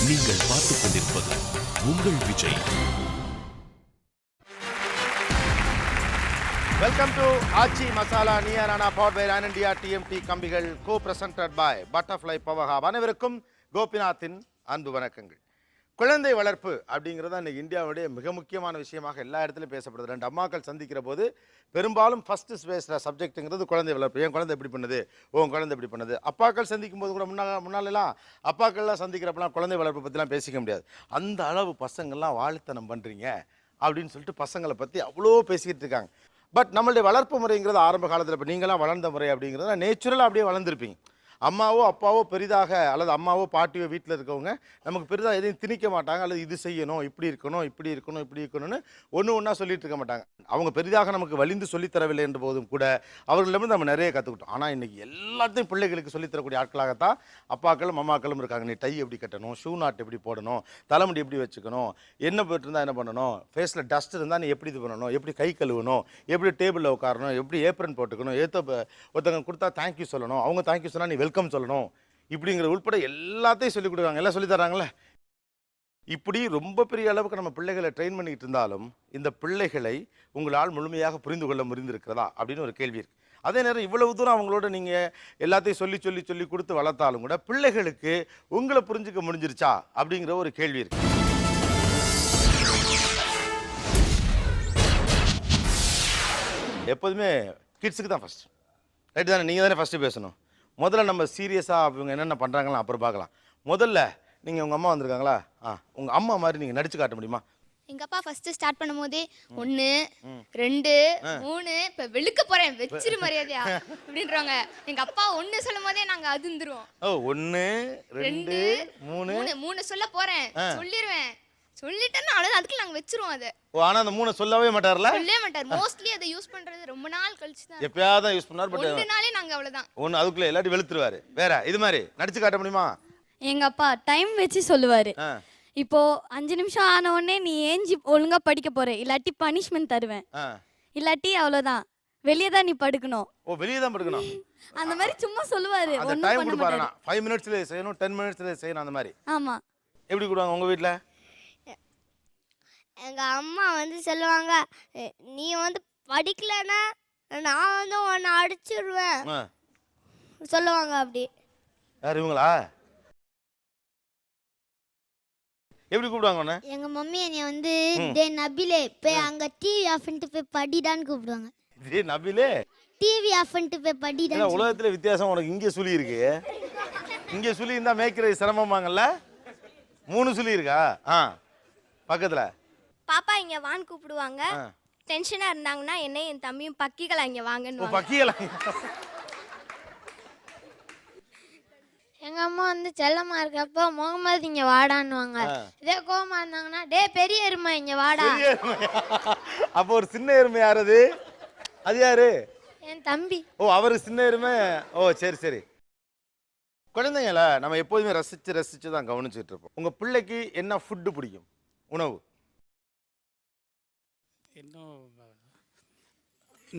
நீங்கள் பார்த்துக் கொண்டிருப்பது உங்கள் விஜய். வெல்கம் டு ஆச்சி மசாலா நியரானா power by Ran India TMT கம்பிகள் co presented by Butterfly power hub. அனைவருக்கும் கோபிநாத்தின் அன்பு வணக்கங்கள். குழந்தை வளர்ப்பு அப்படிங்கிறது இன்னைக்கு இந்தியாவுடைய மிக முக்கியமான விஷயமாக எல்லா இடத்துலையும் பேசப்படுது. ரெண்டு அம்மாக்கள் சந்திக்கிற போது பெரும்பாலும் ஃபர்ஸ்ட் பேசுகிற சப்ஜெக்ட்டுங்கிறது குழந்தை வளர்ப்பு. என் குழந்தை எப்படி பண்ணுது, உன் குழந்தை எப்படி பண்ணுது. அப்பாக்கள் சந்திக்கும் போது கூட முன்னாலெல்லாம் அப்பாக்கள்லாம் சந்திக்கிறப்பெல்லாம் குழந்தை வளர்ப்பு பற்றிலாம் பேசிக்க முடியாது. அந்த அளவு பசங்கள்லாம் வாழ்த்தனம் பண்ணுறீங்க அப்படின்னு சொல்லிட்டு பசங்களை பற்றி அவ்வளோ பேசிக்கிட்டு இருக்காங்க. பட் நம்மளுடைய வளர்ப்பு முறைங்கிறது ஆரம்ப காலத்தில் இப்போ நீங்களாம் வளர்ந்த முறை அப்படிங்கிறது நேச்சுரலாக அப்படியே வளர்ந்துருப்பீங்க. அம்மாவோ அப்பாவோ பெரிதாக அல்லது அம்மாவோ பாட்டியோ வீட்டில் இருக்கவங்க நமக்கு பெரிதாக எதையும் திணிக்க மாட்டாங்க. அல்லது இது செய்யணும், இப்படி இருக்கணும், இப்படி இருக்கணும், இப்படி இருக்கணும்னு ஒன்றா சொல்லிட்டு இருக்க மாட்டாங்க. அவங்க பெரிதாக நமக்கு வலிந்து சொல்லித்தரவில்லை என்ற போதும் கூட அவர்களிடமிருந்து நம்ம நிறைய கற்றுக்கிட்டோம். ஆனால் இன்றைக்கி எல்லாத்தையும் பிள்ளைகளுக்கு சொல்லித்தரக்கூடிய ஆட்களாகத்தான் அப்பாக்களும் அம்மாக்களும் இருக்காங்க. நீ டை எப்படி கட்டணும், ஷூ நாட் எப்படி போடணும், தலைமுடி எப்படி வச்சுக்கணும், என்ன போட்டிருந்தால் என்ன பண்ணணும், ஃபேஸில் டஸ்ட் இருந்தால் நீ எப்படி இது பண்ணணும், எப்படி கை கழுவணும், எப்படி டேபிளில் உட்காரணும், எப்படி ஏப்ரன் போட்டுக்கணும், ஒருத்தவங்க கொடுத்தா தேங்க்யூ சொல்லணும், அவங்க தேங்க்யூ சொன்னால் நீ வெல்கம் சொல்லணும், இப்படிங்கிற உள்பட எல்லாத்தையும் சொல்லிக் கொடுக்குறாங்க. எல்லாம் சொல்லி தராங்களே. இப்படி ரொம்ப பெரிய அளவுக்கு நம்ம பிள்ளைகளை ட்ரெயின் பண்ணிக்கிட்டு இருந்தாலும் இந்த பிள்ளைகளை உங்களால் முழுமையாக புரிந்து கொள்ள முடிந்திருக்கிறதா அப்படின்னு ஒரு கேள்வி இருக்கு. அதே நேரம் இவ்வளவு தூரம் அவங்களோட நீங்கள் எல்லாத்தையும் சொல்லி சொல்லி சொல்லி கொடுத்து வளர்த்தாலும் கூட பிள்ளைகளுக்கு உங்களை புரிஞ்சுக்க முடிஞ்சிருச்சா அப்படிங்கிற ஒரு கேள்வி இருக்கு. எப்போதுமே கிட்ஸுக்கு தான் ஃபஸ்ட், ரைட்டு தானே? நீங்கள் தானே ஃபஸ்ட்டு பேசணும். முதல்ல நம்ம சீரியஸாக இவங்க என்னென்ன பண்ணுறாங்களா அப்புறம் பார்க்கலாம். முதல்ல நீங்கள் உங்கள் அம்மா வந்திருக்காங்களா, உங்கள் அம்மா மாதிரி நீங்கள் நடிச்சு காட்ட முடியுமா? எங்கள் அப்பா ஃபஸ்ட்டு ஸ்டார்ட் பண்ணும் போதே 1 2 3 இப்போ வெளுக்க போகிறேன் வச்சிரு மரியாதையா அப்படின்றாங்க. எங்கள் அப்பா 1 சொல்லும் போதே நாங்கள் அதிர்ந்துருவோம். 1 2 3 3 சொல்ல போகிறேன் சொல்லிடுவேன். சொல்லிட்டேன்னா அதுக்கு நாங்கள் வச்சிருவோம் அதை. ஆனால் அந்த 3 சொல்லவே மாட்டார்ல? சொல்லவே மாட்டார். மோஸ்ட்லி அதை யூஸ் பண்ணுறது ரொம்ப நாள் கழிச்சு தான், எப்பயாவது தான் யூஸ் பண்ணார். பட் 1 நாளே நாங்கள் அவ்வளோதான். அதுக்குள்ளே எல்லாத்தையும் வெளுத்துருவாரு. வேற இது மாதிரி நடிச்சு காட்ட முடியுமா? எங்க அப்பா டைம் வச்சு சொல்லுவாரு. இப்போ 5 நிமிஷம் ஆன உடனே நீ ஏஞ்சி ஒழுங்கா படிக்க போற, இல்லாட்டி பனிஷ்மெண்ட் தருவேன், இல்லாட்டி அவ்வளவுதான் வெளியே தான் நீ படுக்கணும். வெளியே தான் படுக்கணும் அந்த மாதிரி சும்மா சொல்லுவாரு. அந்த டைம் கொடுப்பாருனா 5 மினிட்ஸ்ல செய்யணும், 10 மினிட்ஸ்ல செய்யணும் அந்த மாதிரி. ஆமா. எப்படி கொடுவாங்க உங்க வீட்ல? எங்க அம்மா சொல்லுவாங்க, நீ படிக்கலன்னா நான் உன்னை அடிச்சிடுவேன் சொல்லுவாங்க. அப்படி யார் இவங்களா? எப்படி கூப்பிடுவாங்க உன்னை? எங்க மம்மி என்னை டே நபிலே போய் அங்க டிவி ஆஃப் பண்ணிட்டு போய் படிடான்னு கூப்பிடுவாங்க. டே நபிலே டிவி ஆஃப் பண்ணிட்டு போய் படிடா. உலகத்துல வித்தியாசம் உனக்கு இங்கே சுழி இருக்கு, இங்கே சுழி இருந்தா மேய்க்கிறது சிரமமாங்கல்ல. 3 சுழி இருக்கா? பக்கத்துல பாப்பா இங்கே வான்னு கூப்பிடுவாங்க. டென்ஷனாக இருந்தாங்கன்னா என்ன என் தம்பியும் பக்கிகளை இங்கே வாங்கன்னு. பக்கிகளா? எங்க அம்மா செல்லமா இருக்கப்போ முகமது இங்க வாடான்னுவாங்க. இதே கோவமா இருந்தாங்கன்னா டே பெரிய எருமை இங்க வாடா. அப்போ ஒரு சின்ன எருமை யாரு? அது யாரு? என் தம்பி. அவரு சின்ன எருமை. சரி சரி. குழந்தைங்கள நம்ம எப்போதுமே ரசிச்சு ரசிச்சு தான் கவனிச்சுட்டு இருப்போம். உங்க பிள்ளைக்கு என்ன ஃபுட்டு பிடிக்கும், உணவு? இன்னும்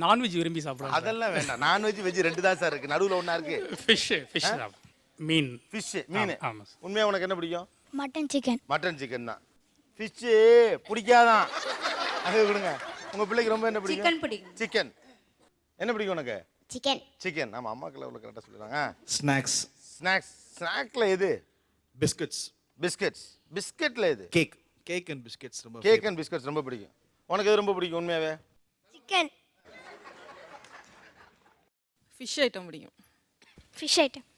நான்வெஜ் விரும்பி சாப்பிடுவாங்க. அதெல்லாம் வேண்டாம், நான்வெஜ் வெஜ் 2 தான் சார் இருக்கு, நடுவில் ஒன்றா இருக்கு. ஃபிஷ் மீன். மீன். உண்மையா உனக்கு என்ன பிடிக்கும்? Mutton chicken. மட்டன் சிக்கன் தான். ஃபிஷ் பிடிக்காதான், அது கொடுங்க. உங்க பிள்ளைக்கு ரொம்ப என்ன பிடிக்கும்? சிக்கன் பிடிக்கும். சிக்கன். என்ன பிடிக்கும் உனக்கு? சிக்கன். சிக்கன். ஆமா, அம்மாக்கள் அவ்வளோ கரெக்டாக சொல்லிடுறாங்க. ஸ்நாக்ஸ். ஸ்நாக்ல எது? பிஸ்கட்ஸ். பிஸ்கட்ல எது? கேக் அண்ட் பிஸ்கட்ஸ் ரொம்ப. கேக் அண்ட் பிஸ்கட்ஸ் ரொம்ப பிடிக்கும். உனக்கு எது ரொம்ப பிடிக்கும் உண்மையாவே? சிக்கன். ஃபிஷ் ஐட்டம் பிடிக்கும். Fish item.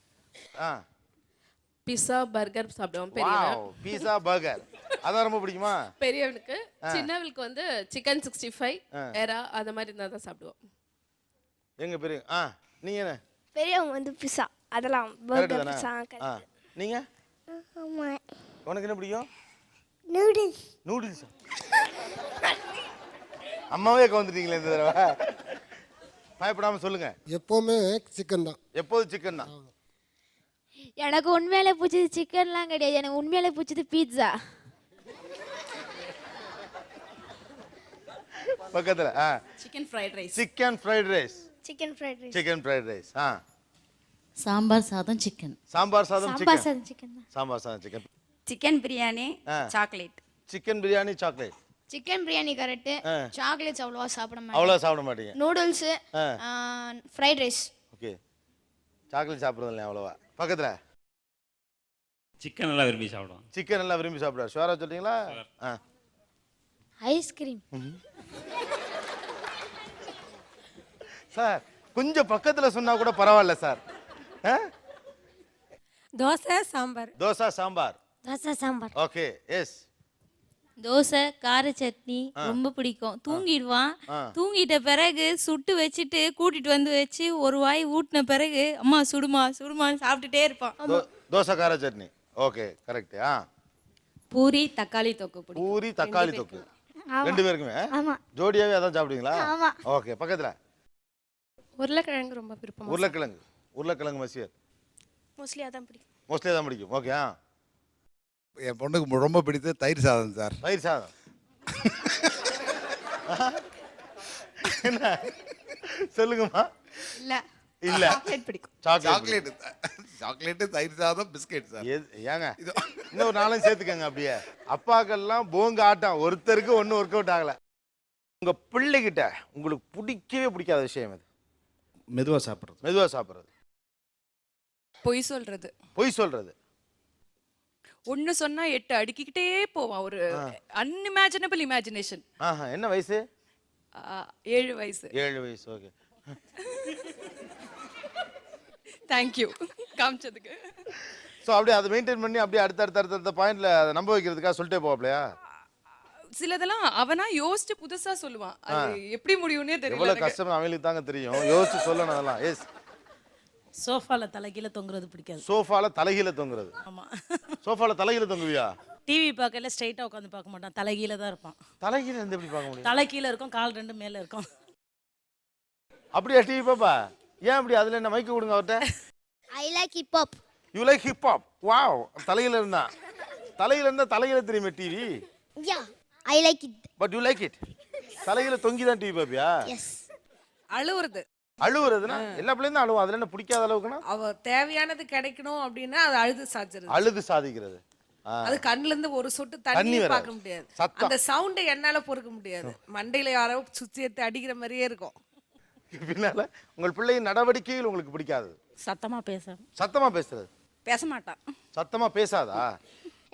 பிஸா பர்கர் சாப்பிடுவோம். பெரியவன் பீஸா பர்கர் அதான் ரொம்ப பிடிக்குமா? பெரியவனுக்கு. சின்னவளுக்கு சிக்கன் 65 எறா அந்த மாதிரி இருந்தால் தான் சாப்பிடுவோம். எங்க பெரிய நீங்க என்ன? பெரியவங்க பிஸா அதெல்லாம் பர்கர் பிஸா. நீங்க? ஆமா. உனக்கு என்ன பிடிக்கும்? நூடுல்ஸ். நூடுல்ஸ். அம்மாவே கவுந்துட்டீங்களே இந்த தடவை. பயப்படாம சொல்லுங்க. எப்பவுமே சிக்கன் தான். எப்போதும் சிக்கன் தான். எனக்கு உண்மையிலே பிடிச்சது சிக்கன்லாம் கிடையாது, எனக்கு உண்மையிலே பிடிச்சது பீட்சா. பக்கத்துல chicken fried rice. Chicken fried rice. Chicken fried rice. Chicken fried rice. Sambar சாதம் சிக்கன். சாம்பார் சாதம் சாம்பார் சிக்கன். சாதம் சிக்கன். சாம்பார் சாதம் chicken. Chicken biryani chocolate. Chicken biryani chocolate. Chicken biryani correct. Chocolates அவ்வளோவா சாப்பிட மாட்டேன். அவ்வளோ சாப்பிட மாட்டீங்க. Noodles, fried rice. Okay, chocolate சாப்பிட்றது இல்லையா அவ்வளோவா? பக்கத்தில் சிக்கன் நல்லா விரும்பி சாப்பிடுவோம். சிக்கன் நல்லா விரும்பி சாப்பிடுவார். ஷுவராக சொல்றீங்களா? ஐஸ்கிரீம். சார் கொஞ்சம் பக்கத்தில் சொன்னால் கூட பரவாயில்ல sir. Dosa sambar. Dosa sambar. Dosa sambar. Okay, yes. Dosa கார சட்னி ரொம்ப பிடிக்கும். தூங்கிடுவான். தூங்கிட்ட பிறகு சுட்டு வச்சுட்டு கூட்டிட்டு வந்து வச்சு ஒரு வாய் ஊட்டின பிறகு அம்மா சுடுமா சுடுமான்னு சாப்பிட்டுட்டே இருப்பான். தோசை கார சட்னி. Okay, correct. பூரி தக்காளி தொக்கு பிடிக்கும். பூரி தக்காளி தொக்கு. ரெண்டு பேருக்குமே ஜோடியாவே அதான் சாப்பிடுவீங்களா? ஓகே, பக்கத்தில் உருளைக்கிழங்கு ரொம்ப விருப்பம். உருளைக்கிழங்கு. உருளைக்கிழங்கு மசியர் மோஸ்ட்லி அதான் பிடிக்கும். மோஸ்ட்லி தான் பிடிக்கும். ஓகே. என் பொண்ணுக்கு ரொம்ப பிடித்தது தயிர் சாதம் சார். தயிர் சாதம். என்ன சொல்லுங்கம்மா? இல்ல இல்ல, சாக்லேட் பிடிக்கும். சாக்லேட். சாக்லேட்டு தயிர் சாதம் பிஸ்கெட் சார். ஏங்க இன்னும் 4 சேர்த்துக்கங்க. அப்படியே அப்பாக்கெல்லாம் போங்க ஆட்டம், ஒருத்தருக்கு ஒன்றும் ஒர்க் அவுட் ஆகல. உங்க பிள்ளைகிட்ட உங்களுக்கு பிடிக்கவே பிடிக்காத விஷயம் எது? மெதுவாக சாப்பிட்றது. மெதுவாக சாப்பிட்றது. பொய் சொல்றது. பொய் சொல்றது. ஒன்னு சொன்னா 8 அடுக்கிக்கிட்டே போவான். ஒரு அன்இமேஜினபிள் இமேஜினேஷன். என்ன வயசு? 7 வயசு. 7 வயசு. Okay, thank you காமிச்சதுக்கு. ஸோ அப்படியே அதை மெயின்டைன் பண்ணி அப்படியே அடுத்த பாயிண்ட்ல அதை நம்ப வைக்கிறதுக்காக சொல்லிட்டே போவாப்லையா? சிலதெல்லாம் அவனா யோசிச்சு புதுசா சொல்லுவான். அது எப்படி முடியும்னே தெரியல. எவ்வளவு கஷ்டம் அவங்களுக்கு தாங்க தெரியும். யோசிச்சு சொல்லணும் அதெல்லாம். எஸ். சோஃபால தலைகீழ தொங்குறது பிடிக்காது. சோஃபால தலைகீழ தொங்குறது. ஆமா. சோஃபால தலைகீழ தொங்குவியா? டிவி பார்க்கல ஸ்ட்ரைட்டா உட்காந்து பார்க்க மாட்டான், தலைகீழ தான் இருப்பான். தலைகீழ இருந்து எப்படி பார்க்க முடியும்? தலை கீழ இருக்கும், கால் 2 மேல இருக்கும். அப்படியே டிவி பாப்பா? ஏன் அப்படி? அதுல என்ன மைக்கு கொடுங்க அவர்ட்ட. I like hip hop. You like hip hop? Wow. தலைகீழ இருந்தா தலைகீழ தெரியுமே TV. Yeah, I like it. But you like it. தலைகீழ தொங்கி தான் டிவி பாப்பியா? எஸ். அழுவுறது. அழுவுறதுனா எல்லா பிள்ளையும் தான் அழுவும். அதுல என்ன பிடிக்காத அளவுக்குனா? அவ தேவையானது கிடைக்கணும் அப்படின்னா அது அழுது சாதிக்கிறது. அழுது சாதிக்கிறது. அது கண்ணுல இருந்து ஒரு சொட்டு தண்ணி பார்க்க முடியாது. அந்த சவுண்டை என்னால பொறுக்க முடியாது. மண்டையில யாரோ சுத்தி எடுத்து அடிக்கிற மாதிரியே இருக்கும். பின்னால உங்கள் பிள்ளையின் நடவடிக்கைகள் உங்களுக்கு பிடிக்காது. சத்தமா பேச. சத்தமா பேசுறது. பேச மாட்டான். சத்தமா பேசாதா?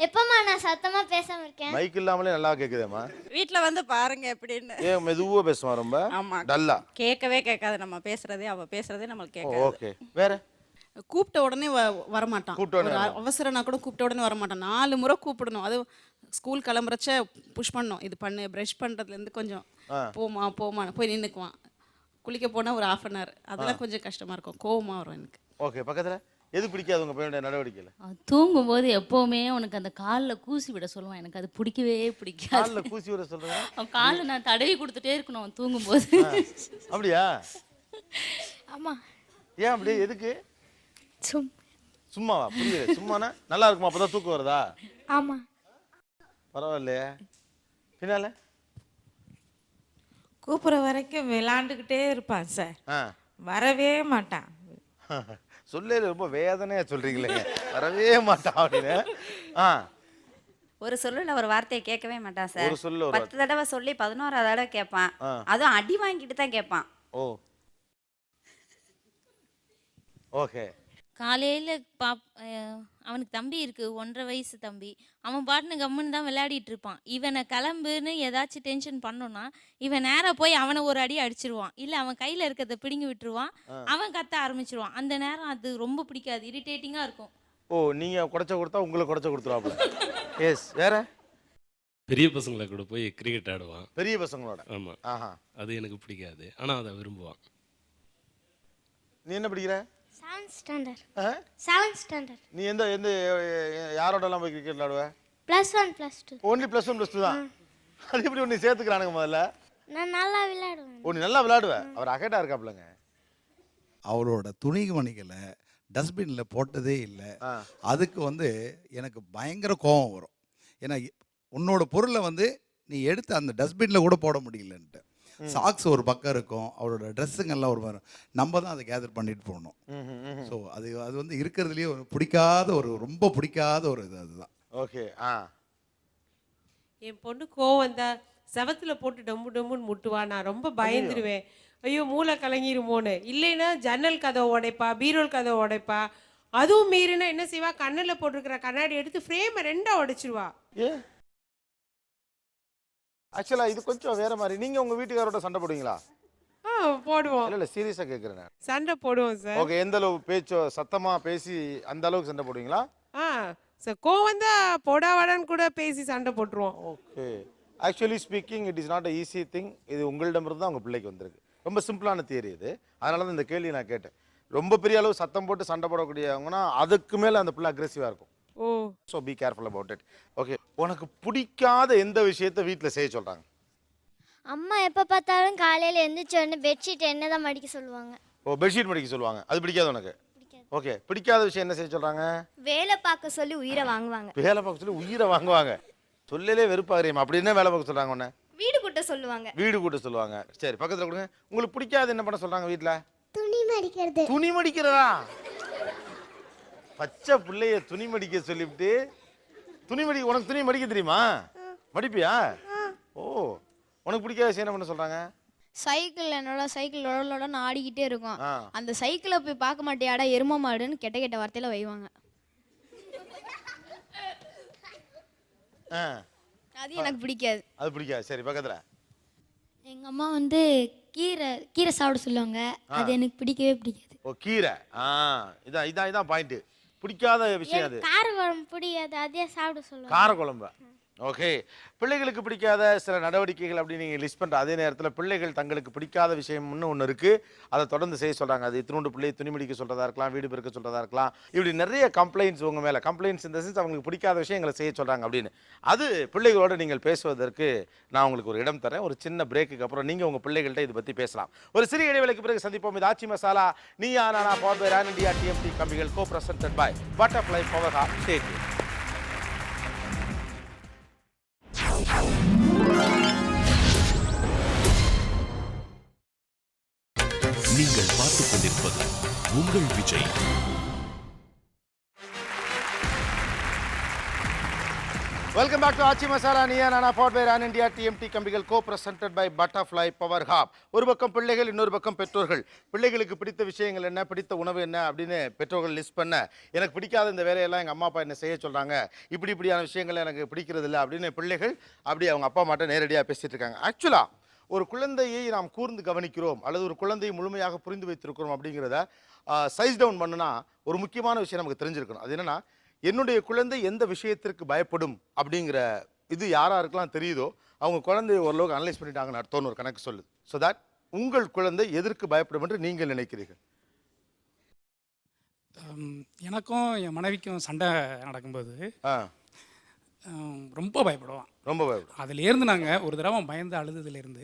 எப்பமா நான் சத்தமா பேசாம இருக்கேன்? மைக் இல்லாமலே நல்லா கேக்குதேம்மா. வீட்ல வந்து பாருங்க எப்படின்னு. ஏன் மெதுவா பேசுவான் ரொம்ப? ஆமா. டல்லா. கேட்கவே கேட்காது நம்ம பேசுறதே, அவ பேசுறதே நமக்கு கேட்காது. ஓகே. வேற? கூப்பிட்ட உடனே வரமாட்டான். அவசரம்னா கூட கூப்பிட்ட உடனே வரமாட்டான். 4 முறை கூப்பிடணும். அது ஸ்கூல் கிளம்புறச்ச புஷ் பண்ணணும். இது பண்ணு, ப்ரஷ் பண்றதுலேருந்து கொஞ்சம் போமா போய் நின்றுக்குவான். குளிக்க போனால் ஒரு 1/2 hour. அதெல்லாம் கொஞ்சம் கஷ்டமா இருக்கும், கோவமா வரும் எனக்கு. ஓகே, பக்கத்தில் எது பிடிக்காது உங்கள் பையனுடைய நடவடிக்கையில்? தூங்கும்போது எப்போவுமே உனக்கு அந்த காலில் கூசி விட சொல்லுவான். எனக்கு அது பிடிக்கவே பிடிக்காது. காலில் கூசி விட சொல்கிறேன். அவன் காலில் நான் தடவி கொடுத்துட்டே இருக்கணும் அவன் தூங்கும்போது. அப்படியா? ஆமாம். ஏன் அப்படி? எதுக்கு? சும்மாவா? புரியல. சும்மானா நல்லா இருக்குமா? அப்போ தான் தூக்கம் வருதா? ஆமாம். பரவாயில்லையே. பின்னால கூப்பிட்ற வரைக்கும் விளாண்டுக்கிட்டே இருப்பான் சார். வரவே மாட்டான். சொல்ல ரொம்ப வேதனையா சொல்றீங்களே, வரவே மாட்டான் அப்படின்னு. ஒரு சொல்லுல ஒரு வார்த்தையை கேட்கவே மாட்டான் சார். ஒரு சொல்ல 10 தடவை சொல்லி 11ஆவது தடவை கேட்பான். அதுவும் அடி வாங்கிட்டு தான் கேட்பான். ஓ, ஓகே. காலையில் அவனுக்கு தம்பி இருக்கு, 1.5 வயசு தம்பி. அவன் பாட்டுன்னு கம்முன்னு தான் விளையாடிட்டு இருப்பான். இவனை கிளம்புன்னு ஏதாச்சும் டென்ஷன் பண்ணோன்னா இவன் நேராக போய் அவனை ஒரு அடி அடிச்சிருவான். இல்லை அவன் கையில் இருக்கிறத பிடுங்கி விட்டுருவான். அவன் கத்த ஆரம்பிச்சிருவான். அந்த நேரம் அது ரொம்ப பிடிக்காது, இரிட்டேட்டிங்காக இருக்கும். ஓ, நீங்கள் குறைச்ச கொடுத்தா உங்களுக்கு குறைச்ச கொடுத்துருவாப்புல. எஸ். வேற? பெரிய பசங்களை கூட போய் கிரிக்கெட் ஆடுவான். பெரிய பசங்களோட? ஆமாம். அது எனக்கு பிடிக்காது, ஆனால் அதை விரும்புவான். நீ என்ன படிக்கிற? 7th standard. 7th standard. நீ எந்த யாரோடலாம் போய் கிரிக்கெட் விளையாடுவ? +1 +2. ஓன்லி +1 +2 தான். அது எப்படி ஒன்று சேர்த்துக்கிறானுங்க முதல்ல? நான் நல்லா விளையாடுவேன். ஓ, நீ நல்லா விளையாடுவ. அவர் அகேட்டா இருக்காப்லங்க. அவரோட துணிமணிகளை டஸ்ட்பினில் போட்டதே இல்லை. அதுக்கு எனக்கு பயங்கர கோபம் வரும். ஏன்னா உன்னோட பொருளை நீ எடுத்து அந்த டஸ்ட்பினில் கூட போட முடியலன்ட்டு. சாக்ஸ் ஒரு பக்கம் இருக்கும், அவரோட ட்ரெஸ்ஸுங்கெல்லாம் ஒரு வரும். நம்ம தான் அதை கேதர் பண்ணிட்டு போகணும். ஸோ அது இருக்கிறதுலேயே ஒரு பிடிக்காத ரொம்ப பிடிக்காத ஒரு இது அதுதான். ஓகே. என் பொண்ணு கோவம் தான் செவத்துல போட்டு டம்மு டம்முன்னு முட்டுவா. நான் ரொம்ப பயந்துருவேன். ஐயோ மூளை கலங்கிருமோன்னு. இல்லைன்னா ஜன்னல் கதவை உடைப்பா, பீரோல் கதவை உடைப்பா. அதுவும் மீறினா என்ன செய்வா, கண்ணில் போட்டிருக்கிற கண்ணாடி எடுத்து ஃப்ரேமை 2 உடைச்சிருவா. ஆக்சுவலா இது கொஞ்சம் வேற மாதிரி. நீங்க உங்க வீட்டுக்காரோட சண்டை போடுவீங்களா? போடுவோம். இல்ல சீரியஸா கேக்குறேன். சண்டை போடுவோம் சார். ஓகே. எந்த அளவு பேச்சோ சத்தமா பேசி அந்த அளவுக்கு சண்டை போடுவீங்களா? சார் கோவம் தான் போடாவாடான்னு கூட பேசி சண்டை போட்டுருவோம். Okay. Actually speaking it is not a easy thing. இது உங்களிடமிருந்து தான் உங்க பிள்ளைக்கு வந்திருக்கு. ரொம்ப சிம்பிளான தியரி இது. அதனால தான் இந்த கேள்வி நான் கேட்டேன். ரொம்ப பெரிய அளவு சத்தம் போட்டு சண்டை போடக்கூடியவங்கன்னா அதுக்கு மேல அந்த பிள்ளை அக்ரெசிவா இருக்கும். So be careful about it. Okay. உனக்கு பிடிக்காத எந்த விஷயத்த வீட்டில் செய்ய சொல்றாங்க? அம்மா எப்போ பார்த்தாலும் காலையில் எழுந்திரிச்ச உடனே பெட்ஷீட் என்ன தான் மடிக்க சொல்லுவாங்க. பெட்ஷீட் மடிக்க சொல்லுவாங்க. அது பிடிக்காது உனக்கு? ஓகே. பிடிக்காத விஷயம் என்ன செய்ய சொல்றாங்க? வேலை பார்க்க சொல்லி உயிரை வாங்குவாங்க. வேலை பார்க்க சொல்லி உயிரை வாங்குவாங்க. சொல்லலே வெறுப்பாகிறேன். அப்படி என்ன வேலை பார்க்க சொல்றாங்க உன்ன? வீடு கூட்ட சொல்லுவாங்க. வீடு கூட்ட சொல்லுவாங்க. சரி, பக்கத்தில் கொடுங்க. உங்களுக்கு பிடிக்காது என்ன பண்ண சொல்றாங்க வீட்டில்? துணி மடிக்கிறது. துணி மடிக்கிறதா? பச்சை பிள்ளைய துணி மடிக்க சொல்லிவிட்டு உனக்கு துணி மடிக்க தெரியுமா? மடிப்பியா? ஓ. உனக்கு பிடிக்காத விஷயம் என்ன பண்ண சொல்றாங்க? என்னோட சைக்கிள் லொடலோடன்னு ஆடிக்கிட்டே இருக்கும். அந்த சைக்கிளை போய் பார்க்க மாட்டியாடா எரும மாடுன்னு கெட்ட கெட்ட வார்த்தையில வைவாங்க. அது எனக்கு பிடிக்காது. அது பிடிக்காது. சரி, பக்கத்துல எங்க அம்மா கீரை சாப்பிட சொல்லுவாங்க. அது எனக்கு பிடிக்கவே பிடிக்காது. ஓ, கீரை. இதான் பாயிண்ட். பிடிக்காத விஷயம் அது. கார குழம்பு பிடிக்காது, அதே சாப்பிட சொல்லுவாங்க. கார குழம்பு. ஓகே. பிள்ளைகளுக்கு பிடிக்காத சில நடவடிக்கைகள் அப்படி நீங்கள் லிஸ்ட் பண்ணுற அதே நேரத்தில் பிள்ளைகள் தங்களுக்கு பிடிக்காத விஷயம்னு ஒன்று இருக்குது. அதை தொடர்ந்து செய்ய சொல்கிறாங்க. அது இத்தினோண்டு பிள்ளை துணி மடிக்க சொல்கிறதா இருக்கலாம், வீடு பெருக்க சொல்கிறதா இருக்கலாம். இப்படி நிறைய கம்ப்ளைண்ட்ஸ் உங்கள் மேலே. கம்ப்ளைண்ட்ஸ் இந்த சென்ஸ் அவங்களுக்கு பிடிக்காத விஷயங்களை செய்ய சொல்கிறாங்க அப்படின்னு. அது பிள்ளைகளோடு நீங்கள் பேசுவதற்கு நான் உங்களுக்கு ஒரு இடம் தரேன். ஒரு சின்ன பிரேக்குக்கு அப்புறம் நீங்கள் உங்கள் பிள்ளைகள்கிட்ட இதை பற்றி பேசலாம். ஒரு சிறிய இடைவேளைக்கு பிறகு சந்திப்போம். இது Aachi Masala Neeya Naana power by Ran India TMT கம்பிகள் co presented by Butterfly power hub. ஸ்டேட். நீங்கள் பார்த்துக் கொண்டிருப்பது உங்கள் Vijay. Welcome back to Aachi Masala Neeya Naana power by Ran India TMT கம்பிகள் co presented by Butterfly power hub. ஒரு பக்கம் பிள்ளைகள், இன்னொரு பக்கம் பெற்றோர்கள். பிள்ளைகளுக்கு பிடித்த விஷயங்கள் என்ன, பிடித்த உணவு என்ன அப்படின்னு பெற்றோர்கள் லிஸ்ட் பண்ண, எனக்கு பிடிக்காத இந்த வேலையெல்லாம் எங்கள் அம்மா அப்பா என்ன செய்ய சொல்கிறாங்க, இப்படியான விஷயங்கள் எனக்கு பிடிக்கிறது இல்லை அப்படின்னு பிள்ளைகள் அப்படி அவங்க அப்பா அம்மாட்ட நேரடியாக பேசிகிட்டு இருக்காங்க. ஆக்சுவலாக ஒரு குழந்தையை நாம் கூர்ந்து கவனிக்கிறோம் அல்லது ஒரு குழந்தையை முழுமையாக புரிந்து வைத்திருக்கிறோம் அப்படிங்கிறத சைஸ் டவுன் பண்ணுனா ஒரு முக்கியமான விஷயம் நமக்கு தெரிஞ்சிருக்கணும். அது என்னன்னா, என்னுடைய குழந்தை எந்த விஷயத்திற்கு பயப்படும் அப்படிங்கிற இது யாராருக்கெல்லாம் தெரியுதோ அவங்க குழந்தையை ஓரளவுக்கு அனலைஸ் பண்ணிட்டாங்கன்னு அர்த்தம்னு ஒரு கணக்கு சொல்லுது. ஸோ தட் உங்கள் குழந்தை எதற்கு பயப்படும் என்று நீங்கள் நினைக்கிறீர்கள்? எனக்கும் என் மனைவிக்கும் சண்டை நடக்கும்போது ரொம்ப பயப்படுவான். ரொம்ப பயப்படும். அதுலேருந்து நாங்கள் ஒரு தடவை பயந்து அழுதுலேருந்து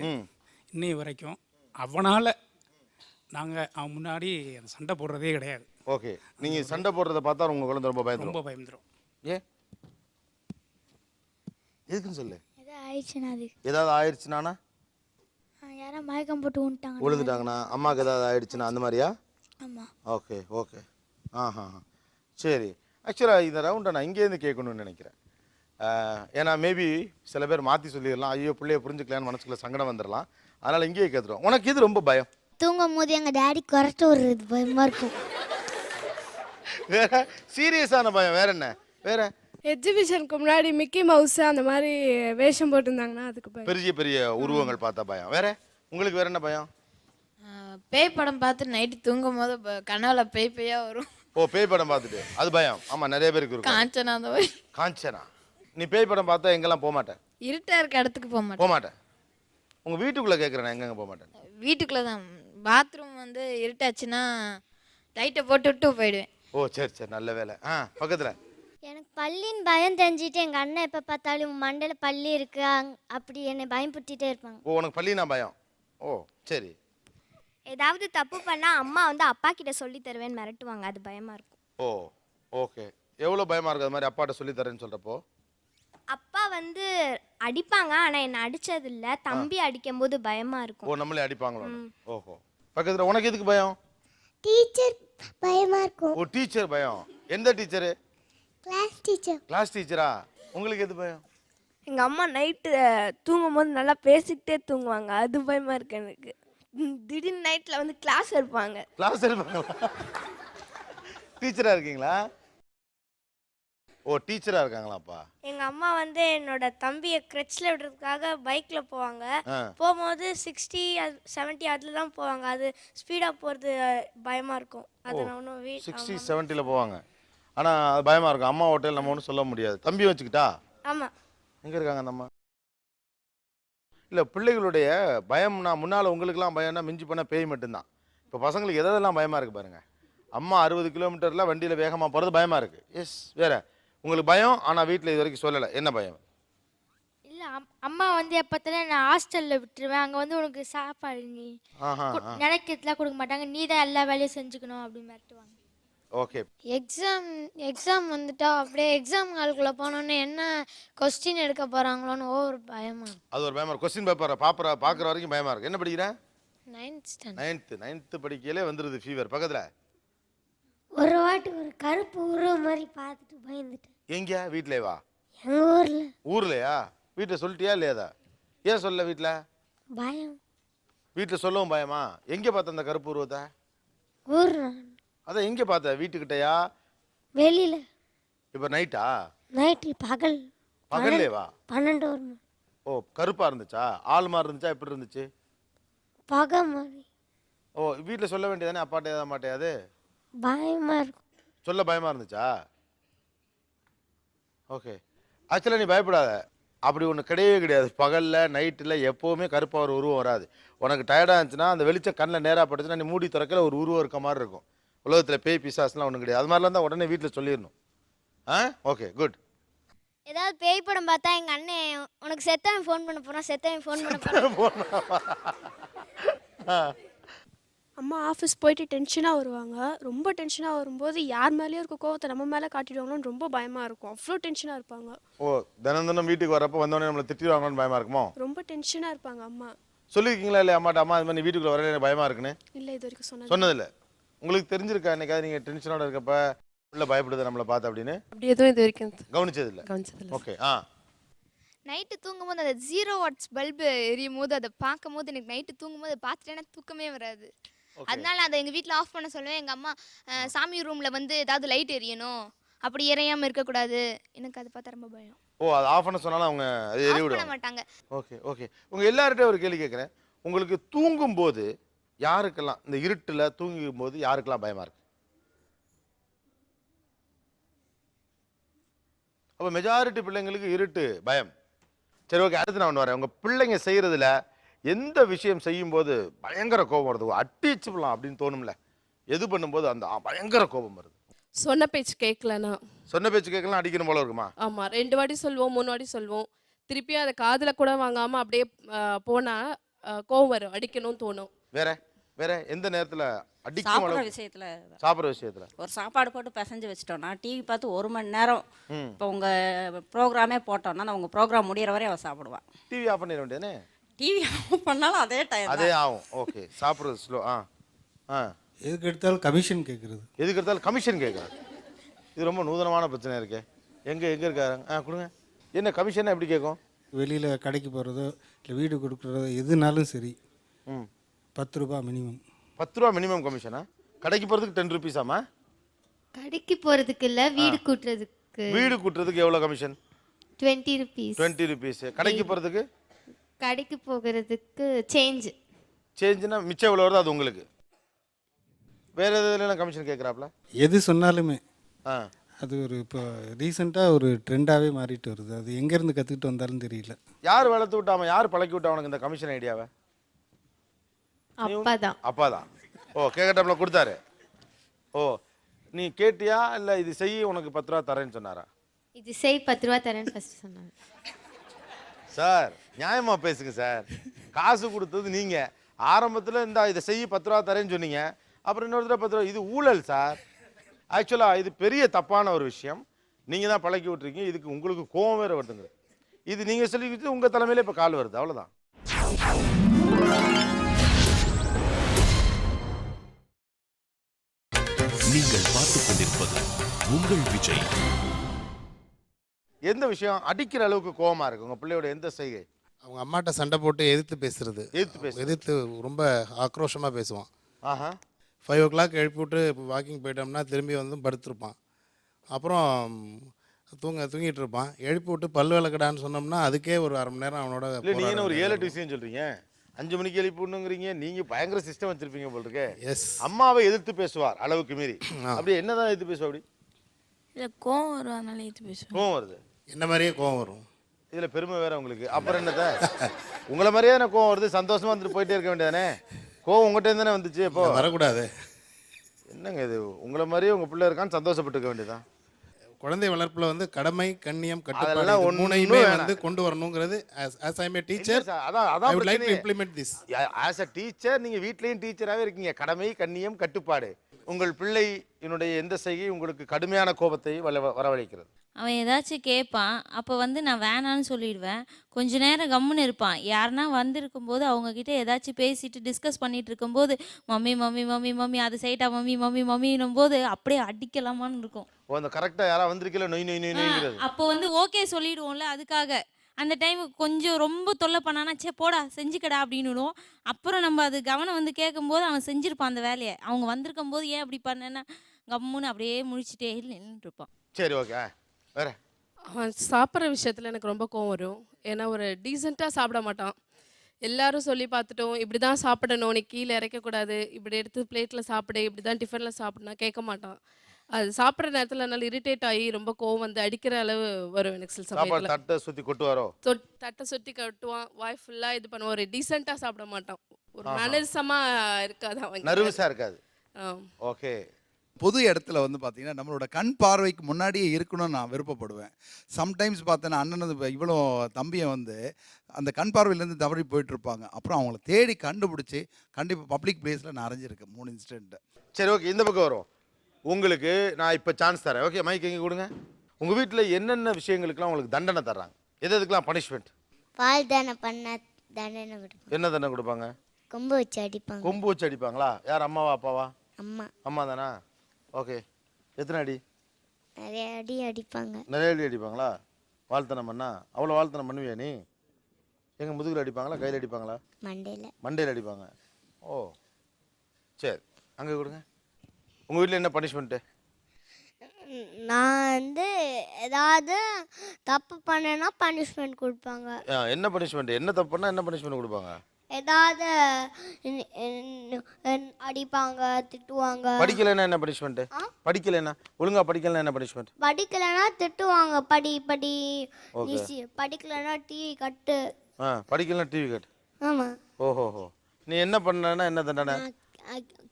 இன்னைய வரைக்கும் அவனால் நாங்கள் அவன் முன்னாடி அந்த சண்டை போடுறதே கிடையாது. ஓகே. நீங்கள் சண்டை போடுறத பார்த்தா உங்கள் குழந்தை ரொம்ப பயந்துடும். ரொம்ப பயந்துடும். எதுக்குன்னு சொல்லு. ஏதாவது ஆயிடுச்சுனா யாரா மயக்கம் போட்டு விழுந்துட்டாங்கண்ணா, அம்மாவுக்கு ஏதாவது ஆயிடுச்சுன்னா அந்த மாதிரியா? ஆமாம். Okay okay. சரி. ஆக்சுவலாக இந்த ரவுண்டை நான் இங்கேருந்து கேட்கணும்னு நினைக்கிறேன். ஏன்னா மேபி சில பேர் மாற்றி சொல்லிடலாம், ஐயோ பிள்ளைய புரிஞ்சுக்கலான்னு மனசுக்குள்ள சங்கடம் வந்துடலாம். அதனால் இங்கேயே கேட்டுருவோம். உனக்கு இது ரொம்ப பயம்? தூங்கும் போது எங்கள் டேடி குறைச்சி விடுறது பயமாக இருக்கும். வேற சீரியஸான பயம் வேற என்ன? வேற எக்ஸிபிஷனுக்கு முன்னாடி மிக்கி மவுஸ் அந்த மாதிரி வேஷம் போட்டிருந்தாங்கன்னா அதுக்கு பயம். பெரிய பெரிய உருவங்கள் பார்த்தா பயம். வேற உங்களுக்கு வேற என்ன பயம்? பேய் படம் பார்த்து நைட்டு தூங்கும் போது கனவுல பேயா வரும். ஓ, பேய் படம் பார்த்துட்டு அது பயம். ஆமாம், நிறைய பேருக்கு இருக்கும். காஞ்சனா அந்த மாதிரி. காஞ்சனா. நீ பேய் படம் பார்த்தா எங்கெல்லாம் போக மாட்டேன்? இருட்டா இருக்க இடத்துக்கு போக மாட்டேன். உங்கள் வீட்டுக்குள்ளே கேட்குறேன், எங்கெங்க போக மாட்டேன்? வீட்டுக்குள்ளே தான். பாத்ரூம் இருட்டாச்சுன்னா லைட்டை போட்டு விட்டு போயிடுவேன். ஓ சரி சரி, நல்ல வேலை. பக்கத்தில் எனக்கு பல்லின்னு பயம் தெரிஞ்சுட்டு எங்கள் அண்ணன் எப்போ பார்த்தாலும் மண்டையில் பல்லி இருக்கு அப்படி என்னை பயன்படுத்திட்டே இருப்பாங்க. ஓ, உனக்கு பல்லினா பயம்? ஓ சரி. ஏதாவது தப்பு பண்ணால் அம்மா அப்பா கிட்ட சொல்லி தருவேன்னு மிரட்டுவாங்க. அது பயமாக இருக்கும். ஓ ஓகே. எவ்வளோ பயமாக இருக்குது அது மாதிரி அப்பாட்ட சொல்லி தரேன்னு சொல்கிறப்போ? அப்பா அடிப்பாங்க, ஆனால் என்னை அடித்தது இல்லை. தம்பி அடிக்கும் போது பயமாக இருக்கும். ஓ, நம்மளே அடிப்பாங்களோ? ஓஹோ. பக்கத்தில் உனக்கு எதுக்கு பயம்? டீச்சர் பயமாக இருக்கும். ஓ, டீச்சர் பயம். எந்த டீச்சரு? Class teacher. கிளாஸ் டீச்சரா? உங்களுக்கு எது பயம்? எங்கள் அம்மா நைட்டு தூங்கும் போது நல்லா பேசிக்கிட்டே தூங்குவாங்க, அது பயமாக இருக்கு எனக்கு. திடீர்னு நைட்டில் வந்து கிளாஸ் எடுப்பாங்க. கிளாஸ் எடுப்பாங்களா? டீச்சராக இருக்கீங்களா? ஓ, டீச்சராக இருக்காங்களாப்பா? எங்கள் அம்மா வந்து என்னோட தம்பியை கிரெச்சில் விடுறதுக்காக பைக்கில் போவாங்க. போகும்போது 60 70 அதில் தான் போவாங்க. அது ஸ்பீடாக போகிறது பயமாக இருக்கும். அது நான் ஒன்றும் 60 70ல் போவாங்க. ஆனால் அது பயமாக இருக்கும். அம்மா ஹோட்டல் நம்ம ஒன்றும் சொல்ல முடியாது. தம்பி வச்சுக்கிட்டா? ஆமாம். எங்கே இருக்காங்க அந்த அம்மா? இல்லை, பிள்ளைகளுடைய பயம்னா முன்னால் உங்களுக்குலாம் பயம்னா மிஞ்சி போனால் பேய் மட்டும்தான். இப்போ பசங்களுக்கு எதெல்லாம் பயமாக இருக்குது பாருங்கள். அம்மா 60 கிலோமீட்டரில் வண்டியில் வேகமாக போகிறது பயமாக இருக்குது. எஸ், வேறு உங்களுக்கு பயம், ஆனால் வீட்டில் இது வரைக்கும் சொல்லலை. என்ன பயம்? இல்லை, அம்மா வந்து எப்போத்தாலும் நான் ஹாஸ்டலில் விட்டுருவேன். அங்கே வந்து உனக்கு சாப்பாடு நீ நினைக்கிறதுலாம் கொடுக்க மாட்டாங்க, நீ தான் எல்லா வேலையும் செஞ்சுக்கணும் அப்படின்னு மிரட்டுவாங்க. ஓகே. எக்ஸாம் வந்துட்டா அப்படியே எக்ஸாம் ஹாலுக்குள்ளே போனோன்னே என்ன கொஸ்டின் எடுக்க போகிறாங்களோன்னு ஒரு பயமாக. அது ஒரு பயமாக இருக்கும். கொஸ்டின் பேப்பரை பார்க்குற வரைக்கும் பயமாக இருக்குது. என்ன படிக்கிறேன்? 9th படிக்கையிலே வந்துடுது ஃபீவர் பக்கத்தில். ஒரு வாட்டி ஒரு கருப்பு உருவம் மாதிரி பார்த்துட்டு பயந்துட்டேன். எங்கே? வீட்டிலேவா? எங்கள் ஊரில். ஊர்லையா? வீட்டில் சொல்லிட்டியா இல்லையாதா? ஏன் சொல்ல? வீட்டில் பயம். வீட்டில் சொல்லவும் பயமா? எங்கே பார்த்த அந்த கருப்பு உருவத்தை? ஊர். அதான் எங்கே பார்த்த? வீட்டுக்கிட்டயா? வெளியில். இப்போ நைட்டா? நைட்டு பகல். பகல்லேவா? 12 ஒரு மணி. ஓ, கருப்பாக இருந்துச்சா? ஆள் மாதிரி இருந்துச்சா? எப்படி இருந்துச்சு? பகை மாதிரி. ஓ, வீட்டில் சொல்ல வேண்டியதானே? அப்பாட்டே மாட்டையாது? பயமாக இருக்கும். சொல்ல பயமாக இருந்துச்சா? ஓகே. ஆக்சுவலாக நீ பயப்படாத. அப்படி ஒன்று கிடையவே கிடையாது. பகலில் நைட்டில் எப்போவுமே கருப்பாக ஒரு உருவம் வராது. உனக்கு டயர்டாக இருந்துச்சுன்னா அந்த வெளிச்சம் கண்ணில் நேராக பட்டுச்சுன்னா நீ மூடி திறக்கல ஒரு உருவம் இருக்க மாதிரி இருக்கும். உலகத்தில் பேய் பிசாஸ்லாம் ஒன்றும் கிடையாது. அது மாதிரிலாம் தான் உடனே வீட்டில் சொல்லிடணும். Okay, good. ஏதாவது பேய் படம் பார்த்தா எங்கள் அண்ணன் உனக்கு செத்தவன் ஃபோன் பண்ண போகிறான், செத்தவன் ஃபோன் பண்ண போகிறான். அம்மா ஆஃபீஸ் போயிட்டு டென்ஷனாக வருவாங்க. ரொம்ப டென்ஷனாக வரும்போது யார் மேலேயும் இருக்க கோவத்தை நம்ம மேலே காட்டிடுவாங்களோன்னு ரொம்ப பயமாக இருக்கும். அவ்வளோ டென்ஷனாக இருப்பாங்க. ஓ, தினம் வீட்டுக்கு வரப்போ வந்தோடனே நம்மளை திட்டிடுவாங்கன்னு பயமாக இருக்குமோ? ரொம்ப டென்ஷனாக இருப்பாங்க அம்மா. சொல்லியிருக்கீங்களா இல்லையா அம்மாட்ட? அம்மா இது மாதிரி வீட்டுக்குள்ளே வரல எனக்கு பயமாக இருக்குன்னு? இல்லை, இது வரைக்கும் சொன்னதில்லை. உங்களுக்கு தெரிஞ்சிருக்கா என்னைக்காவது நீங்கள் டென்ஷனோட இருக்கப்ப உள்ள பயப்படுது நம்மளை பார்த்து அப்படின்னு? அப்படி எதுவும் இது வரைக்கும் கவனிச்சதில்லை. ஓகே. நைட்டு தூங்கும்போது அந்த 0 வாட்ஸ் பல்பு எரியும் போது அதை பார்க்கும் போது எனக்கு நைட்டு தூங்கும்போது பார்த்துட்டேன்னா தூக்கமே வராது. அதனால அதை எங்கள் வீட்டில் ஆஃப் பண்ண சொல்லுவேன். எங்கள் அம்மா சாமி ரூமில் வந்து ஏதாவது லைட் எரியணும், அப்படி எறையாமல் இருக்கக்கூடாது. எனக்கு அதை பார்த்தா ரொம்ப பயம். ஓ, அது ஆஃப் பண்ண சொன்னாலும் அவங்க அது எரிய விட மாட்டாங்க. ஓகே. உங்கள் எல்லார்கிட்டையும் ஒரு கேள்வி கேட்குறேன். உங்களுக்கு தூங்கும்போது யாருக்கெல்லாம், இந்த இருட்டில் தூங்கும் போது யாருக்கெல்லாம் பயமாக இருக்கு? அப்போ மெஜாரிட்டி பிள்ளைங்களுக்கு இருட்டு பயம். சரி, ஓகே. அடுத்து நான் ஒன்று வரேன். உங்கள் பிள்ளைங்க செய்கிறதுல எந்த விஷயம் செய்யும்போது பயங்கர கோபம் வருது? அட்டிச்சுலாம் அப்படின்னு தோணும்ல, எது பண்ணும்போது அந்த பயங்கர கோபம் வருது? சொன்ன பேச்சு கேட்கலண்ணா. சொன்ன பேச்சு கேட்கலாம் அடிக்கணும் போல இருக்குமா? ஆமாம், 2 வாட்டி சொல்லுவோம், 3 வாட்டி சொல்லுவோம். திருப்பி அதை காதில் கூட வாங்காமல் அப்படியே போனால் கோவம் வரும், அடிக்கணும்னு தோணும். வேற எந்த நேரத்தில் அடிக்கும்? சாப்பிட்ற விஷயத்தில் ஒரு சாப்பாடு போட்டு பிசைஞ்சு வச்சிட்டோம்னா டிவி பார்த்து 1 மணி நேரம் இப்போ உங்கள் ப்ரோக்ராமே போட்டோம்னா உங்கள் ப்ரோக்ராம் முடிகிற வரை அவள் சாப்பிடுவான். டிவி ஆஃப் பண்ணிட வேண்டியதானே? டிவி ஆஃப் பண்ணாலும் அதே டைம் அதே ஆகும். ஓகே. சாப்பிட்றது ஸ்லோ. எதுக்கு எடுத்தாலும் கமிஷன் கேட்குறது. எதுக்கு எடுத்தாலும் கமிஷன் கேட்குறது. இது ரொம்ப நூதனமான பிரச்சனை இருக்கே. எங்கே இருக்காங்க? கொடுங்க. என்ன கமிஷன் எப்படி கேட்கும்? வெளியில் கடைக்கு போகிறதோ இல்லை வீடு கொடுக்குறதோ எதுனாலும் சரி 10 ரூபா மினிமம். 10 ரூபா மினிமம் கமிஷனா? கடைக்கு போகிறதுக்கு 10 ரூபீஸாமா? கடைக்கு போகிறதுக்கு இல்லை, வீடு கூட்டுறதுக்கு. வீடு கூட்டுறதுக்கு எவ்வளோ கமிஷன்? 20 rupees. 20 rupees. கடைக்கு போகிறதுக்கு? கடைக்கு போகிறதுக்கு சேஞ்சுனா மிச்சம் எவ்வளோ வருது அது உங்களுக்கு? வேறு எதுல கமிஷன் கேட்குறாப்ல? எது சொன்னாலுமே அது ஒரு இப்போ ரீசெண்டாக ஒரு ட்ரெண்டாகவே மாறிட்டு வருது. அது எங்கேருந்து கற்றுக்கிட்டு வந்தாலும் தெரியல. யார் வளர்த்து விட்டாம, யார் பழக்கி விட்டா உனக்கு இந்த கமிஷன் ஐடியாவை? அப்பா தான். ஓ, கேட்கட்டாப்ல கொடுத்தாரு. ஓ, நீ கேட்டியா இல்லை இது செய்ய உனக்கு 10 ரூபா தரேன்னு சொன்னாரா? இது செய் 10 ரூபா தரேன்னு ஃபர்ஸ்ட் சொன்னாங்க. சார் நியாயமா பேசுங்க சார். காசு கொடுத்தது நீங்கள். ஆரம்பத்தில் இந்த இதை செய்ய 10 ரூபா தரேன்னு சொன்னீங்க. அப்புறம் இன்னொரு தடவை 10 ரூபா. இது ஊழல் சார். ஆக்சுவலாக இது பெரிய தப்பான ஒரு விஷயம். நீங்கள் தான் பழக்கி விட்டுருக்கீங்க. இதுக்கு உங்களுக்கு கோவம் வேறு வருதுங்க. இது நீங்கள் சொல்லிக்கிட்டு உங்கள் தலைமையில இப்போ கால் வருது. அவ்வளோதான். நீங்கள் பார்த்துக் கொண்டிருப்பது உங்கள் விஜய். எந்த விஷயம் அடிக்கிற அளவுக்கு கோவமா இருக்கு உங்க பிள்ளையோட எந்த செய்கை? அவங்க அம்மாட்ட சண்டை போட்டு எதிர்த்து பேசுறது, எதிர்த்து ரொம்ப ஆக்ரோஷமாக பேசுவான். ஆஹா 5 o'clock எழுப்பி விட்டு வாக்கிங் போயிட்டோம்னா திரும்பி வந்து படுத்திருப்பான். அப்புறம் தூங்கிட்டு இருப்பான். எழுப்பி விட்டு பல் விளக்கடான்னு சொன்னோம்னா அதுக்கே ஒரு அரை மணி நேரம் அவனோட இல்லை நீங்கள் என்ன ஒரு 7-8 விஷயம் சொல்கிறீங்க, 5 மணிக்கு எழுப்பி விடணுங்கிறீங்க. நீங்கள் பயங்கர சிஸ்டம் வச்சுருப்பீங்க போல் இருக்கே. எஸ். அம்மாவை எதிர்த்து பேசுவார் அளவுக்கு மீறி. அப்படி என்னதான் எதிர்த்து பேசுவா? அப்படி இல்லை கோவம் வரும், அதனால ஏற்று பேசுவேன். கோவம் வருது, என்ன மாதிரியே கோவம் வரும். இதில் பெருமை வேற உங்களுக்கு. அப்புறம் என்னத உங்களை மாதிரியே தானே கோவம் வருது, சந்தோஷமா வந்துட்டு போயிட்டே இருக்க வேண்டியதானே. கோவம் உங்கள்கிட்ட தானே வந்துச்சு. இப்போ வரக்கூடாது. என்னங்க இது, உங்களை மாதிரியே உங்கள் பிள்ளை இருக்கான்னு சந்தோஷப்பட்டு இருக்க வேண்டியதான். குழந்தை வளர்ப்பில் வந்து கடமை, கண்ணியம், அதெல்லாம் கட்டுப்பாடு ஒண்ணுமே மூணையுமே வேணாம். வந்து கொண்டு வரணுங்கிறது as I am a teacher, அதான் I would like to பிரச்சனையே. implement this. As a teacher நீங்கள் வீட்லேயும் டீச்சராகவே இருக்கீங்க. கடமை, கண்ணியம், கட்டுப்பாடு. உங்கள் பிள்ளை என்னுடைய எந்த செய்கை உங்களுக்கு கடுமையான கோபத்தை வரவழைக்கிறது? அவன் ஏதாச்சும் கேட்பான், அப்போ வந்து நான் வேணான்னு சொல்லிடுவேன். கொஞ்ச நேரம் கம்முன்னு இருப்பான். யாருன்னா வந்திருக்கும்போது அவங்கக்கிட்ட ஏதாச்சும் பேசிட்டு டிஸ்கஸ் பண்ணிட்டு இருக்கும்போது மம்மி மம்மி மம்மி மம்மி அது சைட்டா மம்மி மம்மி மம்மின்னும் போது அப்படியே அடிக்கலாமான்னு இருக்கும். ஓ அந்த கரெக்டாக யாராவது வந்திருக்கல நொய் நொய் நொய் நொய்ங்கிறது. அப்போ வந்து ஓகே சொல்லிடுவோம்ல, அதுக்காக அந்த டைம் கொஞ்சம் ரொம்ப தொல்லை பண்ணானா சே போடா செஞ்சுக்கடா அப்படின்னுடும். அப்புறம் நம்ம அது கவனம் வந்து கேட்கும்போது அவன் செஞ்சுருப்பான் அந்த வேலையை. அவங்க வந்திருக்கும் போது ஏன் அப்படி பண்ணேன்னா கம்முன்னு அப்படியே முழிச்சிட்டே நின்றுட்டு இருப்பான். சரி ஓகே வேற. அவன் சாப்பிட்ற விஷயத்தில் எனக்கு ரொம்ப கோவம் வரும். ஏன்னா ஒரு டீசெண்டாக சாப்பிட மாட்டான். எல்லாரும் சொல்லி பார்த்துட்டோம், இப்படி தான் சாப்பிடணும், நீ கீழே இறக்கக்கூடாது, இப்படி எடுத்து பிளேட்டில் சாப்பிடு, இப்படி தான் டிஃபனில் சாப்பிட்னா கேட்க மாட்டான். அது சாப்பிட்ற நேரத்தில் என்னால் இரிட்டேட் ஆகி ரொம்ப கோவம் வந்து அடிக்கிற அளவு வரும் எனக்கு சில சாப்பாடு சமயத்தில். தட்டை சுற்றி கொட்டுவாரோ? தட்டை சுற்றி கட்டுவான், வாய் ஃபுல்லாக இது பண்ணுவான். ஒரு டீசெண்டாக சாப்பிட மாட்டான், ஒரு மேனரிசமாக இருக்காது அவன். நர்வஸாக இருக்காது. ஓகே. பொது இடத்துல வந்து பார்த்தீங்கன்னா நம்மளோட கண் பார்வைக்கு முன்னாடியே இருக்கணும்னு நான் விருப்பப்படுவேன். சம்டைம்ஸ் பார்த்தேன்னா அண்ணன் இவ்வளோ தம்பியை வந்து அந்த கண் பார்வையிலேருந்து தவறி போயிட்டுருப்பாங்க. அப்புறம் அவங்கள தேடி கண்டுபிடிச்சி கண்டிப்பாக பப்ளிக் பிளேஸில் நான் அரைஞ்சிருக்கேன் 3 இன்சிடென்ட். சரி ஓகே, இந்த பக்கம் வரும். உங்களுக்கு நான் இப்போ சான்ஸ் தரேன். ஓகே மைக் எங்கே கொடுங்க. உங்கள் வீட்டில் என்னென்ன விஷயங்களுக்கெல்லாம் உங்களுக்கு தண்டனை தர்றாங்க? எதுக்கெல்லாம் பனிஷ்மெண்ட்? பால் தானே பண்ண தண்டனை கொடுப்பாங்க. என்ன தண்டனை கொடுப்பாங்க? கொம்பு வச்சு அடிப்பாங்க. கொம்பு வச்சு அடிப்பாங்களா? யார், அம்மாவா அப்பாவா? அம்மா. அம்மா தானா? ஓகே. எத்தனை அடி? நிறைய அடி அடிப்பாங்க. நிறைய அடி அடிப்பாங்களா? வாழ்த்தனம் பண்ணா அவ்வளோ வாழ்த்தனம் பண்ணுவியா நீ? எங்கள் முதுகில் அடிப்பாங்களா கையில் அடிப்பாங்களா? மண்டையில். மண்டையில் அடிப்பாங்க. ஓ சரி, அங்கே கொடுங்க. உங்கள் வீட்டில் என்ன பனிஷ்மெண்ட்டு? நான் வந்து ஏதாவது தப்பு பண்ணேன்னா பனிஷ்மெண்ட் கொடுப்பாங்க. என்ன பனிஷ்மெண்ட்? என்ன தப்பு பண்ணால் என்ன பனிஷ்மெண்ட் கொடுப்பாங்க? ஏதாவது அடிப்பாங்க, திட்டுவாங்க. படிக்கலைன்னா என்ன பனிஷ்மெண்ட்? படிக்கலைன்னா ஒழுங்கா படிக்கலைன்னா என்ன பனிஷ்மெண்ட்? படிக்கலைன்னா திட்டுவாங்க. படி படி. படிக்கலைன்னா டிவி கட்டு. படிக்கலைன்னா டிவி கட்டு. ஆமாம். ஓஹோஹோ. நீ என்ன பண்ணனா என்ன தண்டனை?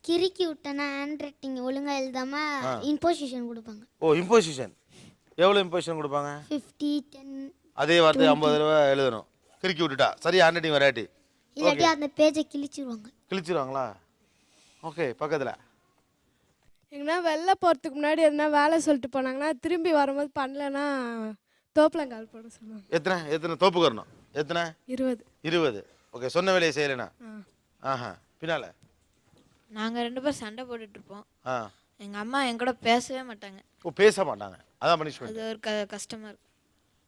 கிறுக்கி விட்டேன்னா ஹேண்ட் ரைட்டிங் ஒழுங்கா எழுதாம இம்போசிஷன் கொடுப்பாங்க. ஓ இம்போசிஷன். எவ்வளோ இம்போசிஷன் கொடுப்பாங்க? 50, 10. அதே வார்த்தை 50 தடவை எழுதணும். கிறுக்கி விட்டுட்டா சரி, ஹேண்ட் ரைட்டிங் வராட்டி இல்லாட்டி அந்த பேஜை கிழிச்சிருவாங்க. கிழிச்சிருவாங்களா? ஓகே. பக்கத்தில் எங்கன்னா வெளில போகிறதுக்கு முன்னாடி எதுனா வேலை சொல்லிட்டு போனாங்கன்னா திரும்பி வரும்போது பண்ணலன்னா தோப்பலங்கால் போட சொல்லுவாங்க. எத்தனை தோப்புக்கறணும்? எத்தனை? 20. 20. ஓகே. சொன்ன வேலையை செய்யலைண்ணா? ஆஹா. பின்னால் நாங்கள் 2 பேரும் சண்டை போட்டுட்ருப்போம். எங்கள் அம்மா என் கூட பேசவே மாட்டாங்க. ஓ பேச மாட்டாங்க, அதான் பனிஷ்மெண்ட். அது ஒரு கஷ்டமாக இருக்கும்.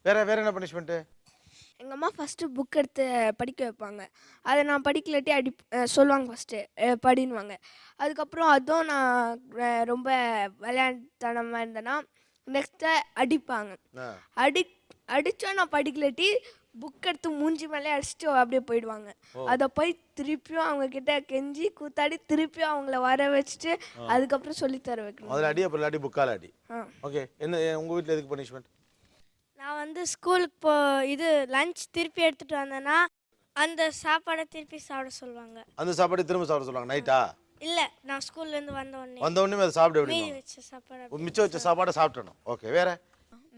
வேற என்ன பனிஷ்மெண்ட்டு? எங்கள் அம்மா ஃபஸ்ட்டு புக் எடுத்து படிக்க வைப்பாங்க. அதை நான் படிக்கலாட்டி சொல்லுவாங்க ஃபஸ்ட்டு படின்னுவாங்க. அதுக்கப்புறம் அதுவும் நான் ரொம்ப விளையாட்டுத்தனமாக இருந்தேன்னா நெக்ஸ்ட்டு அடிப்பாங்க. அடித்தா நான் படிக்கலாட்டி புக் எடுத்து மூஞ்சி மேலே அடிச்சுட்டு அப்படியே போயிடுவாங்க. அதை போய் திருப்பியும் அவங்கக்கிட்ட கெஞ்சி கூத்தாடி திருப்பியும் அவங்கள வர வச்சுட்டு அதுக்கப்புறம் சொல்லித்தர வைக்கணும். அதில் அடி, அப்புறம் இல்லாட்டி புக்கால் அடி. ஓகே. என்ன உங்கள் வீட்டில் எதுக்கு பனிஷ்மெண்ட்? நான் வந்து ஸ்கூலுக்கு லஞ்ச் திருப்பி எடுத்துகிட்டு வந்தேன்னா அந்த சாப்பாடை திருப்பி சாப்பிட சொல்லுவாங்க. அந்த சாப்பாடு திரும்ப சாப்பிட சொல்லுவாங்க நைட்டா? இல்லை, நான் ஸ்கூல்லேருந்து வந்த உடனே அதை சாப்பிட மீதி எப்படி? வச்ச சாப்பாடு மிச்சம் வச்ச சாப்பாடை சாப்பிட்டணும். ஓகே. வேற?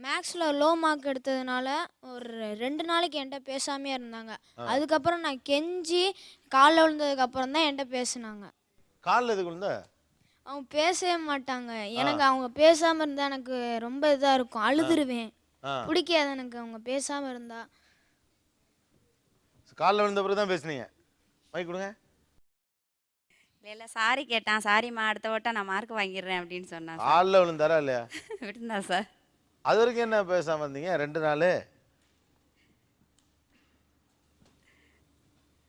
மேக்ஸில் லோ மார்க் எடுத்ததுனால ஒரு 2 நாளைக்கு என்கிட்ட பேசாமே இருந்தாங்க. அதுக்கப்புறம் நான் கெஞ்சி காலில் விழுந்ததுக்கப்புறம் தான் என்கிட்ட பேசினாங்க. காலில் எதுக்கு விழுந்த? அவங்க பேசவே மாட்டாங்க. எனக்கு அவங்க பேசாமல் இருந்தால் எனக்கு ரொம்ப இதாக இருக்கும், அழுதுருவேன். பிடிக்காது எனக்கு அவங்க பேசாமல் இருந்தா. காலில் விழுந்த பிறகு தான் பேசுனீங்க. மைக் கொடுங்க. இல்லை சாரி கேட்டான், சாரிம்மா அடுத்த வட்டம் நான் மார்க் வாங்கிடுறேன் அப்படின்னு சொன்னான். காலில் விழுந்தாரா இல்லையா? விட்டுருந்தா சார். அது வரைக்கும் என்ன பேசாம இருந்தீங்க 2 நாள்?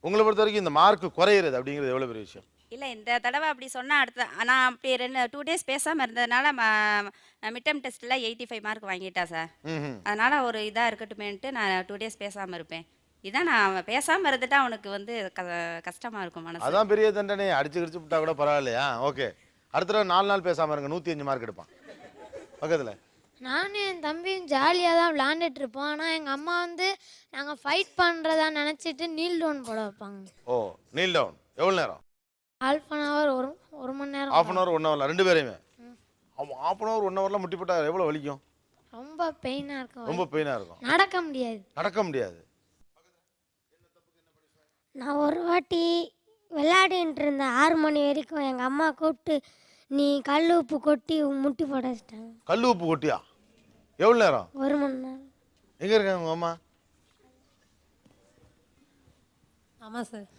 உங்களை பொறுத்த வரைக்கும் இந்த மார்க் குறையிறது அப்படிங்கிறது எவ்வளோ பெரிய விஷயம்? இல்லை இந்த தடவை அப்படி சொன்னால் அடுத்த நான் அப்படி 2 டேஸ் பேசாமல் இருந்ததுனால மிட்டம் டெஸ்ட்டில் 85 மார்க் வாங்கிட்டா சார். அதனால் ஒரு இதாக இருக்கட்டுமேன்ட்டு நான் 2 டேஸ் பேசாமல் இருப்பேன். இதான் நான் பேசாமல் இருந்துட்டா அவனுக்கு வந்து கஷ்டமாக இருக்கும் மனசு. அதான் பெரிய தண்டனை. அடிச்சு கிடிச்சு விட்டா கூட பரவாயில்லையா? ஓகே, அடுத்த தடவை 4 நாள் பேசாமல் இருங்க, 105 மார்க் எடுப்பான் பக்கத்தில். நானும் என் தம்பியும் ஜாலியாக தான் விளாண்டுட்டு இருப்போம். ஆனால் எங்கள் அம்மா வந்து நாங்கள் ஃபைட் பண்ணுறதா நினச்சிட்டு நீல் டவுன் போட வைப்பாங்க. ஓ, நீல் டவுன் எவ்வளோ நேரம்? ½ அன் ஹவர், ஒரு மணி நேரம். ½ அன் ஹவர் 1 ஹவர்ல 2 பேரையுமே? ½ அன் ஹவர் 1 ஹவர்லாம் முட்டி போட்டா எவ்வளோ வலிக்கும்? ரொம்ப பெயினாக இருக்கும். ரொம்ப பெயினாக இருக்கும். நடக்க முடியாது. நடக்க முடியாது. நான் ஒரு வாட்டி விளையாடிட்டு இருந்தேன் 6 மணி வரைக்கும். எங்கள் அம்மா கூப்பிட்டு நீ கல் உப்பு கொட்டி முட்டி போட வச்சிட்டாங்க. கல் உப்பு கொட்டியா? எவ்வளோ நேரம்? 1 மணி நேரம். எங்கே இருக்காங்க உங்கள் அம்மா? ஆமாம் சார்.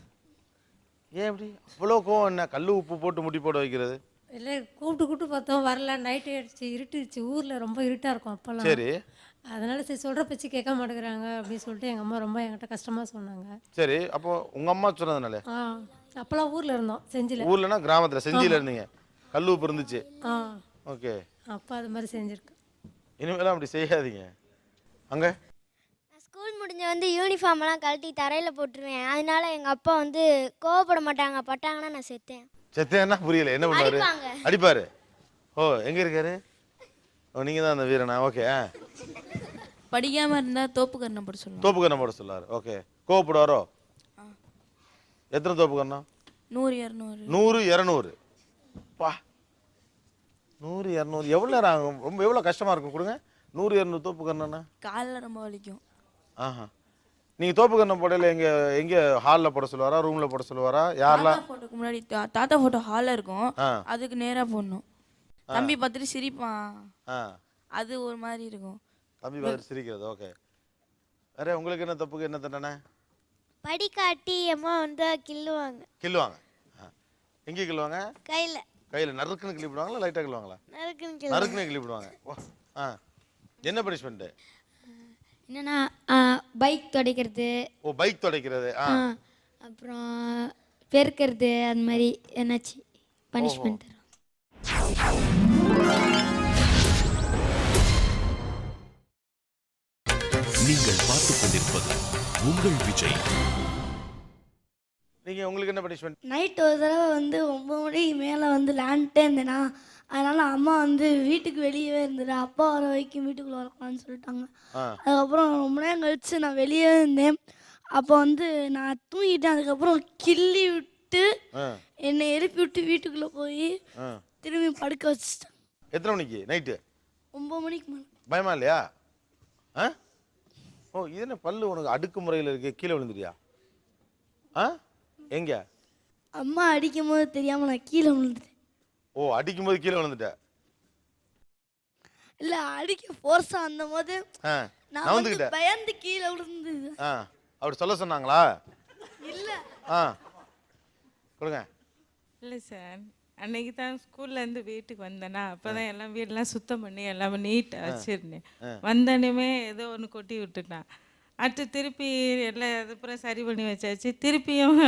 ஏன் இப்படி அவ்வளோ கோவம்? என்ன கல் உப்பு போட்டு முட்டி போட வைக்கிறது? இல்லை, கூப்பிட்டு பார்த்தோம் வரல. நைட்டு ஆயிடுச்சு, இருட்டுச்சு. ஊரில் ரொம்ப இருட்டாக இருக்கும் அப்போல்லாம். சரி. அதனால சரி சொல்கிற பேச்சு கேட்க மாட்டேங்கிறாங்க அப்படின்னு சொல்லிட்டு எங்கள் அம்மா ரொம்ப என்கிட்ட கஷ்டமாக சொன்னாங்க. சரி, அப்போ உங்கள் அம்மா சொன்னதுனால? அப்போல்லாம் ஊரில் இருந்தோம், செஞ்சில. ஊர்லனா கிராமத்தில் செஞ்சியில் இருந்தீங்க, கல் உப்பு இருந்துச்சு. ஓகே, அப்போ அது மாதிரி செஞ்சுருக்கேன். இனிமேலாம் அப்படி செய்யாதீங்க. அங்கே ஸ்கூல் முடிஞ்ச வந்து யூனிஃபார்ம்லாம் கழட்டி தரையில் போட்டுருவேன். அதனால எங்கள் அப்பா வந்து கோவப்பட மாட்டாங்க. பட்டாங்கன்னா நான் செத்தேன். செத்தேன்னா புரியல, என்ன பண்ணுவாரு? அடிப்பாங்க. அடிப்பாரு. ஓ, எங்கே இருக்காரு? ஓ, நீங்கள் தான் அந்த வீரனா? ஓகே. படிக்காமல் இருந்தால் தோப்பு கரணம் போட சொல்லுவாங்க. தோப்பு கரணம் போட சொல்லாரு. ஓகே, கோவப்படுவாரோ? எத்தனை தோப்பு கரணம்? 100 200. 100 200. பா, 100 200 எவ்வளோ நேரம் ஆகும்? ரொம்ப எவ்வளோ கஷ்டமாக இருக்கும்? கொடுங்க. 100 200 தோப்பு கரணம்னா காலில் ரொம்ப வலிக்கும். ஆஹா, நீங்கள் தோப்பு கரணம் போடையில் எங்கே ஹாலில் போட சொல்லுவாரா, ரூமில் போட சொல்லுவாரா? யாரெல்லாம்? ஃபோட்டோக்கு முன்னாடி தாத்தா ஃபோட்டோ ஹாலில் இருக்கும், அதுக்கு நேராக போடணும். தம்பி பார்த்துட்டு சிரிப்பான், அது ஒரு மாதிரி இருக்கும். தம்பி பார்த்துட்டு சிரிக்கிறது. ஓகே. வேற உங்களுக்கு என்ன தப்புக்கு என்ன தண்டனை? படிக்காட்டி அம்மா வந்து கிள்ளுவாங்க. கிள்ளுவாங்க? எங்கே கிள்ளுவாங்க? கையில். கையில் நறுக்குன்னு கிள்ளிவிடுவாங்களா, லைட்டாக கிள்ளுவாங்களா? நறுக்குன்னு கிள்ளிவிடுவாங்க. என்ன பனிஷ்மெண்ட்டு? என்னன்னா பைக் துடைக்கிறது. ஓ, பைக் துடைக்கிறது. அப்புறம் பெருக்கிறது, அந்த மாதிரி என்னாச்சு பனிஷ்மெண்ட். நீங்கள் பார்த்துக் கொண்டிருப்பது உங்கள் விஜய். நீங்கள் உங்களுக்கு என்ன பனிஷ்மெண்ட்? நைட் ஒரு தடவை வந்து 9 மணிக்கு மேலே வந்து விளாண்டுட்டே இருந்தேனா, அதனால் அம்மா வந்து வீட்டுக்கு வெளியவே இருந்துட்டு அப்பா வர வரைக்கும் வீட்டுக்குள்ளே வரக்கூடாதுன்னு சொல்லிட்டாங்க. அதுக்கப்புறம் ரொம்ப நேரம் கழிச்சு நான் வெளியே இருந்தேன். அப்போ வந்து நான் தூங்கிட்டேன். அதுக்கப்புறம் கிள்ளி விட்டு என்னை எழுப்பி விட்டு வீட்டுக்குள்ளே போய் திரும்பி படுக்க வச்சுட்டேன். எத்தனை மணிக்கு? நைட்டு 9 மணிக்கு மேலே. பயமா இல்லையா? ஓ, இது என்ன பல்லு உனக்கு அடுக்கு முறையில் இருக்கு? கீழே விழுந்துட்டியா? எங்க? அம்மா அடிக்கும் போது தெரியாமல் நான் கீழே விழுந்துட்டேன். ஓ, அடிக்கும் போது கீழே விழுந்துட்டேன்? இல்லை, அடிக்க ஃபோர்ஸாக அந்த போது நான் வந்து பயந்து கீழே விழுந்து. அப்படி சொல்ல சொன்னாங்களா? இல்லை. கொடுங்க. இல்லை சார், அன்னைக்கு தான் ஸ்கூல்லேருந்து வீட்டுக்கு வந்தேன்னா அப்போ தான் எல்லாம் வீடெல்லாம் சுத்தம் பண்ணி எல்லாமே நீட்டாக வச்சுருந்தேன். வந்தோடனே ஏதோ ஒன்று கொட்டி விட்டுட்டான். அடுத்து திருப்பி எல்லாம் அதுக்கப்புறம் சரி பண்ணி வச்சாச்சு. திருப்பியும்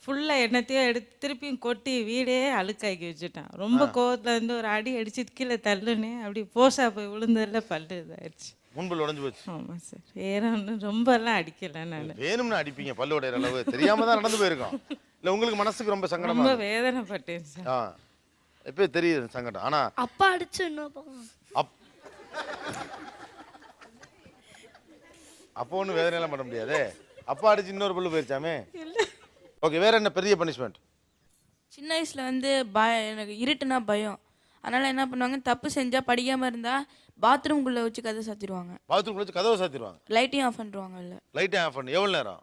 ஃபுல்லாக என்னத்தையும் எடுத்து திருப்பியும் கொட்டி வீடே அழுக்காக்கி வச்சுட்டான். ரொம்ப கோவத்தில் இருந்து ஒரு அடி அடிச்சு கீழே தள்ளுனேன். அப்படி போஷா போய் விழுந்ததில் பல்லு இதாகிடுச்சு. முன்பு உடஞ்சு போச்சு. ஆமாம் சார், வேற ஒன்றும் ரொம்பலாம் அடிக்கலை. நான் வேணும்னு அடிப்பீங்க பல்லு உடையிற அளவு? தெரியாம தான் நடந்து போயிருக்கோம். இல்லை உங்களுக்கு மனசுக்கு ரொம்ப சங்கடமா? ரொம்ப வேதனைப்பட்டேன் சார். எப்போ தெரியுது சங்கடம்? ஆனால் அப்பா அடிச்சு இன்னும் அப்போ ஒன்றும் வேதனையெல்லாம் பண்ண முடியாது. அப்பா அடிச்சு இன்னொரு பல்லு போயிருச்சாமே. ஓகே, வேற என்ன பெரிய பனிஷ்மெண்ட்? சின்ன வயசில் வந்து எனக்கு இருட்டுனா பயம். அதனால் என்ன பண்ணுவாங்க, தப்பு செஞ்சால் படிக்காமல் இருந்தால் பாத்ரூம்குள்ளே வச்சு கதை சாத்திடுவாங்க. பாத்ரூம்குள்ளே வச்சு கதவை சாத்திடுவாங்க? லைட்டையும் ஆஃப் பண்ணிடுவாங்க. இல்லை, லைட்டையும் ஆஃப் பண்ணி எவ்வளோ நேரம்?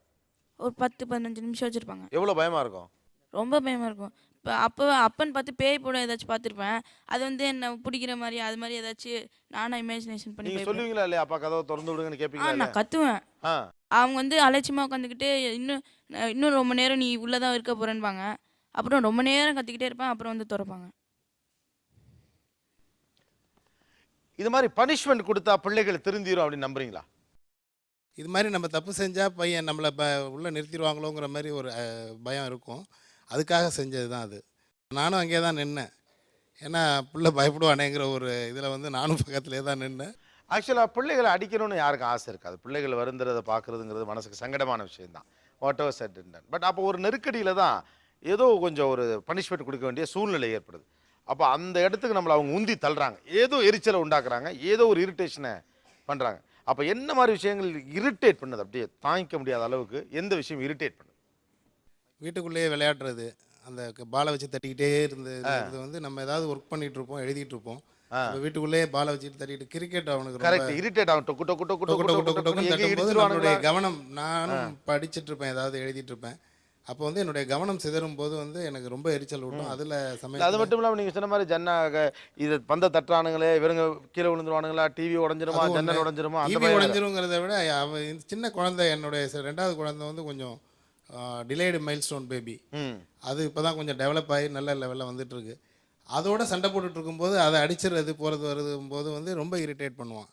ஒரு 10-15 நிமிஷம் வச்சுருப்பாங்க. எவ்வளோ பயமாக இருக்கும்? ரொம்ப பயமாக இருக்கும். இப்போ அப்பன்னு பார்த்து பேய் படம் ஏதாச்சும் பார்த்துருப்பேன், அது வந்து என்ன பிடிக்கிற மாதிரி அது மாதிரி ஏதாச்சும் நானாக இமேஜினேஷன் பண்ணி நீங்கள் சொல்லுவீங்களா இல்லையா? அப்பா கதவை திறந்து விடுங்கன்னு கேட்பீங்களா? நான் கத்துவேன். அவங்க வந்து அலட்சியமாக உட்காந்துக்கிட்டு இன்னும் ரொம்ப நேரம் நீ உள்ளே தான் இருக்க போகிறேன்பாங்க. அப்புறம் ரொம்ப நேரம் கத்திக்கிட்டே இருப்பேன், அப்புறம் வந்து திறப்பாங்க. இது மாதிரி பனிஷ்மெண்ட் கொடுத்தா பிள்ளைகள் திருந்திரும் அப்படின்னு நம்புறீங்களா? இது மாதிரி நம்ம தப்பு செஞ்சால் பையன் நம்மளை உள்ளே நிறுத்திடுவாங்களோங்கிற மாதிரி ஒரு பயம் இருக்கும். அதுக்காக செஞ்சது தான் அது. நானும் அங்கே தான் நின்னேன். ஏன்னா பிள்ளை பயப்படுவானேங்கிற ஒரு இதில் வந்து நானும் பக்கத்துலேயே தான் நின்னேன். ஆக்சுவலாக பிள்ளைகளை அடிக்கணும்னு யாருக்கும் ஆசை இருக்காது. பிள்ளைகள் வருந்துறதை பார்க்குறதுங்கிறது மனசுக்கு சங்கடமான விஷயம்தான். What ever said and ton. But அப்போ ஒரு நெருக்கடியில் தான் ஏதோ கொஞ்சம் ஒரு பனிஷ்மெண்ட் கொடுக்க வேண்டிய சூழ்நிலை ஏற்படுது. அப்போ அந்த இடத்துக்கு நம்மளை அவங்க உந்தி தள்ளுறாங்க, ஏதோ எரிச்சலை உண்டாக்குறாங்க, ஏதோ ஒரு இரிட்டேஷனை பண்ணுறாங்க. அப்போ என்ன மாதிரி விஷயங்கள் இரிட்டேட் பண்ணுது? அப்படியே தாங்கிக்க முடியாத அளவுக்கு எந்த விஷயம் இரிட்டேட் பண்ணுது? வீட்டுக்குள்ளேயே விளையாடுறது, அந்த பாலை வச்சு தட்டிக்கிட்டே இருந்தது. இது வந்து நம்ம ஏதாவது ஒர்க் பண்ணிகிட்டு இருப்போம், எழுதிட்டு இருப்போம். வீட்டுக்குள்ளேயே பாலை வச்சுட்டு தட்டிட்டு கிரிக்கெட் அவனுக்கு கரெக்ட் இரிட்டேட் ஆகும். டொக்கு டொக்கு டொக்கு டொக்கு டொக்கு டொக்கு தட்டும்போது நம்மளுடைய கவனம், நானும் படிச்சுட்டு இருப்பேன், ஏதாவது எழுதிட்டு இருப்பேன். அப்போ வந்து என்னுடைய கவனம் சிதறும் போது வந்து எனக்கு ரொம்ப எரிச்சல் விட்டும். அதில் சமயம் அது மட்டும் இல்லாமல் நீங்கள் சொன்ன மாதிரி இது பந்த தட்டுறானுங்களே, இவருங்க கீழே விழுந்துருவானுங்களா, டிவி உடஞ்சிருமா, ஜன்னல் உடஞ்சிருமா, டிவி உடஞ்சிருங்கிறத விட அவன் சின்ன குழந்தை, என்னுடைய 2வது குழந்தை வந்து கொஞ்சம் டிலேடு மைல் ஸ்டோன் பேபி. அது இப்போ தான் கொஞ்சம் டெவலப் ஆகி நல்ல லெவலில் வந்துட்டுருக்கு. அதோட சண்டை போட்டுட்டு இருக்கும்போது அதை அடிச்சிடுறது போகிறது வருதும்போது வந்து ரொம்ப இரிட்டேட் பண்ணுவான்.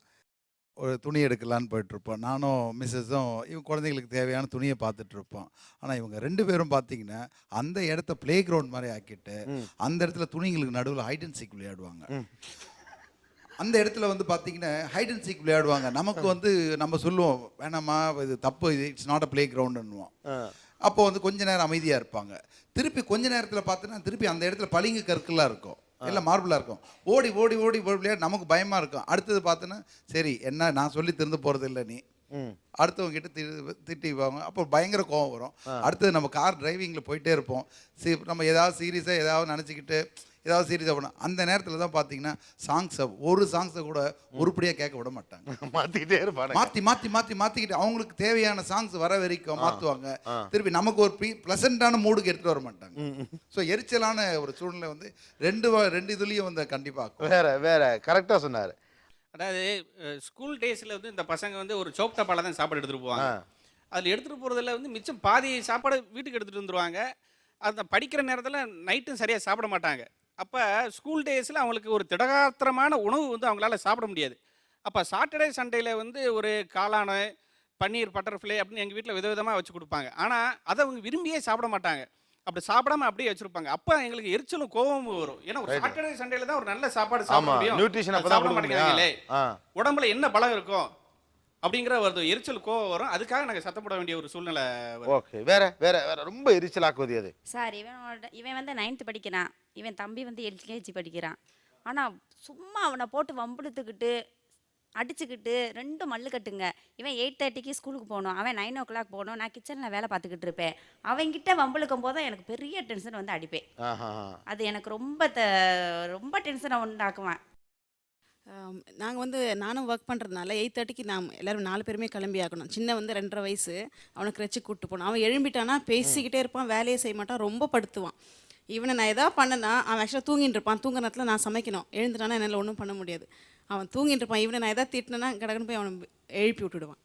ஒரு துணி எடுக்கலான்னு போயிட்டுருப்போம். நானும் மிஸ்ஸஸும் இவங்க குழந்தைங்களுக்கு தேவையான துணியை பார்த்துட்ருப்போம். ஆனால் இவங்க 2 பேரும் பார்த்தீங்கன்னா அந்த இடத்த ப்ளே கிரவுண்ட் மாதிரி ஆக்கிட்டு அந்த இடத்துல துணிங்களுக்கு நடுவில் ஹைட் அண்ட் சீக் விளையாடுவாங்க. அந்த இடத்துல வந்து பார்த்தீங்கன்னா ஹைட் அண்ட் சீக் விளையாடுவாங்க. நமக்கு வந்து நம்ம சொல்லுவோம், வேணாமா இது தப்பு, இது இட்ஸ் நாட் அ ப்ளே கிரவுண்டுன்னுவோம். அப்போ வந்து கொஞ்ச நேரம் அமைதியாக இருப்பாங்க. திருப்பி கொஞ்ச நேரத்தில் பார்த்தோன்னா திருப்பி அந்த இடத்துல பளிங்கு கற்களாக இருக்கும், இல்லை மார்பிளாக இருக்கும். ஓடி ஓடி ஓடி விளையாட நமக்கு பயமாக இருக்கும். அடுத்தது பார்த்தோன்னா சரி என்ன நான் சொல்லி திருந்து போகிறது இல்லை, நீ அடுத்தவங்க கிட்ட திட்டிவாங்க. அப்போ பயங்கர கோவம் வரும். அடுத்தது நம்ம கார் டிரைவிங்கில் போயிட்டே இருப்போம். நம்ம ஏதாவது சீரியஸாக ஏதாவது நினச்சிக்கிட்டு ஏதாவது சீரியஸாக பண்ண அந்த நேரத்தில் தான் பார்த்தீங்கன்னா சாங்ஸை கூட உருப்படியாக கேட்க விட மாட்டாங்க. மாற்றிக்கிட்டே இருப்பாங்க. மாற்றிக்கிட்டு அவங்களுக்கு தேவையான சாங்ஸ் வர வரைக்கும் மாற்றுவாங்க. திருப்பி நமக்கு ஒரு ப்ளசண்டான மூடுக்கு எடுத்துகிட்டு வர மாட்டாங்க. ஸோ எரிச்சலான ஒரு சூழ்நிலை வந்து ரெண்டு இதுலேயும் வந்து கண்டிப்பாக வேற கரெக்டாக சொன்னார். அதாவது ஸ்கூல் டேஸில் வந்து இந்த பசங்க வந்து ஒரு சோப் டப்பாவில் தான் சாப்பாடு எடுத்துகிட்டு போவாங்க. அதில் எடுத்துகிட்டு போகிறதுல வந்து மிச்சம் பாதி சாப்பாடு வீட்டுக்கு எடுத்துகிட்டு வந்துடுவாங்க. அந்த படிக்கிற நேரத்தில் நைட்டும் சரியாக சாப்பிட மாட்டாங்க. அப்போ ஸ்கூல் டேஸில் அவங்களுக்கு ஒரு திடகாத்திரமான உணவு வந்து அவங்களால சாப்பிட முடியாது. அப்போ சாட்டர்டே சண்டேயில் வந்து ஒரு காளான், பன்னீர், பட்டர்ஃப்ளை அப்படின்னு எங்கள் வீட்டில் விதவிதமாக வச்சு கொடுப்பாங்க. ஆனால் அதை அவங்க விரும்பியே சாப்பிட மாட்டாங்க. அப்படி சாப்பிடாம அப்படியே வச்சிருப்பாங்க. அப்போ எங்களுக்கு எரிச்சலும் கோவமும் வரும். ஏன்னா ஒரு சாட்டர்டே சண்டேல தான் ஒரு நல்ல சாப்பாடு சாப்பிட முடியும். நியூட்ரிஷன் அப்பதான் கொடுக்க முடியும். உடம்புல என்ன பலம் இருக்கும் அப்படிங்கிற ஒரு எரிச்சல் கோவம் வரும். அதுக்காக நாங்கள் சத்தப்பட வேண்டிய ஒரு சூழ்நிலை. ஓகே, வேற வேற வேற ரொம்ப எரிச்சலாக்குவது அது சார். இவன் வந்து 9th படிக்கிறான், இவன் தம்பி வந்து LKG படிக்கிறான். ஆனால் சும்மா அவனை போட்டு வம்புழுத்துக்கிட்டு அடிச்சுக்கிட்டு 2 மல்லு கட்டுங்க. இவன் 8:30க்கு ஸ்கூலுக்கு போகணும், அவன் 9 o'clock போகணும். நான் கிச்சனில் வேலை பார்த்துக்கிட்டு இருப்பேன். அவங்கிட்ட வம்புழுக்கும் போது எனக்கு பெரிய டென்ஷன் வந்து அடிப்பேன். அது எனக்கு ரொம்ப டென்ஷனை உண்டாக்குவேன். நாங்கள் வந்து நானும் ஒர்க் பண்ணுறதுனால 8:30க்கு நான் எல்லோரும் 4 பேருமே கிளம்பி ஆகணும். சின்ன வந்து 2.5 வயசு, அவனுக்கு ரெச்சு கூப்பிட்டு போனோம். அவன் எழும்பிட்டானா பேசிக்கிட்டே இருப்பான், வேலையே செய்ய மாட்டான், ரொம்ப படுத்துவான். இவனை நான் எதாவது பண்ணனா அவன் ஆக்சுவலாக தூங்கிட்டு இருப்பான். தூங்குற நேரத்தில் நான் சமைக்கணும். எழுந்துட்டானா என்னால் ஒன்றும் பண்ண முடியாது. அவன் தூங்கிட்டு இருப்பான். இவனை நான் எதாவது திட்டினேன்னா கடகன்னு போய் அவனை எழுப்பி விட்டுடுவான்.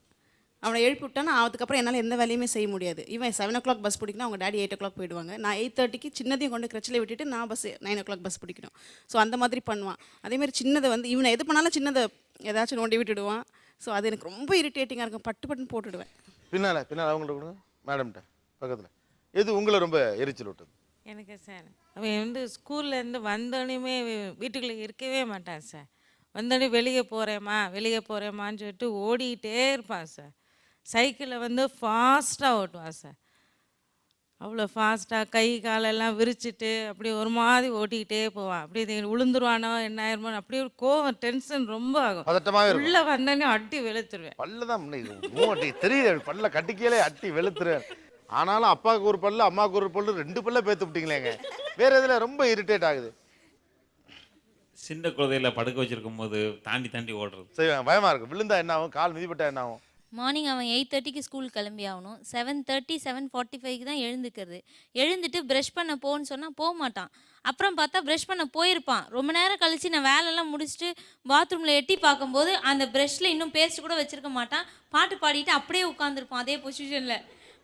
அவனை எழுப்பி விட்டானா அதுக்கப்புறம் என்னால் எந்த வேலையுமே செய்ய முடியாது. இவன் 7 o'clock பஸ் பிடிக்கணும், அவங்க டாடி 8 o'clock போயிடுவாங்க. நான் 8:30க்கு சின்னதையும் கொண்டு கிரச்சில் விட்டுட்டு நான் 9 o'clock பஸ் பிடிக்கணும். ஸோ அந்த மாதிரி பண்ணுவான். அதேமாதிரி சின்னதை வந்து இவனை எது பண்ணாலும் சின்னதை ஏதாச்சும் நோண்டி விட்டுடுவான். ஸோ அது எனக்கு ரொம்ப இரிட்டேட்டிங்காக இருக்கும். பட்டுன்னு போட்டுடுவேன். பின்னால் அவங்கள்ட்ட கொடுங்க மேடம்கிட்ட பக்கத்தில். எது உங்களை ரொம்ப எரிச்சல் விட்டது? எனக்கு சார், அவன் வந்து ஸ்கூல்லேருந்து வந்தோடனே வீட்டுக்குள்ளே இருக்கவே மாட்டான் சார். வந்தோடனே வெளியே போகிறேம்மான்னு சொல்லிட்டு ஓடிக்கிட்டே இருப்பான் சார். சைக்கிளை வந்து ஃபாஸ்ட்டாக ஓட்டுவான் சார். அவ்வளோ ஃபாஸ்ட்டாக கை காலெல்லாம் விரிச்சிட்டு அப்படி ஒரு மாதிரி ஓட்டிக்கிட்டே போவான். அப்படியே விழுந்துருவானோ என்ன ஆயிருமோ அப்படியே ஒரு கோவம், டென்ஷன் ரொம்ப ஆகும். உள்ளே வந்தோடனே அட்டி வெளுத்துருவேன். பல்ல தான் தெரியுது, பல்ல கட்டிக்கையிலே அட்டி வெளுத்துருவேன். ஆனாலும் அப்பாவுக்கு ஒரு பல்லு அம்மாவுக்கு ஒரு பல்லு 2 பல்ல பேத்து விட்டீங்களேங்க. வேற எதில் ரொம்ப இரிட்டேட் ஆகுது? சின்ன குழந்தையில படுக்க வச்சிருக்கும் போது தாண்டி ஓடுறது சரி, பயமா இருக்கு. விழுந்தா என்ன ஆகும், கால் மிதிப்பட்டா என்ன ஆகும்? மார்னிங் அவன் 8:30க்கு ஸ்கூல் கிளம்பி ஆகணும். 7:30 7:45க்கு தான் எழுந்துட்டு ப்ரஷ் பண்ண போன்னு சொன்னால் போக மாட்டான். அப்புறம் பார்த்தா ப்ரஷ் பண்ண போயிருப்பான். ரொம்ப நேரம் கழித்து நான் வேலைலாம் முடிச்சுட்டு பாத்ரூமில் எட்டி பார்க்கும்போது அந்த ப்ரஷ்ஷில் இன்னும் பேஸ்ட் கூட வச்சுருக்க மாட்டான். பாட்டு பாடிட்டு அப்படியே உட்காந்துருப்பான் அதே பொசிஷனில்.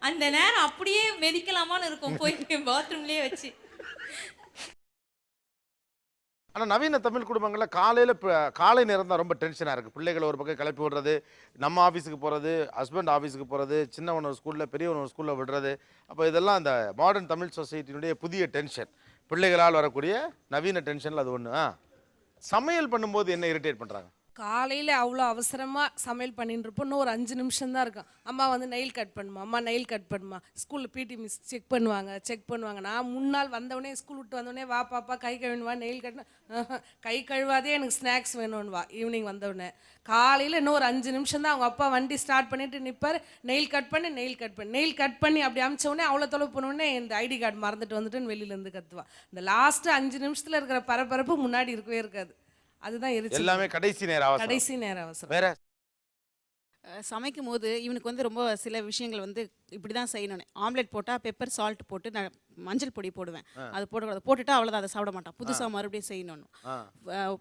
அந்த நேரம் அப்படியே மெதிக்கலாமான்னு இருக்கும் போய் பாத்ரூம்லேயே வச்சு. ஆனால் நவீன தமிழ் குடும்பங்களில் காலையில் காலை நேரம் தான் ரொம்ப டென்ஷனாக இருக்குது. பிள்ளைகளை ஒரு பக்கம் கிளப்பி விடுறது, நம்ம ஆஃபீஸுக்கு போகிறது, ஹஸ்பண்ட் ஆஃபீஸுக்கு போகிறது, சின்னவன் ஒரு ஸ்கூலில் பெரியவன் ஒரு ஸ்கூலில் விடுறது. அப்போ இதெல்லாம் அந்த மாடர்ன் தமிழ் சொசைட்டியினுடைய புதிய டென்ஷன், பிள்ளைகளால் வரக்கூடிய நவீன டென்ஷனில் அது ஒன்று. சமையல் பண்ணும்போது என்ன இரிட்டேட் பண்ணுறாங்க? காலையில் அவ்வளோ அவசரமாக சமையல் பண்ணிட்டு இருப்போம். இன்னும் ஒரு 5 நிமிஷம் தான் இருக்கும். அம்மா வந்து நெயில் கட் பண்ணுமா, அம்மா நெயில் கட் பண்ணுமா. ஸ்கூலில் பிடி மிஸ் செக் பண்ணுவாங்க. நான் முன்னாள் வந்தவொடனே ஸ்கூல் விட்டு வந்தோடனே வா பாப்பா கை கழுவா, நெயில் கட் கை கழுவாதே எனக்கு ஸ்நாக்ஸ் வேணும்னு வா. ஈவினிங் வந்தவுடனே காலையில் இன்னும் ஒரு 5 நிமிஷம் தான். அவங்க அப்பா வண்டி ஸ்டார்ட் பண்ணிட்டு நிற்பார். நெயில் கட் பண்ணி அப்படி அமிச்சோடனே அவ்வளோ தொலைவு போனோடனே இந்த ஐடி கார்டு மறந்துட்டு வந்துட்டுன்னு வெளியிலேருந்து கத்துவா. இந்த லாஸ்ட்டு 5 நிமிஷத்தில் இருக்கிற பரபரப்பு முன்னாடி இருக்கவே இருக்காது. அதுதான் எல்லாமே கடைசி நேரம் அவசரம். வேற சமைக்கும் போது இவனுக்கு வந்து ரொம்ப சில விஷயங்கள் வந்து இப்படி தான் செய்யணும். ஆம்லெட் போட்டால் பெப்பர் சால்ட் போட்டு நான் மஞ்சள் பொடி போடுவேன். அது போட்டுட்டா அவ்வளோதான், அதை சாப்பிட மாட்டான். புதுசாக மறுபடியும் செய்யணும்.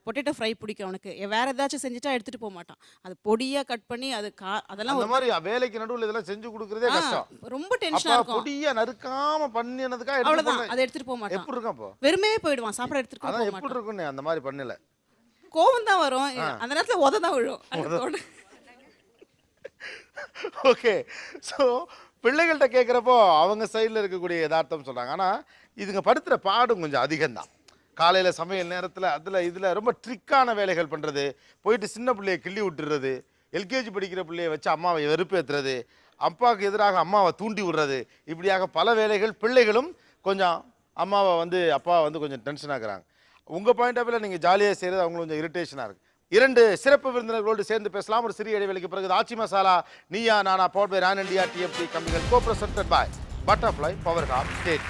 பொட்டேட்டோ ஃப்ரை பிடிக்கும் அவனுக்கு. வேற ஏதாச்சும் செஞ்சுட்டா எடுத்துகிட்டு போக மாட்டான். அது பொடியாக கட் பண்ணி அது அதெல்லாம் ஒரு மாதிரி வேலைக்கு நடுவில் இதெல்லாம் செஞ்சு கொடுக்குறதே கஷ்டம். ரொம்ப டென்ஷனாக இருக்கும். பொடியாக நறுக்காம பண்ணினதுக்காக அவ்வளோதான், அதை எடுத்துகிட்டு போக மாட்டான். எப்படி இருக்கும்? வெறுமே போயிடுவான், சாப்பிட எடுத்துகிட்டு போக மாட்டான். எப்படி இருக்குன்னு அந்த மாதிரி பண்ணல கோவம் தான் வரும். அந்த நேரத்தில் உத தான் விழும். ஓகே. ஸோ பிள்ளைகள்கிட்ட கேட்குறப்போ அவங்க சைடில் இருக்கக்கூடிய யதார்த்தம் சொல்கிறாங்க. ஆனால் இதுங்க படுத்துகிற பாடும் கொஞ்சம் அதிகம்தான். காலையில் சமையல் நேரத்தில் இதில் ரொம்ப ட்ரிக்கான வேலைகள் பண்ணுறது, போயிட்டு சின்ன பிள்ளையை கிள்ளி விட்டுறது, எல்கேஜி படிக்கிற பிள்ளையை வச்சு அம்மாவை வெறுப்பேற்றுறது, அப்பாவுக்கு எதிராக அம்மாவை தூண்டி விடுறது, இப்படியாக பல வேலைகள். பிள்ளைகளும் கொஞ்சம் அப்பாவை வந்து கொஞ்சம் டென்ஷன் ஆகுறாங்க. உங்கள் பாயிண்ட் ஆஃப் வியூவில் நீங்கள் ஜாலியாக செய்கிறது அவங்களுக்கு கொஞ்சம் இரிட்டேஷனாக இருக்குது. 2 சிறப்பு விருந்தினர்களோடு சேர்ந்து பேசலாம். ஒரு சிறிய இடைவெளிக்கு பிறகு ஆச்சி Masala Neeya Naana powered by Ran India TMT கம்பிகள் co presented by Butterfly power hub ஸ்டேட்.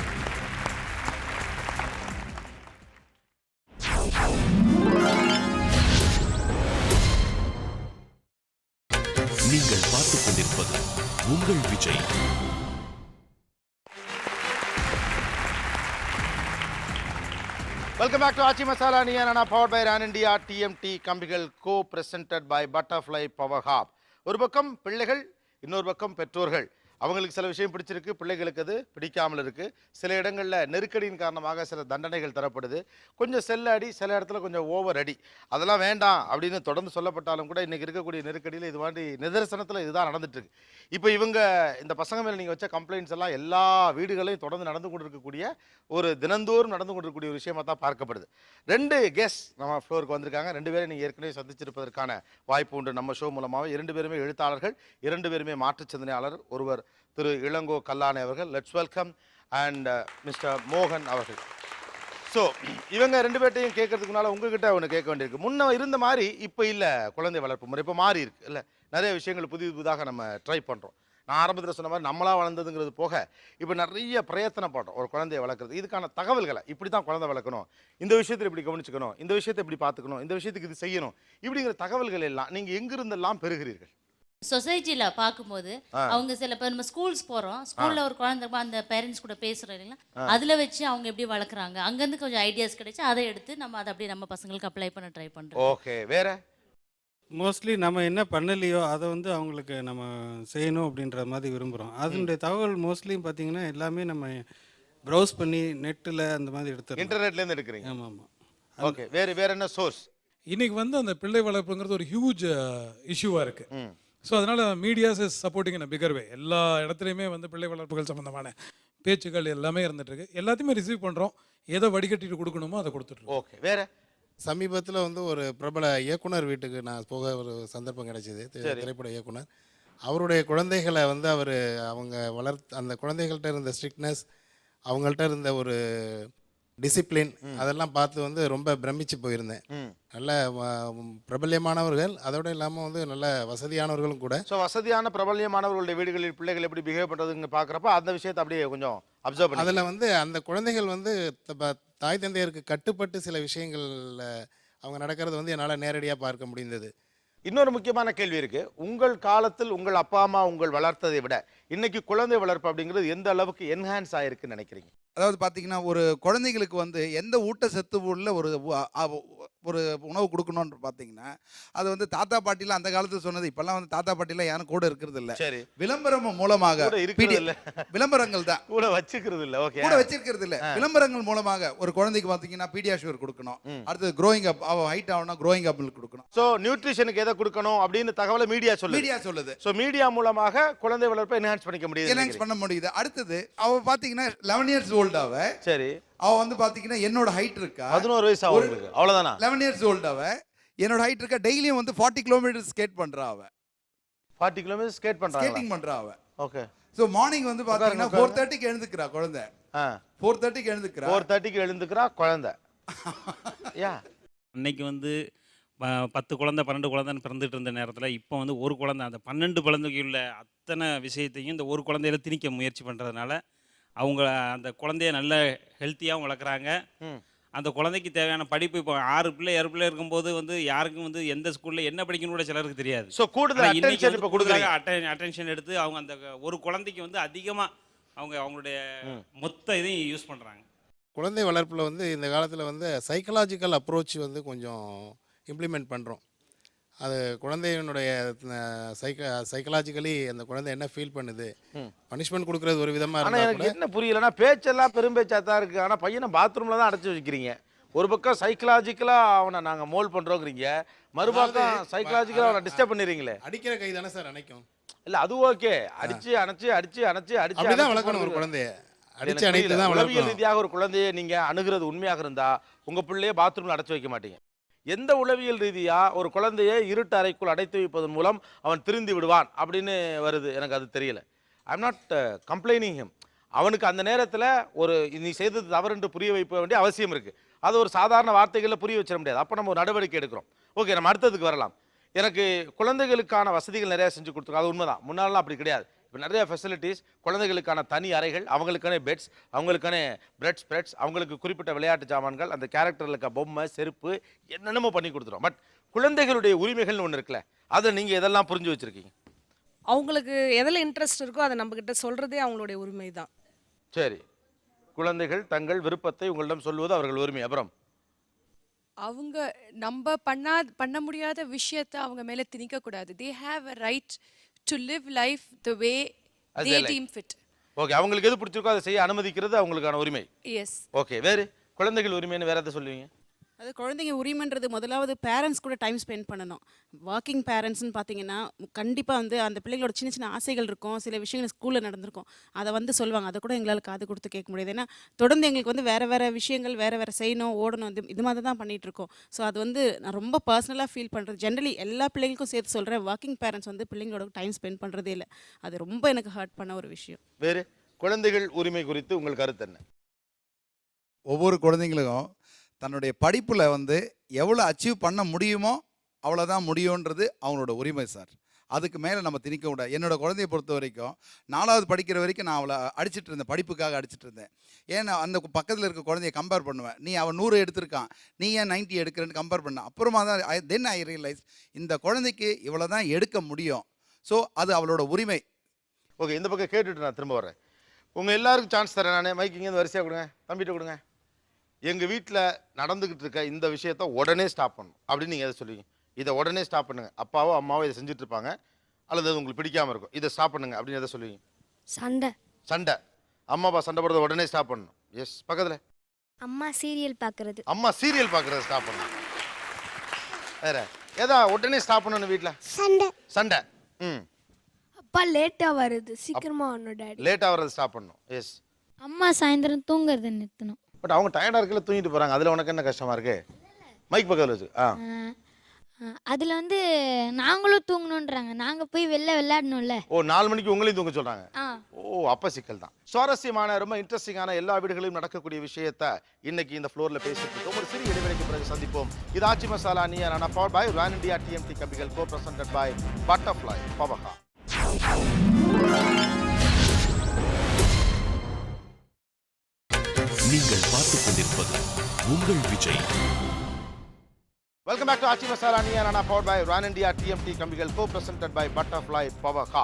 நீங்கள் பார்த்துக் கொண்டிருப்பது உங்கள் Vijay. Welcome back to Aachi Masala Neeya Naana powered by Ran India TMT கம்பிகள் co presented by Butterfly power hub. ஒரு பக்கம் பிள்ளைகள், இன்னொரு பக்கம் பெற்றோர்கள். அவங்களுக்கு சில விஷயம் பிடிச்சிருக்கு, பிள்ளைகளுக்கு அது பிடிக்காமல் இருக்குது. சில இடங்களில் நெருக்கடியின் காரணமாக சில தண்டனைகள் தரப்படுது. கொஞ்சம் செல்ல அடி, சில இடத்துல கொஞ்சம் ஓவர் அடி. அதெல்லாம் வேண்டாம் அப்படின்னு தொடர்ந்து சொல்லப்பட்டாலும் கூட இன்றைக்கி இருக்கக்கூடிய நெருக்கடியில் இது மாதிரி நிதர்சனத்தில் இதுதான் நடந்துட்டுருக்கு. இப்போ இந்த பசங்க மேலே நீங்கள் வச்ச கம்ப்ளைண்ட்ஸ் எல்லாம் எல்லா வீடுகளையும் தொடர்ந்து நடந்து கொண்டு இருக்கக்கூடிய ஒரு தினந்தோறும் நடந்து கொண்டு இருக்கக்கூடிய ஒரு விஷயமாக தான் பார்க்கப்படுது. 2 கெஸ்ட் நம்ம ஃப்ளோருக்கு வந்திருக்காங்க. 2 பேரை நீங்கள் ஏற்கனவே சந்திச்சிருப்பதற்கான வாய்ப்பு உண்டு நம்ம ஷோ மூலமாக. 2 பேருமே எழுத்தாளர்கள், 2 பேருமே மாற்றுச் சிந்தனையாளர். ஒருவர் திரு இளங்கோ கல்லானை அவர்கள். லெட்ஸ் வெல்கம் அண்ட் மிஸ்டர் மோகன் அவர்கள். ஸோ இவங்க 2 பேர்ட்டையும் கேட்கறதுக்கு முன்னால் உங்ககிட்ட ஒன்று கேட்க வேண்டியிருக்கு. முன்ன இருந்த மாதிரி இப்போ இல்லை குழந்தை வளர்ப்பு முறை, இப்போ மாறி இருக்கு இல்லை? நிறைய விஷயங்கள் புதிதாக நம்ம ட்ரை பண்ணுறோம். நான் ஆரம்பத்தில் சொன்ன மாதிரி நம்மளா வளர்ந்ததுங்கிறது போக இப்போ நிறைய பிரயத்தனப்படுறோம் ஒரு குழந்தையை வளர்க்குறது. இதுக்கான தகவல்களை இப்படி தான் குழந்தை வளர்க்கணும், இந்த விஷயத்தில் இப்படி கவனிச்சுக்கணும், இந்த விஷயத்தை இப்படி பார்த்துக்கணும், இந்த விஷயத்துக்கு இது செய்யணும், இப்படிங்கிற தகவல்கள் எல்லாம் நீங்கள் எங்கிருந்தெல்லாம் பெறுகிறீர்கள்? சொசைட்டியில் பார்க்கும்போது அவங்க சில பேர் நம்ம ஸ்கூல்ஸ் போகிறோம், ஸ்கூலில் ஒரு குழந்தை அந்த பேரண்ட்ஸ் கூட பேசுகிறோம் இல்லைங்களா, அதில் வச்சு அவங்க எப்படி வளர்க்குறாங்க, அங்கேருந்து கொஞ்சம் ஐடியாஸ் கிடைச்சி அதை எடுத்து நம்ம அதை அப்படியே நம்ம பசங்களுக்கு அப்ளை பண்ண ட்ரை பண்ணுறோம். ஓகே. வேற மோஸ்ட்லி நம்ம என்ன பண்ணலையோ அதை வந்து அவங்களுக்கு நம்ம செய்யணும் அப்படின்ற மாதிரி விரும்புகிறோம். அதனுடைய தகவல் மோஸ்ட்லி பார்த்தீங்கன்னா எல்லாமே நம்ம ப்ரௌஸ் பண்ணி நெட்டில் அந்த மாதிரி எடுத்துறோம். இன்டர்நெட்லேருந்து எடுக்கிறீங்க? ஆமாம் ஆமாம். ஓகே. வேற என்ன சோர்ஸ்? இன்னைக்கு வந்து அந்த பிள்ளை வளர்ப்புங்கிறது ஒரு ஹியூஜ் இஷ்யூவாக இருக்குது. ஸோ அதனால் medias is supporting in a bigger way. எல்லா இடத்துலையுமே வந்து பிள்ளை வளர்ப்புகள் சம்மந்தமான பேச்சுக்கள் எல்லாமே இருந்துகிட்ருக்கு. எல்லாத்தையுமே ரிசீவ் பண்ணுறோம். எதை வடிகட்டிட்டு கொடுக்கணுமோ அதை கொடுத்துட்ருக்கோம். ஓகே. வேறு சமீபத்தில் வந்து ஒரு பிரபல இயக்குனர் வீட்டுக்கு நான் போக ஒரு சந்தர்ப்பம் கிடைச்சிது. திரைப்பட இயக்குனர் அவருடைய குழந்தைகளை வந்து அவங்க அந்த குழந்தைகள்கிட்ட இருந்த ஸ்ட்ரிக்ட்னஸ், அவங்கள்ட்ட இருந்த ஒரு டிசிப்ளின், அதெல்லாம் பார்த்து வந்து ரொம்ப பிரமிச்சு போயிருந்தேன். நல்ல பிரபல்யமானவர்கள், அதோடு இல்லாமல் வந்து நல்ல வசதியானவர்களும் கூட. ஸோ வசதியான பிரபல்யமானவர்களுடைய வீடுகளில் பிள்ளைகள் எப்படி பிஹேவ் பண்ணுறதுங்க பார்க்குறப்ப அந்த விஷயத்தை அப்படியே கொஞ்சம் அப்சர்வ் பண்ணி அதில் வந்து அந்த குழந்தைகள் வந்து தாய் தந்தையருக்கு கட்டுப்பட்டு சில விஷயங்களில் அவங்க நடக்கிறது வந்து என்னால் நேரடியாக பார்க்க முடிந்தது. இன்னொரு முக்கியமான கேள்வி இருக்கு. உங்கள் காலத்தில் உங்கள் அப்பா அம்மா உங்கள் வளர்த்ததை விட இன்னைக்கு குழந்தை வளர்ப்பு அப்படிங்கிறது எந்த அளவுக்கு என்ஹான்ஸ் ஆயிருக்குன்னு நினைக்கிறீங்க? அதாவது பார்த்தீங்கன்னா ஒரு குழந்தைகளுக்கு வந்து எந்த ஊட்டச்சத்து உள்ள ஒரு ஒரு உணவு கொடுக்கணும்னு பார்த்தீங்கன்னா அது வந்து தாத்தா பாட்டிலாம் அந்த காலத்துல சொன்னது, இப்பெல்லாம் வந்து தாத்தா பாட்டிலாம் யாரும் கூட இருக்கிறது இல்லை. சரி. விளம்பரம் மூலமாக கூட இருக்கிறது இல்ல. விளம்பரங்கள் தான் கூட வச்சுக்கிறது இல்ல. ஓகே. கூட வச்சிருக்கிறது இல்லை. விளம்பரங்கள் மூலமாக ஒரு குழந்தைக்கு பார்த்தீங்கன்னா பீடியாஷூர் கொடுக்கணும், அடுத்து க்ரோயிங் அப், அவ ஹைட் ஆகணும்னா க்ரோயிங் அப் மில்க் கொடுக்கணும். ஸோ நியூட்ரிஷனுக்கு எதை கொடுக்கணும் அப்படின்னு தகவலை மீடியா சொல்லுது. ஸோ மீடியா மூலமாக குழந்தை வளர்ப்பை என்ஹான்ஸ் பண்ணிக்க முடியுது. என்ஹான்ஸ் பண்ண முடியுது. அடுத்தது அவ பார்த்தீங்கன்னா 11 இயர்ஸ் ஓல்டு அவ. சரி. அவ வந்து பாத்தீங்கன்னா என்னோட ஹைட் இருக்கா, 11 வயசு அவங்களுக்கு, அவ்வளவுதானா? 11 இயர்ஸ் ஓல்டு அவ. என்னோட ஹைட் இருக்கா. டெய்லியும் வந்து 40 கிலோமீட்டர் ஸ்கேட் பண்றா அவ. 40 கிலோமீட்டர் ஸ்கேட் பண்றா, ஸ்கேட்டிங் பண்றா அவ. ஓகே. சோ மார்னிங் வந்து பாத்தீங்கன்னா 4:30க்கு எழுந்துக்கிறா குழந்தை. 4:30க்கு எழுந்துக்கிறா. 4:30க்கு எழுந்துக்கிறா குழந்தை. யா. அன்னைக்கு வந்து 10 குழந்தை 12 குழந்தைன்னு பிறந்துட்டு இருந்த நேரத்தில் இப்போ வந்து ஒரு குழந்தை, அந்த 12 குழந்தைக்கு உள்ள அத்தனை விஷயத்தையும் இந்த ஒரு குழந்தையில திணிக்க முயற்சி பண்ணுறதுனால அவங்க அந்த குழந்தைய நல்ல ஹெல்த்தியாகவும் வளர்க்குறாங்க. அந்த குழந்தைக்கு தேவையான படிப்பு இப்போ 6 பிள்ளை 7 பிள்ளை இருக்கும்போது வந்து யாருக்கும் வந்து எந்த ஸ்கூலில் என்ன படிக்கணும் கூட சிலருக்கு தெரியாது. ஸோ கூடுதல் அட்டென்ஷன் இப்போ கொடுக்குறாங்க. அட்டென்ஷன் எடுத்து அவங்க அந்த ஒரு குழந்தைக்கு வந்து அதிகமாக அவங்களுடைய மொத்த இதையும் யூஸ் பண்ணுறாங்க. குழந்தை வளர்ப்பில் வந்து இந்த காலத்தில் வந்து சைக்கலாஜிக்கல் அப்ரோச் வந்து கொஞ்சம் இம்ப்ளிமெண்ட் பண்ணுறோம். அது குழந்தையினுடைய சைக்கலாஜிக்கலி அந்த குழந்தை என்ன ஃபீல் பண்ணுது, பனிஷ்மெண்ட் கொடுக்குறது ஒரு விதமாக ஆனால் எனக்கு என்ன புரியலன்னா பேச்செல்லாம் பெரும்பேச்சா தான் இருக்குது, ஆனால் பையனை பாத்ரூமில் தான் அடைச்சி வைக்கிறீங்க. ஒரு பக்கம் சைக்கலாஜிக்கலாக அவனை நாங்கள் மோல்ட் பண்ணுறோங்கிறீங்க, மறுபக்கம் சைக்கலாஜிக்கலாக அவனை டிஸ்டர்ப் பண்ணிடுறீங்களே. அடிக்கிற கை தானே சார் அணைக்கும்? இல்லை அது ஓகே, அடிச்சு அணைச்சு அடிச்சு அணைச்சு அடிச்சு அப்படிதான் வளர்க்கணும் ஒரு குழந்தைய. அடிச்சு அணைத்து தான் உளவியல் வளர்க்கணும். ரீதியாக ஒரு குழந்தையை நீங்கள் அணுகிறது உண்மையாக இருந்தால் உங்கள் பிள்ளையே பாத்ரூமில் அடைச்சி வைக்க மாட்டீங்க. எந்த உளவியல் ரீதியாக ஒரு குழந்தையை இருட்டு அறைக்குள் அடைத்து வைப்பதன் மூலம் அவன் திருந்தி விடுவான் அப்படின்னு வருது, எனக்கு அது தெரியல. I'm not complaining him. அவனுக்கு அந்த நேரத்தில் ஒரு நீ செய்தது தவறு என்று புரிய வைக்க வேண்டிய அவசியம் இருக்குது. அது ஒரு சாதாரண வார்த்தைகளில் புரிய வச்சிட முடியாது. அப்போ நம்ம ஒரு நடவடிக்கை எடுக்கிறோம். ஓகே, நம்ம அடுத்ததுக்கு வரலாம். எனக்கு குழந்தைகளுக்கான வசதிகள் நிறையா செஞ்சு கொடுத்துருக்கோம், அது உண்மைதான். முன்னாலாம் அப்படி கிடையாது. இப்போ நிறைய ஃபெசிலிட்டிஸ், குழந்தைகளுக்கான தனி அறைகள், அவங்களுக்கான பெட்ஸ், அவங்களுக்கான பிரெட் ஸ்ப்ரெட்ஸ், அவங்களுக்கு குறிப்பிட்ட விளையாட்டு ஜாமான்கள், அந்த கேரக்டர்களுக்கு பொம்மை, செருப்பு, என்னென்னமோ பண்ணி கொடுத்துரும். பட் குழந்தைகளுடைய உரிமைகள்னு ஒன்று இருக்குல்ல, அதை நீங்கள் எதெல்லாம் புரிஞ்சு வச்சுருக்கீங்க? அவங்களுக்கு எதில் இன்ட்ரெஸ்ட் இருக்கோ அதை நம்மக்கிட்ட சொல்கிறதே அவங்களுடைய உரிமை தான். சரி, குழந்தைகள் தங்கள் விருப்பத்தை உங்களிடம் சொல்வது அவர்கள் உரிமை. அப்புறம் அவங்க நம்ம பண்ண முடியாத விஷயத்தை அவங்க மேலே திணிக்கக்கூடாது. They have a right to live life the way they deem fit. Okay, அவங்களுக்கு எது பிடிச்சிருக்கோ அதை செய்ய அனுமதிக்கிறது அவங்களுக்கான உரிமை. எஸ். ஓகே, வேறு குழந்தைகள் உரிமைன்னு வேற எதை சொல்லுவீங்க? அது குழந்தைங்க உரிமைன்றது முதலாவது பேரண்ட்ஸ் கூட டைம் ஸ்பெண்ட் பண்ணணும். ஒர்க்கிங் பேரண்ட்ஸ்னு பார்த்தீங்கன்னா கண்டிப்பாக வந்து அந்த பிள்ளைங்களோட சின்ன சின்ன ஆசைகள் இருக்கும், சில விஷயங்கள் ஸ்கூலில் நடந்திருக்கும், அதை வந்து சொல்லுவாங்க. அதை கூட எங்களால் காது கொடுத்து கேட்க முடியாது. ஏன்னா தொடர்ந்து எங்களுக்கு வந்து வேறு விஷயங்கள் வேறு செய்யணும், ஓடணும், இது மாதிரி தான் பண்ணிகிட்ருக்கோம். ஸோ அது வந்து நான் ரொம்ப பர்சனலாக ஃபீல் பண்ணுறது. ஜென்ரலி எல்லா பிள்ளைங்களுக்கும் சேர்த்து சொல்கிறேன், ஒர்க்கிங் பேரண்ட்ஸ் வந்து பிள்ளைங்களோட டைம் ஸ்பெண்ட் பண்ணுறதே இல்லை. அது ரொம்ப எனக்கு ஹர்ட் பண்ண ஒரு விஷயம். வேறு குழந்தைகள் உரிமை குறித்து உங்கள் கருத்து என்ன? ஒவ்வொரு குழந்தைங்களுக்கும் தன்னுடைய படிப்பில் வந்து எவ்வளோ அச்சீவ் பண்ண முடியுமோ அவ்வளோதான் முடியுன்றது அவங்களோட உரிமை சார். அதுக்கு மேலே நம்ம திணிக்க கூடாது. என்னோடய குழந்தைய பொறுத்த வரைக்கும் 4வது படிக்கிற வரைக்கும் நான் அவளை அடிச்சிட்டு இருந்தேன், படிப்புக்காக அடிச்சிட்டு இருந்தேன். ஏன்னா அந்த பக்கத்தில் இருக்க குழந்தைய கம்பேர் பண்ணுவேன். நீ அவன் 100 எடுத்திருக்கான், நீ ஏன் 90 எடுக்கிறேன்னு கம்பேர் பண்ண. அப்புறமா தான் தென் ஐ ரியலைஸ் இந்த குழந்தைக்கு இவ்வளோ தான் எடுக்க முடியும். ஸோ அது அவளோட உரிமை. ஓகே, இந்த பக்கம் கேட்டுட்டு நான் திரும்ப வரேன். உங்கள் எல்லாருக்கும் சான்ஸ் தரேன் நான். மைக் இங்கேருந்து வரிசையாக கொடுங்க, தம்பிகிட்ட கொடுங்க. எங்கள் வீட்டில் நடந்துக்கிட்டு இருக்க இந்த விஷயத்த உடனே ஸ்டாப் பண்ணணும் அப்படின்னு நீங்கள் எதை சொல்லுவீங்க? இதை உடனே ஸ்டாப் பண்ணுங்கள். அப்பாவோ அம்மாவோ இதை செஞ்சுட்டு இருப்பாங்க, அல்லது அது உங்களுக்கு பிடிக்காமல் இருக்கும், இதை ஸ்டாப் பண்ணுங்க அப்படின்னு எதை சொல்லுவீங்க? சண்டை. சண்டை. அம்மா அப்பா சண்டை போடுறத உடனே ஸ்டாப் பண்ணணும். எஸ், பக்கத்தில் அம்மா சீரியல் பார்க்குறது. அம்மா சீரியல் பார்க்குறத ஸ்டாப் பண்ணணும். வேற எதா உடனே ஸ்டாப் பண்ணணும் வீட்டில்? சண்டை. சண்டை. அப்பா லேட்டாக வருது, சீக்கிரமாக வரணும் டேடி. லேட்டாக வர்றது ஸ்டாப் பண்ணணும். எஸ். அம்மா சாயந்தரம் தூங்குறதை நிறுத்தணும். பட் அவங்க டயர்டாக இருக்கல தூங்கிட்டு போகிறாங்க, அதில் உனக்கு என்ன கஷ்டமாக இருக்கு? மைக் பக்கத்தில் வச்சு. அதில் வந்து நாங்களும் தூங்கணுன்றாங்க, நாங்கள் போய் விளையாடணும்ல. ஓ, 4 மணிக்கு உங்களையும் தூங்க சொல்கிறாங்க. ஓ, அப்போ சிக்கல் தான். சுவாரஸ்யமான ரொம்ப இன்ட்ரெஸ்டிங்கான எல்லா வீடுகளிலும் நடக்கக்கூடிய விஷயத்தை இன்னைக்கு இந்த ஃப்ளோரில் பேசிட்டு இருக்கோம். ஒரு சிறிய இடைவெளிக்கு பிறகு சந்திப்போம். இது Aachi Masala Neeya Naana, powered by Ran India TMT கம்பிகள், கோ பிரசன்டட் பை பட்டர்ஃப்ளை பவஹா. நீங்கள் பார்த்துக் கொண்டிருப்பது உங்கள் Vijay. Welcome back to Aachi Masala Neeya Naana, powered by Ran India TMT கம்பிகள், கோ பிரசன்டட் பை பட்டர்ஃப்ளை பவஹா.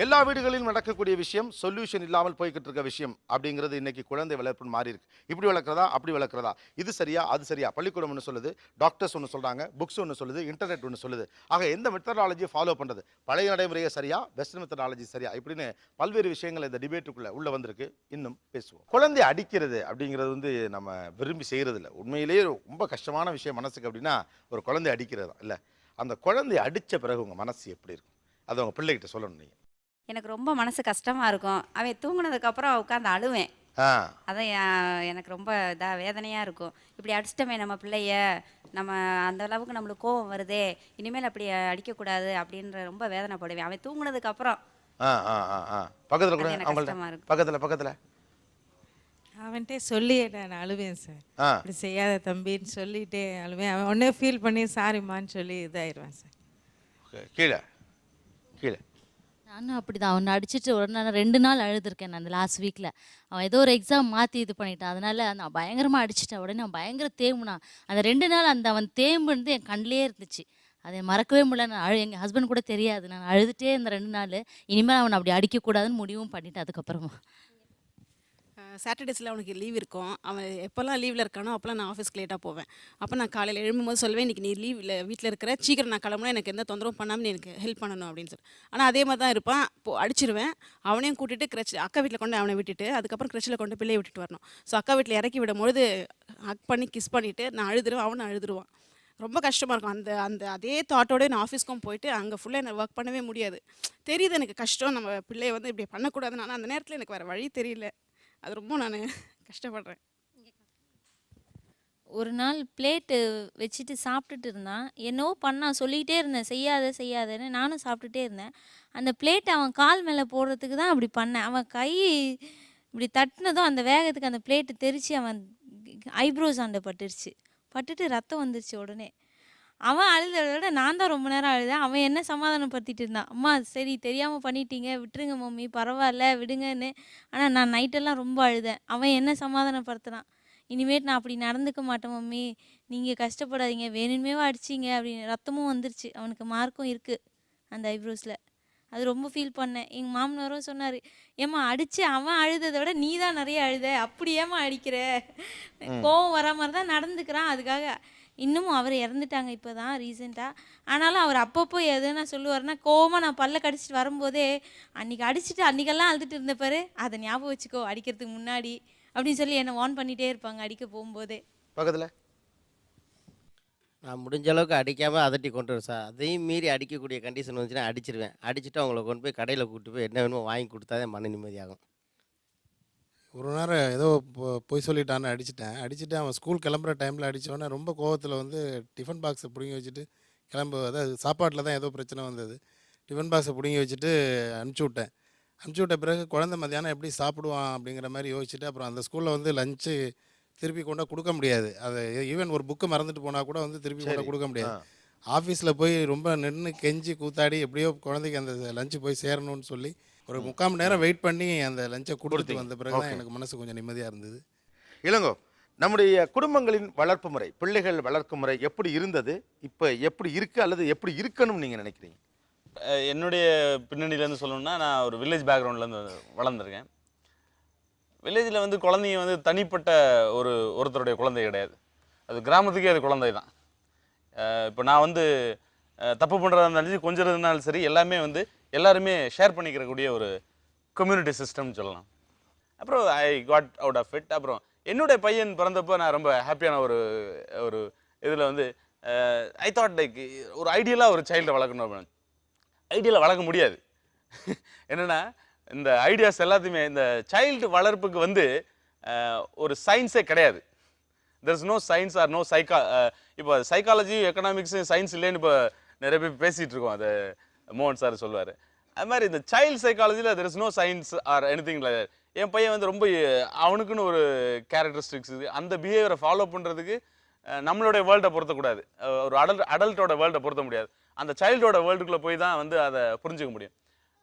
எல்லா வீடுகளிலும் நடக்கக்கூடிய விஷயம், சொல்யூஷன் இல்லாமல் போய்கிட்டு இருக்க விஷயம் அப்படிங்கிறது இன்னைக்கு குழந்தை வளர்ப்புன்னு மாறி இருக்கு. இப்படி வளர்க்குறதா, அப்படி வளர்க்குறதா, இது சரியா, அது சரியா, பள்ளிக்கூடம் ஒன்று சொல்லுது, டாக்டர்ஸ் ஒன்று சொல்கிறாங்க, புக்ஸ் ஒன்று சொல்லுது, இன்டர்நெட் ஒன்று சொல்லுது. ஆக எந்த மெத்தடாலஜியை ஃபாலோ பண்ணுறது, பழைய நடைமுறையை சரியா, பெஸ்ட் மெத்தடாலஜி சரியா, இப்படின்னு பல்வேறு விஷயங்கள் இந்த டிபேட்டுக்குள்ளே உள்ள வந்திருக்கு. இன்னும் பேசுவோம். குழந்தை அடிக்கிறது அப்படிங்கிறது வந்து நம்ம விரும்பி செய்கிறது இல்லை. உண்மையிலேயே ரொம்ப கஷ்டமான விஷயம் மனசுக்கு அப்படின்னா ஒரு குழந்தை அடிக்கிறது தான் இல்லை. அந்த குழந்தைய அடித்த பிறகு உங்கள் மனசு எப்படி இருக்கும், அதை உங்கள் பிள்ளைகிட்ட சொல்லணும் நீங்கள். எனக்கு ரொம்ப மனசு கஷ்டமாக இருக்கும். அவன் தூங்குனதுக்கப்புறம் உட்காந்து அழுவேன். அதான் எனக்கு ரொம்ப வேதனையாக இருக்கும். இப்படி அடிச்சிட்டோமே நம்ம பிள்ளைய, நம்ம அந்த அளவுக்கு நம்மளுக்கு கோவம் வருதே, இனிமேல் அப்படி அடிக்கக்கூடாது அப்படின்ற ரொம்ப வேதனைப்படுவேன். அவன் தூங்குனதுக்கப்புறம் பக்கத்தில் கூட அவங்கள்ட்ட பக்கத்தில் அவன்கிட்ட சொல்லியே நான் அழுவேன் சார். இப்படி செய்யாத தம்பின்னு சொல்லிட்டே அழுவேன். அவன் உடனே ஃபீல் பண்ணி சாரிம்மான்னு சொல்லி இதாயிடுவேன் சார். கீழே கீழே நானும் அப்படி தான். அவனை அடிச்சுட்டு ஒரு நாள் 2 நாள் அழுதுருக்கேன் நான் அந்த லாஸ்ட் வீக்கில். அவன் ஏதோ ஒரு எக்ஸாம் மாற்றி இது பண்ணிட்டான். அதனால் நான் பயங்கரமாக அடிச்சிட்டேன். உடனே நான் பயங்கர தேம்புனான். அந்த 2 நாள் அந்த அவன் தேம்புனது என் கண்ணிலே இருந்துச்சு. அதை மறக்கவே முடியல. நான் எங்கள் ஹஸ்பண்ட் கூட தெரியாது. நான் அழுதுகிட்டே இந்த 2 நாள். இனிமேல் அவனை அப்படி அடிக்கக்கூடாதுன்னு முடிவும் பண்ணிட்டேன் அதுக்கப்புறமா. சாட்டர்டேஸில் அவனுக்கு லீவ் இருக்கும். அவன் எப்போல்லாம் லீவில் இருக்கானோ அப்போல்லாம் நான் ஆஃபீஸ்க்கு லேட்டாக போவேன். அப்போ நான் காலையில் எழும்பும்போது சொல்லுவேன், இன்றைக்கி நீ லீவில் வீட்டில் இருக்கிற, சீக்கிரம் நான் கிளம்புனா எனக்கு எந்த தொந்தரவும் பண்ணாமல் நீ எனக்கு ஹெல்ப் பண்ணணும் அப்படின்னு சொல்லி. ஆனால் அதே மாதிரி தான் இருப்பான். அடிச்சிருவேன். அவனையும் கூட்டிட்டு அக்கா வீட்டில் கொண்டு அவனை விட்டுட்டு அதுக்கப்புறம் கிரச்சில் கொண்டு பிள்ளையை விட்டுட்டு வரணும். ஸோ அக்கா வீட்டில் இறக்கி விடும்பொழுது ஹக் பண்ணி கிஸ் பண்ணிவிட்டு நான் அழுதுருவேன், அவனை அழுதுருவான். ரொம்ப கஷ்டமாக இருக்கும். அந்த அந்த அதே தாட்டோடய நான் ஆஃபீஸ்க்கும் போயிட்டு அங்கே ஃபுல்லாக என்ன ஒர்க் பண்ணவே முடியாது. தெரியுது எனக்கு கஷ்டம், நம்ம பிள்ளையை வந்து இப்படி பண்ணக்கூடாதுன்னு. ஆனால் அந்த நேரத்தில் எனக்கு வேறு வழி தெரியல. அது ரொம்ப நான் கஷ்டப்படுறேன். ஒரு நாள் பிளேட்டு வச்சுட்டு சாப்பிட்டுட்டு இருந்தான். என்னவோ பண்ணான், சொல்லிகிட்டே இருந்தேன் செய்யாத செய்யாதன்னு. நானும் சாப்பிட்டுட்டே இருந்தேன். அந்த பிளேட்டை அவன் கால் மேலே போடுறதுக்கு தான் அப்படி பண்ணேன். அவன் கை இப்படி தட்டினதும் அந்த வேகத்துக்கு அந்த பிளேட்டு தெரிச்சு அவன் ஐப்ரோஸ் ஆண்ட பட்டுட்டு ரத்தம் வந்துருச்சு. உடனே அவன் அழுத விட நான் தான் ரொம்ப நேரம் அழுதேன். அவன் என்ன சமாதானப்படுத்திட்டு இருந்தான், அம்மா சரி தெரியாமல் பண்ணிட்டீங்க, விட்டுருங்க மம்மி, பரவாயில்ல விடுங்கன்னு. ஆனால் நான் நைட்டெல்லாம் ரொம்ப அழுதேன். அவன் என்ன சமாதானப்படுத்தினான், இனிமேட்டு நான் அப்படி நடந்துக்க மாட்டேன் மம்மி, நீங்கள் கஷ்டப்படாதீங்க, வேணுமேவா அடிச்சிங்க அப்படின்னு. ரத்தமும் வந்துருச்சு, அவனுக்கு மார்க்கும் இருக்குது அந்த ஐப்ரோஸில். அது ரொம்ப ஃபீல் பண்ணேன். எங்கள் மாமனாரும் சொன்னார், ஏம்மா அடித்து அவன் அழுததை விட நீ தான் நிறைய அழுத, அப்படி ஏம்மா அடிக்கிற, கோவம் வரா மாதிரி தான் நடந்துக்கிறான். அதுக்காக இன்னமும் அவர் இறந்துட்டாங்க இப்போ தான் ரீசெண்டாக. ஆனாலும் அவர் அப்பப்போ எதுனா சொல்லுவார்னா, கோவமாக நான் பல்ல கடிச்சிட்டு வரும்போதே, அன்றைக்கி அடிச்சுட்டு அன்றைக்கெல்லாம் அழுதுட்டு இருந்த பாரு, அதை ஞாபகம் வச்சுக்கோ அடிக்கிறதுக்கு முன்னாடி அப்படின்னு சொல்லி என்னை வார்ன் பண்ணிகிட்டே இருப்பாங்க அடிக்க போகும்போதே. பக்கத்தில் நான் முடிஞ்ச அளவுக்கு அடிக்காமல் அதட்டி கொண்டு வருவேன் சார். அதையும் மீறி அடிக்கக்கூடிய கண்டிஷன் வந்துச்சுன்னா அடிச்சிருவேன். அடிச்சுட்டு அவங்கள கொண்டு போய் கடையில் கூப்பிட்டு போய் என்ன வேணுமோ வாங்கி கொடுத்தா தான் மன நிம்மதியாகும். ஒரு நேரம் ஏதோ போய் சொல்லிட்டான்னு அடிச்சுட்டு அவன் ஸ்கூல் கிளம்புற டைமில் அடித்தோடனே ரொம்ப கோவத்தில் வந்து டிஃபன் பாக்ஸை பிடுங்கி வச்சுட்டு அதாவது சாப்பாட்டில் தான் ஏதோ பிரச்சனை வந்தது. டிஃபன் பாக்ஸை பிடுங்கி வச்சுட்டு அனுப்பிச்சி விட்ட பிறகு குழந்தை மத்தியானம் எப்படி சாப்பிடுவான் அப்படிங்கிற மாதிரி யோசிச்சுட்டு அப்புறம் அந்த ஸ்கூலில் வந்து லஞ்சு திருப்பி கொண்டா கொடுக்க முடியாது. அதை ஈவன் ஒரு புக்கு மறந்துட்டு போனால் கூட வந்து திருப்பி கொண்டா கொடுக்க முடியாது. ஆஃபீஸில் போய் ரொம்ப நின்று கெஞ்சி கூத்தாடி எப்படியோ குழந்தைக்கு அந்த லஞ்சு போய் சேரணும்னு சொல்லி ஒரு 3/4 மணி நேரம் வெயிட் பண்ணி அந்த லஞ்சை கொடுத்துட்டு வந்த பிறகு தான் எனக்கு மனசு கொஞ்சம் நிம்மதியாக இருந்தது. இளங்கோ, நம்முடைய குடும்பங்களின் வளர்ப்பு முறை, பிள்ளைகள் வளர்க்கும் முறை எப்படி இருந்தது, இப்போ எப்படி இருக்குது அல்லது எப்படி இருக்கணும்னு நீங்கள் நினைக்கிறீங்க? என்னுடைய பின்னணியிலேருந்து சொல்லணும்னா, நான் ஒரு வில்லேஜ் பேக்ரவுண்ட்லேருந்து வளர்ந்துருக்கேன். வில்லேஜில் வந்து குழந்தைங்க வந்து தனிப்பட்ட ஒருத்தருடைய குழந்தை கிடையாது, அது கிராமத்துக்கே அது குழந்தை தான். இப்போ நான் வந்து தப்பு பண்ணுறதா இருந்தாலும் கொஞ்சம் இருந்தாலும் சரி, எல்லாமே வந்து எல்லாருமே ஷேர் பண்ணிக்கிறக்கூடிய ஒரு கம்யூனிட்டி சிஸ்டம்னு சொல்லலாம். அப்புறம் I got out of it. அப்புறம் என்னுடைய பையன் பிறந்தப்போ நான் ரொம்ப ஹாப்பியான ஒரு இதில் வந்து ஐ தாட் லைக் ஒரு ஐடியலாக ஒரு சைல்டை வளர்க்கணும் அப்படின்னு. ஐடியலாக வளர்க்க முடியாது. என்னென்னா இந்த ஐடியாஸ் எல்லாத்தையுமே இந்த சைல்டு வளர்ப்புக்கு வந்து ஒரு சயின்ஸே கிடையாது. There is no science or no இப்போ சைக்காலஜி எக்கனாமிக்ஸு சயின்ஸ் இல்லைன்னு இப்போ நிறைய பேர் பேசிகிட்டு இருக்கோம். அதை மோகன் சார் சொல்லுவார். அது மாதிரி இந்த சைல்டு சைக்காலஜியில் there is no science or anything like that. என் பையன் வந்து ரொம்ப அவனுக்குன்னு ஒரு கேரக்டரிஸ்டிக்ஸ் இருக்குது. அந்த பிஹேவியரை ஃபாலோ பண்ணுறதுக்கு நம்மளுடைய வேர்ல்டை பொருத்தக்கூடாது, ஒரு அடல்ட்டோட வேர்ல்டை பொருத்த முடியாது. அந்த சைல்டோட வேர்ல்டுக்குள்ளே போய் தான் வந்து அதை புரிஞ்சுக்க முடியும்.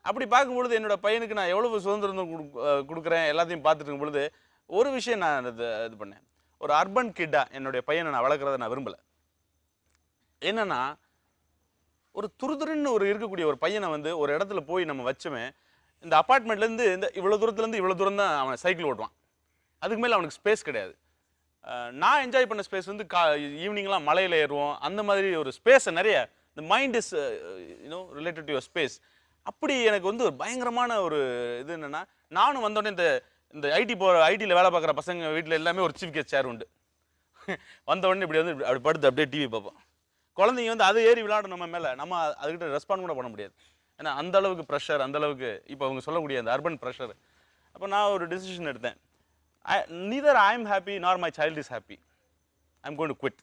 அப்படி பார்க்கும்பொழுது என்னோடய பையனுக்கு நான் எவ்வளவு சுதந்திரம் கொடுக்குறேன் எல்லாத்தையும் பார்த்துட்டு இருக்கும் பொழுது ஒரு விஷயம் நான் இது பண்ணேன். ஒரு அர்பன் கிட்டாக என்னுடைய பையனை நான் வளர்க்குறத நான் விரும்பலை. என்னென்னா ஒரு துருதுருன்னு இருக்கக்கூடிய ஒரு பையனை வந்து ஒரு இடத்துல போய் நம்ம வச்சோமே, இந்த அப்பார்ட்மெண்ட்லேருந்து இந்த இவ்வளோ தூரத்துலேருந்து இவ்வளோ தூரம் தான் அவன் சைக்கிள் ஓட்டுவான். அதுக்கு மேலே அவனுக்கு ஸ்பேஸ் கிடையாது. நான் என்ஜாய் பண்ண ஸ்பேஸ் வந்து ஈவினிங்லாம் மலையில் ஏறுவோம். அந்த மாதிரி ஒரு ஸ்பேஸை நிறைய இந்த mind is related to your space. அப்படி எனக்கு வந்து ஒரு பயங்கரமான ஒரு இது என்னென்னா, நானும் வந்தோடனே இந்த ஐடியில் வேலை பார்க்குற பசங்க வீட்டில் எல்லாமே ஒரு சீஃப் கெஸ்ட் சேர் உண்டு. வந்தோடனே இப்படி வந்து அப்படி படுத்து அப்படியே டிவி பார்ப்போம். குழந்தைங்க வந்து அது ஏறி விளையாடும் நம்ம மேலே, நம்ம அதுக்கிட்ட ரெஸ்பாண்ட் கூட பண்ண முடியாது. ஏன்னா அந்த அளவுக்கு ப்ரெஷர், அந்த அளவுக்கு இப்போ அவங்க சொல்லக்கூடிய அந்த அர்பன் ப்ரெஷர். அப்போ நான் ஒரு டிசிஷன் எடுத்தேன். நீதர் ஐ எம் ஹாப்பி நார் my child is happy. I am going to quit.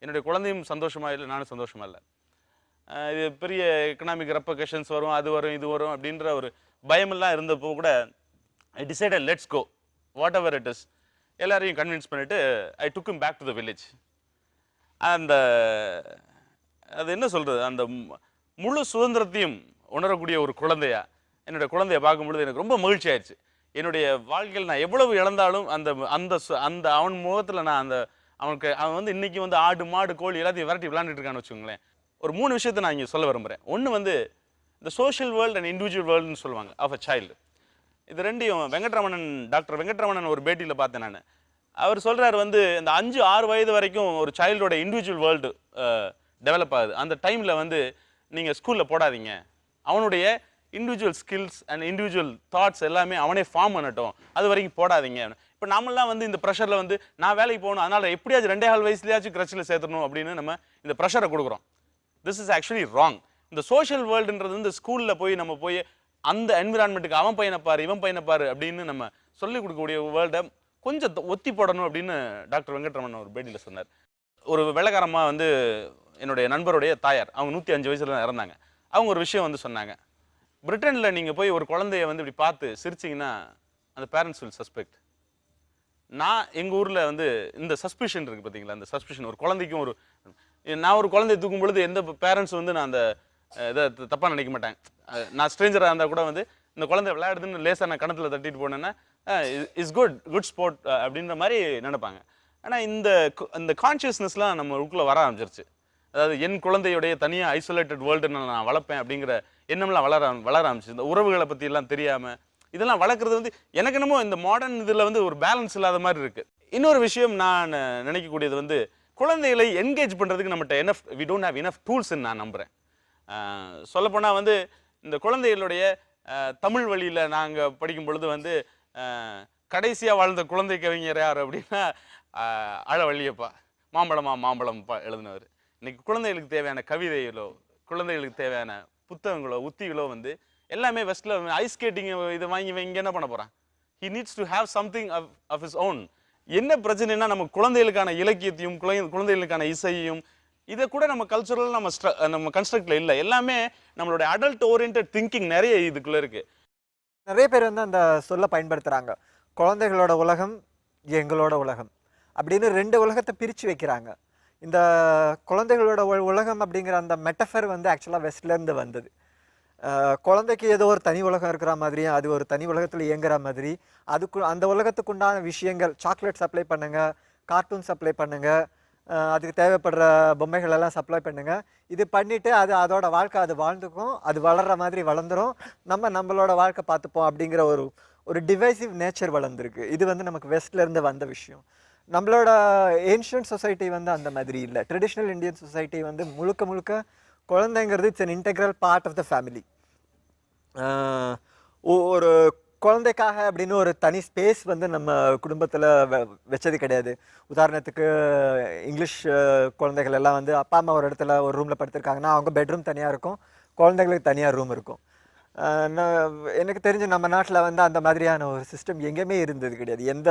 என்னுடைய குழந்தையும் சந்தோஷமாக இல்லை, நானும் சந்தோஷமாக இல்லை. இது பெரிய எக்கனாமிக் ரெப்பகேஷன்ஸ் வரும், அது வரும், இது வரும் அப்படின்ற ஒரு பயமெல்லாம் இருந்தப்போ கூட I decided let's go whatever it is. எல்லாரையும் கன்வின்ஸ் பண்ணிவிட்டு I took him back to the village. அந்த அது என்ன சொல்கிறது, அந்த முழு சுதந்திரத்தையும் உணரக்கூடிய ஒரு குழந்தையா என்னுடைய குழந்தைய பார்க்கும்பொழுது எனக்கு ரொம்ப மகிழ்ச்சி ஆயிடுச்சு. என்னுடைய வாழ்க்கையில் நான் எவ்வளவு இழந்தாலும் அந்த அந்த அந்த அவன் முகத்தில் நான் அவன் வந்து இன்றைக்கி வந்து ஆடு மாடு கோழி எல்லாத்தையும் விரட்டி விளையாண்டுட்டு இருக்கான்னு வச்சுக்கோங்களேன். ஒரு 3 விஷயத்தை நான் இங்கே சொல்ல விரும்புகிறேன். ஒன்று வந்து இந்த சோஷியல் வேர்ல்டு அண்ட் இண்டிவிஜுவல் வேர்ல்டுன்னு சொல்லுவாங்க ஆஃப் அ சைல்டு. இது ரெண்டையும் டாக்டர் வெங்கட்ரமணன் ஒரு பேட்டியில் பார்த்தேன் நான். அவர் சொல்கிறார் வந்து இந்த 5-6 வயது வரைக்கும் ஒரு சைல்டோட இண்டிவிஜுவல் வேர்ல்டு டெவலப் ஆகுது. அந்த டைமில் வந்து நீங்கள் ஸ்கூலில் போடாதீங்க, அவனுடைய individual skills and individual thoughts எல்லாமே அவனே ஃபார்ம் பண்ணட்டும், அது வரைக்கும் போடாதீங்க. இப்போ நாமெல்லாம் வந்து இந்த ப்ரெஷரில் வந்து நான் வேலைக்கு போகணும், அதனால் எப்படியாச்சும் 2.5 வயசுலையாச்சும் கிரச்சில் சேர்த்துணும் அப்படின்னு நம்ம இந்த ப்ரெஷரை கொடுக்குறோம். This is actually wrong. இந்த சோஷியல் வேர்ல்டுன்றது வந்து ஸ்கூலில் போய் நம்ம போய் அந்த என்விரான்மெண்ட்டுக்கு அவன் பையனை பாரு இவன் பையனை பாரு அப்படின்னு நம்ம சொல்லிக் கொடுக்கக்கூடிய வேர்ல்டை கொஞ்சம் ஒத்தி போடணும் அப்படின்னு டாக்டர் வெங்கட்ரமணன் ஒரு பேட்டியில் சொன்னார். ஒரு வெள்ளக்காரமாக வந்து என்னுடைய நண்பருடைய தாயார், அவங்க 105 வயசுல தான் இறந்தாங்க. அவங்க ஒரு விஷயம் வந்து சொன்னாங்க, பிரிட்டனில் நீங்கள் போய் ஒரு குழந்தைய வந்து இப்படி பார்த்து சிரிச்சிங்கன்னா அந்த பேரண்ட்ஸ் வில் சஸ்பெக்ட். நான் எங்கள் ஊரில் வந்து இந்த சஸ்பிஷன் இருக்குது பார்த்தீங்களா, அந்த சஸ்பிஷன் ஒரு குழந்தைக்கும் நான் ஒரு குழந்தைய தூக்கும் பொழுது எந்த பேரண்ட்ஸ் வந்து நான் அந்த இதை தப்பாக நினைக்க மாட்டாங்க. நான் ஸ்ட்ரேஞ்சராக இருந்தால் கூட வந்து இந்த குழந்தை விளையாடுதுன்னு லேசாக நான் கணத்தில் தட்டிட்டு போனேன்னா இஸ் குட் ஸ்போர்ட் அப்படின்ற மாதிரி நினைப்பாங்க. ஆனால் இந்த கான்ஷியஸ்னஸ்லாம் நம்ம உள்ளே வர ஆரம்பிச்சிருச்சு. அதாவது என் குழந்தையுடைய தனியாக ஐசோலேட்டட் வேர்ல்டுன்னு நான் வளர்ப்பேன் அப்படிங்கிற எண்ணம்லாம் வளர ஆரம்பிச்சு. இந்த உறவுகளை பற்றியெல்லாம் தெரியாமல் இதெல்லாம் வளர்க்குறது வந்து எனக்கு என்னமோ இந்த மாடர்ன் இதில் வந்து ஒரு பேலன்ஸ் இல்லாத மாதிரி இருக்குது. இன்னொரு விஷயம் நான் நினைக்கக்கூடியது வந்து குழந்தைகளை என்கேஜ் பண்ணுறதுக்கு நம்மகிட்ட வி டோன்ட் ஹேவ் இனஃப் டூல்ஸ்ன்னு நான் நம்புகிறேன். சொல்லப்போனால் வந்து இந்த குழந்தைகளுடைய தமிழ் வழியில் நாங்கள் படிக்கும் பொழுது வந்து கடைசியாக வாழ்ந்த குழந்தை கவிஞர் யார் அப்படின்னா அழவள்ளியப்பா, மாம்பழம்ப்பா எழுதினவர். இன்றைக்கி குழந்தைகளுக்கு தேவையான கவிதைகளோ குழந்தைகளுக்கு தேவையான புத்தகங்களோ உத்திகளோ வந்து எல்லாமே வெஸ்ட்டில் ஐஸ் ஸ்கேட்டிங் இதை வாங்கி இங்கே என்ன பண்ண போகிறான்? He needs to have something of his own. என்ன பிரச்சனைனா நம்ம குழந்தைகளுக்கான இலக்கியத்தையும் குழந்தைகளுக்கான இசையையும் இதை கூட நம்ம கல்ச்சுரல் நம்ம கன்ஸ்ட்ரக்டில் இல்லை. எல்லாமே நம்மளுடைய அடல்ட் ஓரியன்ட் திங்கிங் நிறைய இதுக்குள்ளே இருக்குது. நிறைய பேர் வந்து அந்த சொல்ல பயன்படுத்துகிறாங்க, குழந்தைகளோட உலகம் எங்களோட உலகம் அப்படின்னு 2 உலகத்தை பிரித்து வைக்கிறாங்க. இந்த குழந்தைகளோட உலகம் அப்படிங்கிற அந்த மெட்டஃபர் வந்து ஆக்சுவலாக வெஸ்ட்லேருந்து வந்தது. குழந்தைக்கு ஏதோ ஒரு தனி உலகம் இருக்கிற மாதிரியும் அது ஒரு தனி உலகத்தில் இயங்குற மாதிரி அந்த உலகத்துக்குண்டான விஷயங்கள், சாக்லேட் சப்ளை பண்ணுங்கள், கார்ட்டூன் சப்ளை பண்ணுங்கள், அதுக்கு தேவைப்படுற பொம்மைகள் எல்லாம் சப்ளை பண்ணுங்கள். இது பண்ணிவிட்டு அதோட வாழ்க்கை அது வாழ்ந்துக்கும், அது வளர்கிற மாதிரி வளர்ந்துடும், நம்மளோட வாழ்க்கை பார்த்துப்போம் அப்படிங்கிற ஒரு டிவைசிவ் நேச்சர் வளர்ந்துருக்கு. இது வந்து நமக்கு வெஸ்ட்லேருந்து வந்த விஷயம். நம்மளோட ஏன்ஷியன்ட் சொசைட்டி வந்து அந்த மாதிரி இல்லை. ட்ரெடிஷ்னல் இந்தியன் சொசைட்டி வந்து முழுக்க குழந்தைங்கிறது it's an integral part of the family. ஒரு குழந்தைக்காக அப்படின்னு ஒரு தனி ஸ்பேஸ் வந்து நம்ம குடும்பத்தில் வச்சது கிடையாது. உதாரணத்துக்கு இங்கிலீஷ் குழந்தைகள் எல்லாம் வந்து அப்பா அம்மா ஒரு இடத்துல ஒரு ரூமில் படுத்திருக்காங்கன்னா அவங்க பெட்ரூம் தனியாக இருக்கும், குழந்தைங்களுக்கு தனியாக ரூம் இருக்கும். எனக்கு தெரிஞ்சு நம்ம நாட்டில் வந்து அந்த மாதிரியான ஒரு சிஸ்டம் எங்கேயுமே இருந்தது கிடையாது. எந்த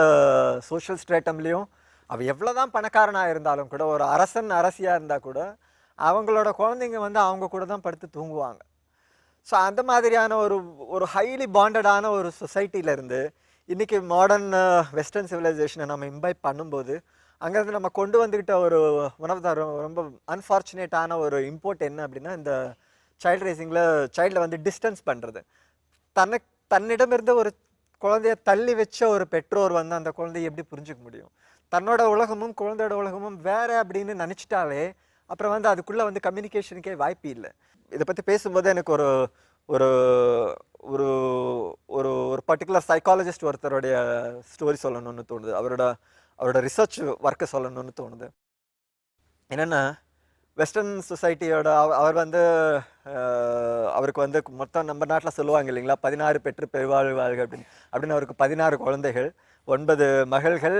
சோஷியல் ஸ்ட்ரேட்டம்லேயும் அவள் எவ்வளோ தான் பணக்காரனாக இருந்தாலும் கூட, ஒரு அரசியாக இருந்தால் கூட அவங்களோட குழந்தைங்க வந்து அவங்க கூட தான் படுத்து தூங்குவாங்க. ஸோ அந்த மாதிரியான ஒரு ஹைலி பாண்டடான ஒரு சொசைட்டியிலேருந்து இன்றைக்கி மாடர்ன் வெஸ்டர்ன் சிவிலைசேஷனை நம்ம இம்பைப் பண்ணும்போது அங்கேருந்து நம்ம கொண்டு வந்துக்கிட்ட ஒன் ஆஃப் த ரொம்ப அன்ஃபார்ச்சுனேட்டான ஒரு இம்போர்ட் என்ன அப்படின்னா, இந்த சைல்டு ரேசிங்கில் சைல்டை வந்து டிஸ்டன்ஸ் பண்ணுறது. தன்னிடமிருந்து ஒரு குழந்தைய தள்ளி வச்ச ஒரு பெற்றோர் வந்து அந்த குழந்தைய எப்படி புரிஞ்சிக்க முடியும்? தன்னோட உலகமும் குழந்தையோட உலகமும் வேறு அப்படின்னு நினச்சிட்டாலே அப்புறம் வந்து அதுக்குள்ளே வந்து கம்யூனிகேஷனுக்கே வாய்ப்பு இல்லை. இதை பற்றி பேசும்போது எனக்கு ஒரு பர்டிகுலர் சைக்காலஜிஸ்ட் ஒருத்தருடைய ஸ்டோரி சொல்லணும்னு தோணுது. அவரோட ரிசர்ச் ஒர்க்கை சொல்லணும்னு தோணுது. என்னென்னா வெஸ்டர்ன் சொசைட்டியோட அவர் வந்து அவருக்கு வந்து மொத்தம் நம்ம நாட்டில் சொல்லுவாங்க இல்லைங்களா, 16 பெற்று பெருவாழ்வாழ்க அப்படின்னு அவருக்கு 16 குழந்தைகள், 9 மகள்கள்,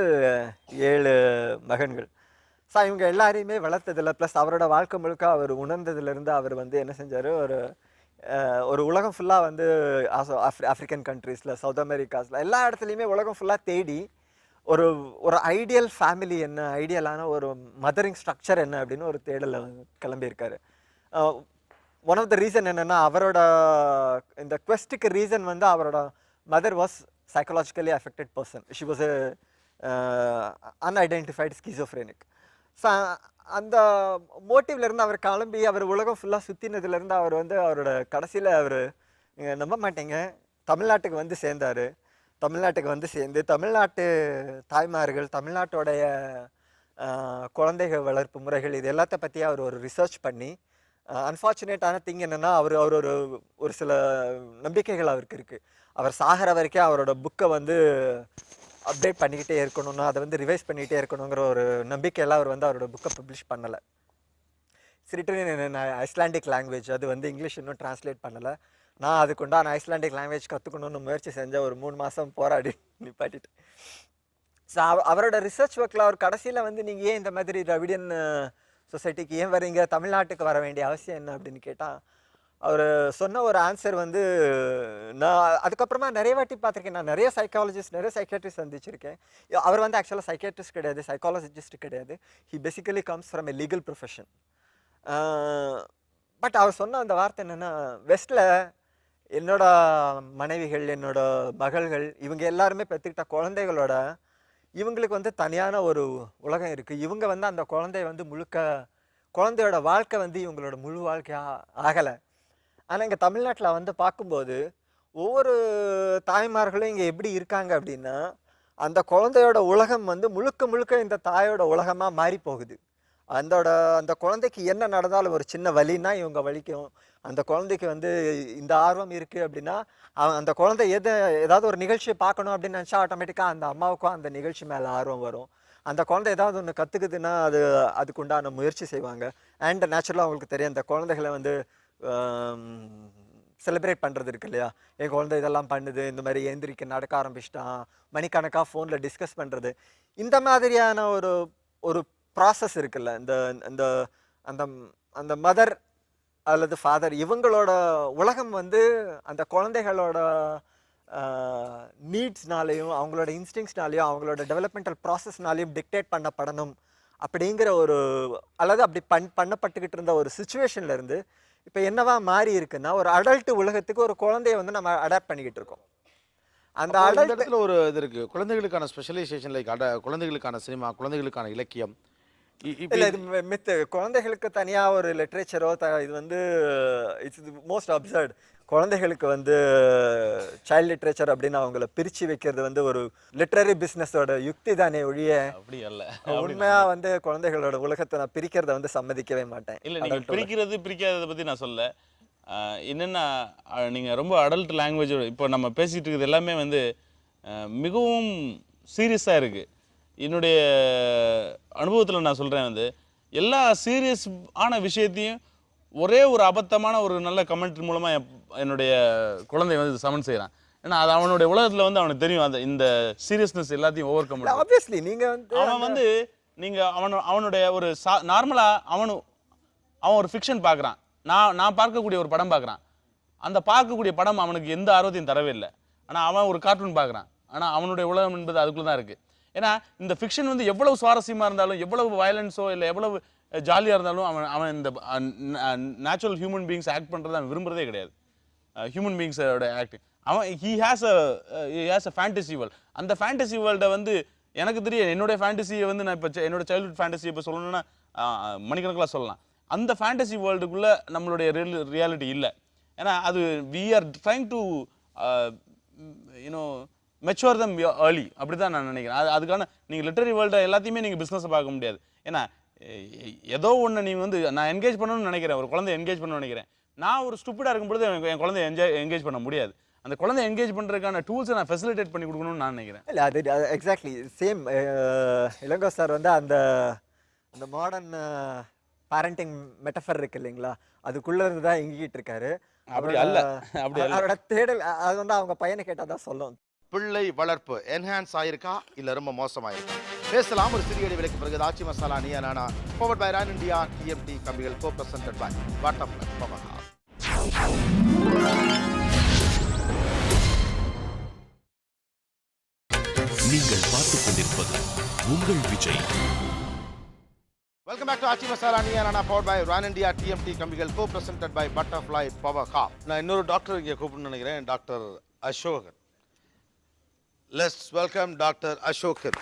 7 மகன்கள். ஸோ இவங்க எல்லாரையுமே வளர்த்ததில்லை. ப்ளஸ் அவரோட வாழ்க்கை முழுக்க அவர் உணர்ந்ததுலேருந்து அவர் வந்து என்ன செஞ்சார், ஒரு உலகம் ஃபுல்லாக வந்து ஆஃப்ரிக்கன் கண்ட்ரீஸில், சவுத் அமெரிக்காஸில், எல்லா இடத்துலையுமே உலகம் ஃபுல்லாக தேடி ஒரு ஐடியல் ஃபேமிலி என்ன, ஐடியலான ஒரு மதரிங் ஸ்ட்ரக்சர் என்ன அப்படின்னு ஒரு தேடலை கிளம்பியிருக்காரு. ஒன் ஆஃப் த ரீசன் என்னென்னா, அவரோட இந்த குவெஸ்ட்டுக்கு ரீசன் வந்து அவரோட mother was psychologically affected person. She was unidentified schizophrenic. So அந்த மோட்டிவ்லேருந்து அவர் கிளம்பி அவர் உலகம் ஃபுல்லாக சுற்றினதுலேருந்து அவர் வந்து அவரோட கடைசியில் அவர் நீங்கள் நம்ப மாட்டீங்க, தமிழ்நாட்டுக்கு வந்து சேர்ந்தார். தமிழ்நாட்டுக்கு வந்து சேர்ந்து தமிழ்நாட்டு தாய்மார்கள், தமிழ்நாட்டோடைய குழந்தைகள் வளர்ப்பு முறைகள், இது எல்லாத்த பற்றி அவர் ஒரு ரிசர்ச் பண்ணி, அன்ஃபார்ச்சுனேட்டான திங் என்னென்னா அவர் ஒரு சில நம்பிக்கைகள் அவருக்கு இருக்குது. அவர் சாகிற வரைக்கும் அவரோட புக்கை வந்து அப்டேட் பண்ணிக்கிட்டே இருக்கணும்னா, அதை வந்து ரிவைஸ் பண்ணிக்கிட்டே இருக்கணுங்கிற ஒரு நம்பிக்கையெல்லாம் அவர் வந்து அவரோட புக்கை பப்ளிஷ் பண்ணலை. ரிட்டன் ஐஸ்லாண்டிக் லாங்குவேஜ், அது வந்து இங்கிலீஷ் இன்னும் டிரான்ஸ்லேட் பண்ணலை. நான் அதுக்குண்டான ஐஸ்லாண்டிக் லாங்குவேஜ் கற்றுக்கணுன்னு முயற்சி செஞ்ச ஒரு 3 மாதம் போராடி நிப்பாட்டிட்டு. ஸோ அவரோட ரிசர்ச் ஒர்க்கில் அவர் கடைசியில் வந்து நீங்கள் ஏன் இந்த மாதிரி திராவிடியன் சொசைட்டிக்கு ஏன் வரீங்க, தமிழ்நாட்டுக்கு வர வேண்டிய அவசியம் என்ன அப்படின்னு கேட்டால், அவர் சொன்ன ஒரு ஆன்சர் வந்து நான் அதுக்கப்புறமா நிறைய வாட்டி பார்த்துருக்கேன். நான் நிறைய சைக்காலஜிஸ்ட், நிறைய சைக்கியாட்ரிஸ்ட் சந்திச்சிருக்கேன். அவர் வந்து ஆக்சுவலாக சைக்கியாட்ரிஸ்ட் கிடையாது, சைக்காலஜிஸ்ட் கிடையாது. He basically comes from a legal profession. But அவர் சொன்ன அந்த வார்த்தை என்னென்னா, வெஸ்ட்டில் என்னோட மனைவிகள், என்னோட மகள்கள், இவங்க எல்லாருமே பெற்றுக்கிட்ட குழந்தைகளோட இவங்களுக்கு வந்து தனியான ஒரு உலகம் இருக்குது. இவங்க வந்து அந்த குழந்தைய வந்து குழந்தையோட வாழ்க்கை வந்து இவங்களோட முழு வாழ்க்கையாக ஆகலை. ஆனால் இங்கே தமிழ்நாட்டில் வந்து பார்க்கும்போது ஒவ்வொரு தாய்மார்களும் இங்கே எப்படி இருக்காங்க அப்படின்னா, அந்த குழந்தையோட உலகம் வந்து முழுக்க இந்த தாயோட உலகமாக மாறி போகுது. அந்த குழந்தைக்கு என்ன நடந்தாலும் ஒரு சின்ன வலின்னா இவங்க வலிக்கும். அந்த குழந்தைக்கு வந்து இந்த ஆர்வம் இருக்குது அப்படின்னா, அந்த குழந்தை ஏதாவது ஒரு நிகழ்ச்சியை பார்க்கணும் அப்படின்னு நினச்சா ஆட்டோமேட்டிக்காக அந்த அம்மாவுக்கும் அந்த நிகழ்ச்சி மேலே ஆர்வம் வரும். அந்த குழந்தை ஏதாவது ஒன்று கற்றுக்குதுன்னா அதுக்குண்டான முயற்சி செய்வாங்க. அண்ட் நேச்சுரலாக அவங்களுக்கு தெரியும், அந்த குழந்தைகளை வந்து செலிப்ரேட் பண்ணுறது இருக்கு இல்லையா, என் குழந்தை இதெல்லாம் பண்ணுது, இந்த மாதிரி எந்திரிக்க நடக்க ஆரம்பிச்சிட்டான், மணிக்கணக்காக ஃபோனில் டிஸ்கஸ் பண்ணுறது, இந்த மாதிரியான ஒரு ப்ராசஸ் இருக்குல்ல. இந்த அந்த அந்த மதர் அல்லது ஃபாதர் இவங்களோட உலகம் வந்து அந்த குழந்தைகளோட நீட்ஸ்னாலேயும் அவங்களோட இன்ஸ்டிங்ஸ்னாலேயும் அவங்களோட டெவலப்மெண்டல் ப்ராசஸ்னாலேயும் டிக்டேட் பண்ணப்படணும் அப்படிங்கிற அல்லது அப்படி பண்ணப்பட்டுக்கிட்டு இருந்த ஒரு சுச்சுவேஷன்லேருந்து இப்போ என்னவா மாறி இருக்குன்னா, ஒரு அடல்ட் உலகத்துக்கு ஒரு குழந்தைய வந்து நம்ம அடாப்ட் பண்ணிக்கிட்டு இருக்கோம். அந்த இடத்துல ஒரு இது இருக்கு, குழந்தைகளுக்கான ஸ்பெஷலைசேஷன், லைக் குழந்தைகளுக்கான சினிமா, குழந்தைகளுக்கான இலக்கியம், இல்லை இது மித்து. குழந்தைகளுக்கு தனியாக ஒரு லிட்ரேச்சரோ இது வந்து இட்ஸ் மோஸ்ட் அப்சர்ட். குழந்தைகளுக்கு வந்து சைல்ட் லிட்ரேச்சர் அப்படின்னு அவங்கள பிரித்து வைக்கிறது வந்து ஒரு லிட்ரரி பிஸ்னஸோட யுக்தி தானே ஒழிய, அப்படி அல்ல. உண்மையாக வந்து குழந்தைகளோட உலகத்தை நான் பிரிக்கிறத வந்து சம்மதிக்கவே மாட்டேன். இல்லை, நீங்கள் பிரிக்கிறதை பற்றி நான் சொல்ல. என்னென்னா, நீங்கள் ரொம்ப அடல்ட் லாங்குவேஜ் இப்போ நம்ம பேசிகிட்டு இருக்கிறது எல்லாமே வந்து மிகவும் சீரியஸாக இருக்குது. என்னுடைய அனுபவத்தில் நான் சொல்கிறேன், வந்து எல்லா சீரியஸ் ஆன விஷயத்தையும் ஒரே ஒரு அபத்தமான ஒரு நல்ல கமெண்ட் மூலமாக என்னுடைய குழந்தை வந்து சமன் செய்கிறான். ஏன்னா அது அவனுடைய உலகத்தில் வந்து அவனுக்கு தெரியும், இந்த சீரியஸ்னஸ் எல்லாத்தையும் ஓவர் கம் பண்ண. ஆப்வியஸ்லி நீங்கள் வந்து அவன் வந்து நீங்கள் அவனுடைய ஒரு நார்மலாக அவன் ஒரு ஃபிக்ஷன் பார்க்குறான். நான் பார்க்கக்கூடிய ஒரு படம் பார்க்குறான். அந்த பார்க்கக்கூடிய படம் அவனுக்கு எந்த ஆர்வத்தையும் தரவே இல்லை. ஆனால் அவன் ஒரு கார்ட்டூன் பார்க்குறான். ஆனால் அவனுடைய உலகம் என்பது அதுக்குள்ளே தான் இருக்குது. ஏன்னா இந்த ஃபிக்ஷன் வந்து எவ்வளவு சுவாரஸ்யமாக இருந்தாலும், எவ்வளவு வயலன்ஸோ இல்லை எவ்வளவு ஜாலியாக இருந்தாலும் அவன் இந்த நேச்சுரல் ஹியூமன் பீயிங்ஸ் ஆக்ட் பண்ணுறதை அவன் விரும்புகிறதே கிடையாது. ஹியூமன் பீயிங்ஸோட ஆக்டிங் அவன் he has a fantasy world. அந்த ஃபேண்டசி வேர்ல்டை வந்து எனக்கு தெரியும், என்னுடைய ஃபேண்டசியை வந்து நான் இப்போ என்னோட சைல்ட்ஹுட் ஃபேண்டசி இப்போ சொல்லணும்னா மணிக்கணக்கில் சொல்லலாம். அந்த ஃபேண்டசி வேர்ல்டுக்குள்ளே நம்மளுடைய ரியாலிட்டி இல்லை. ஏன்னா அது we are trying to mature them early, அப்படி தான் நான் நினைக்கிறேன். அதுக்கான நீங்கள் லிட்டரரி வேர்ல்டு எல்லாத்தையுமே நீங்கள் பிஸ்னஸை பார்க்க முடியாது. ஏன்னா ஏதோ ஒன்று நீங்கள் வந்து நான் என்கேஜ் பண்ணணும்னு நினைக்கிறேன், ஒரு குழந்தை என்கேஜ் பண்ணணும்னு நினைக்கிறேன். நான் ஒரு ஸ்டூப்பிடாக இருக்கும்பொழுது என் குழந்தைய என்கேஜ் பண்ண முடியாது. அந்த குழந்தை என்கேஜ் பண்ணுறதுக்கான டூல்ஸை நான் ஃபெசிலிட்டேட் பண்ணி கொடுக்கணும்னு நான் நினைக்கிறேன். இல்லை அது எக்ஸாக்ட்லி சேம். இளங்கோ சார் வந்து அந்த அந்த மாடர்ன் பேரண்டிங் மெட்டஃபர் இருக்கு இல்லைங்களா, அதுக்குள்ளே இருந்து தான் இங்கிட்டு இருக்காரு. அப்படி அல்ல, அப்படி அல்ல. அவரோட தேடல் அது வந்து அவங்க பையனை கேட்டால் தான் சொல்லும். பிள்ளை வளர்ப்பு என்ஹான்ஸ் ஆயிருக்கா இல்லை ரொம்ப மோசமாயிருக்கா? பேசலாம் ஒரு சிறிய இடைவெளிக்கு பிறகு. ஆச்சி Masala Neeya Naana powered by Ran India TMT கம்பிகள் கோ பிரசன்டட் பை பட்டர்ஃப்ளை பவஹா. நீங்கள் பார்த்துக் கொண்டிருப்பது உங்கள் Vijay. Welcome back to Aachi Masala Neeya Naana powered by Ran India TMT கம்பிகள் கோ பிரசன்டட் பை பட்டர்ஃப்ளை பவஹா. நான் இன்னொரு டாக்டர் இங்கே கூப்பிடணும்னு நினைக்கிறேன், doctor Asokan. Let's welcome doctor Asokan.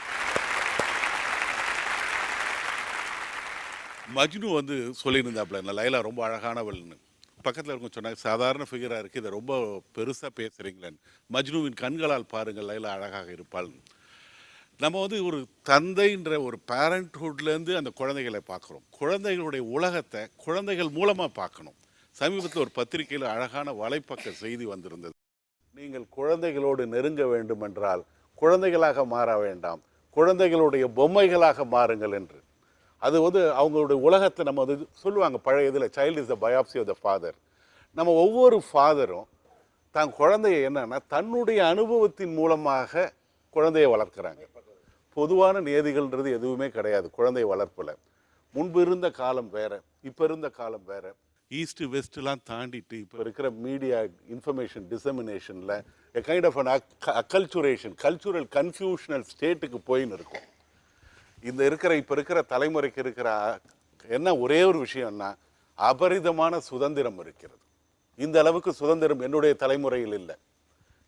Majnu வந்து சொல்லியிருந்தாப்புல இந்த லைலா ரொம்ப அழகானவள்னு. பக்கத்தில் இருக்க சொன்னாங்க சாதாரண ஃபிகராக இருக்குது, இதை ரொம்ப பெருசாக பேசுகிறீங்களேன்னு. மஜ்னுவின் கண்களால் பாருங்கள் லைலா அழகாக இருப்பாள்னு. நம்ம வந்து ஒரு தந்தைன்ற ஒரு பேரண்ட்ஹுட்லேருந்து அந்த குழந்தைகளை பார்க்குறோம். குழந்தைகளுடைய உலகத்தை குழந்தைகள் மூலமாக பார்க்கணும். சமீபத்தில் ஒரு பத்திரிகையில் அழகான வலைப்பக்க செய்தி வந்திருந்தது. நீங்கள் குழந்தைகளோடு நெருங்க வேண்டும் என்றால் குழந்தைகளாக மாற வேண்டாம், குழந்தைகளுடைய பொம்மைகளாக மாறுங்கள் என்று. அது வந்து அவங்களுடைய உலகத்தை நம்ம வந்து சொல்லுவாங்க பழைய இதில், child is the biopsy of the father. நம்ம ஒவ்வொரு ஃபாதரும் தான் குழந்தைய என்னன்னா தன்னுடைய அனுபவத்தின் மூலமாக குழந்தையை வளர்க்குறாங்க. பொதுவான நியதிகள்ன்றது எதுவுமே கிடையாது குழந்தை வளர்ப்பில். முன்பு இருந்த காலம் வேற, இப்போ இருந்த காலம் வேற. ஈஸ்ட்டு வெஸ்ட்லாம் தாண்டிட்டு இப்போ இருக்கிற மீடியா இன்ஃபர்மேஷன் டிசமினேஷனில் a kind of an acculturation, cultural confusional ஸ்டேட்டுக்கு போயின்னு இருக்கும். இப்போ இருக்கிற தலைமுறைக்கு இருக்கிற என்ன ஒரே ஒரு விஷயம்னா அபரிதமான சுதந்திரம் இருக்கிறது. இந்த அளவுக்கு சுதந்திரம் என்னுடைய தலைமுறையில் இல்லை.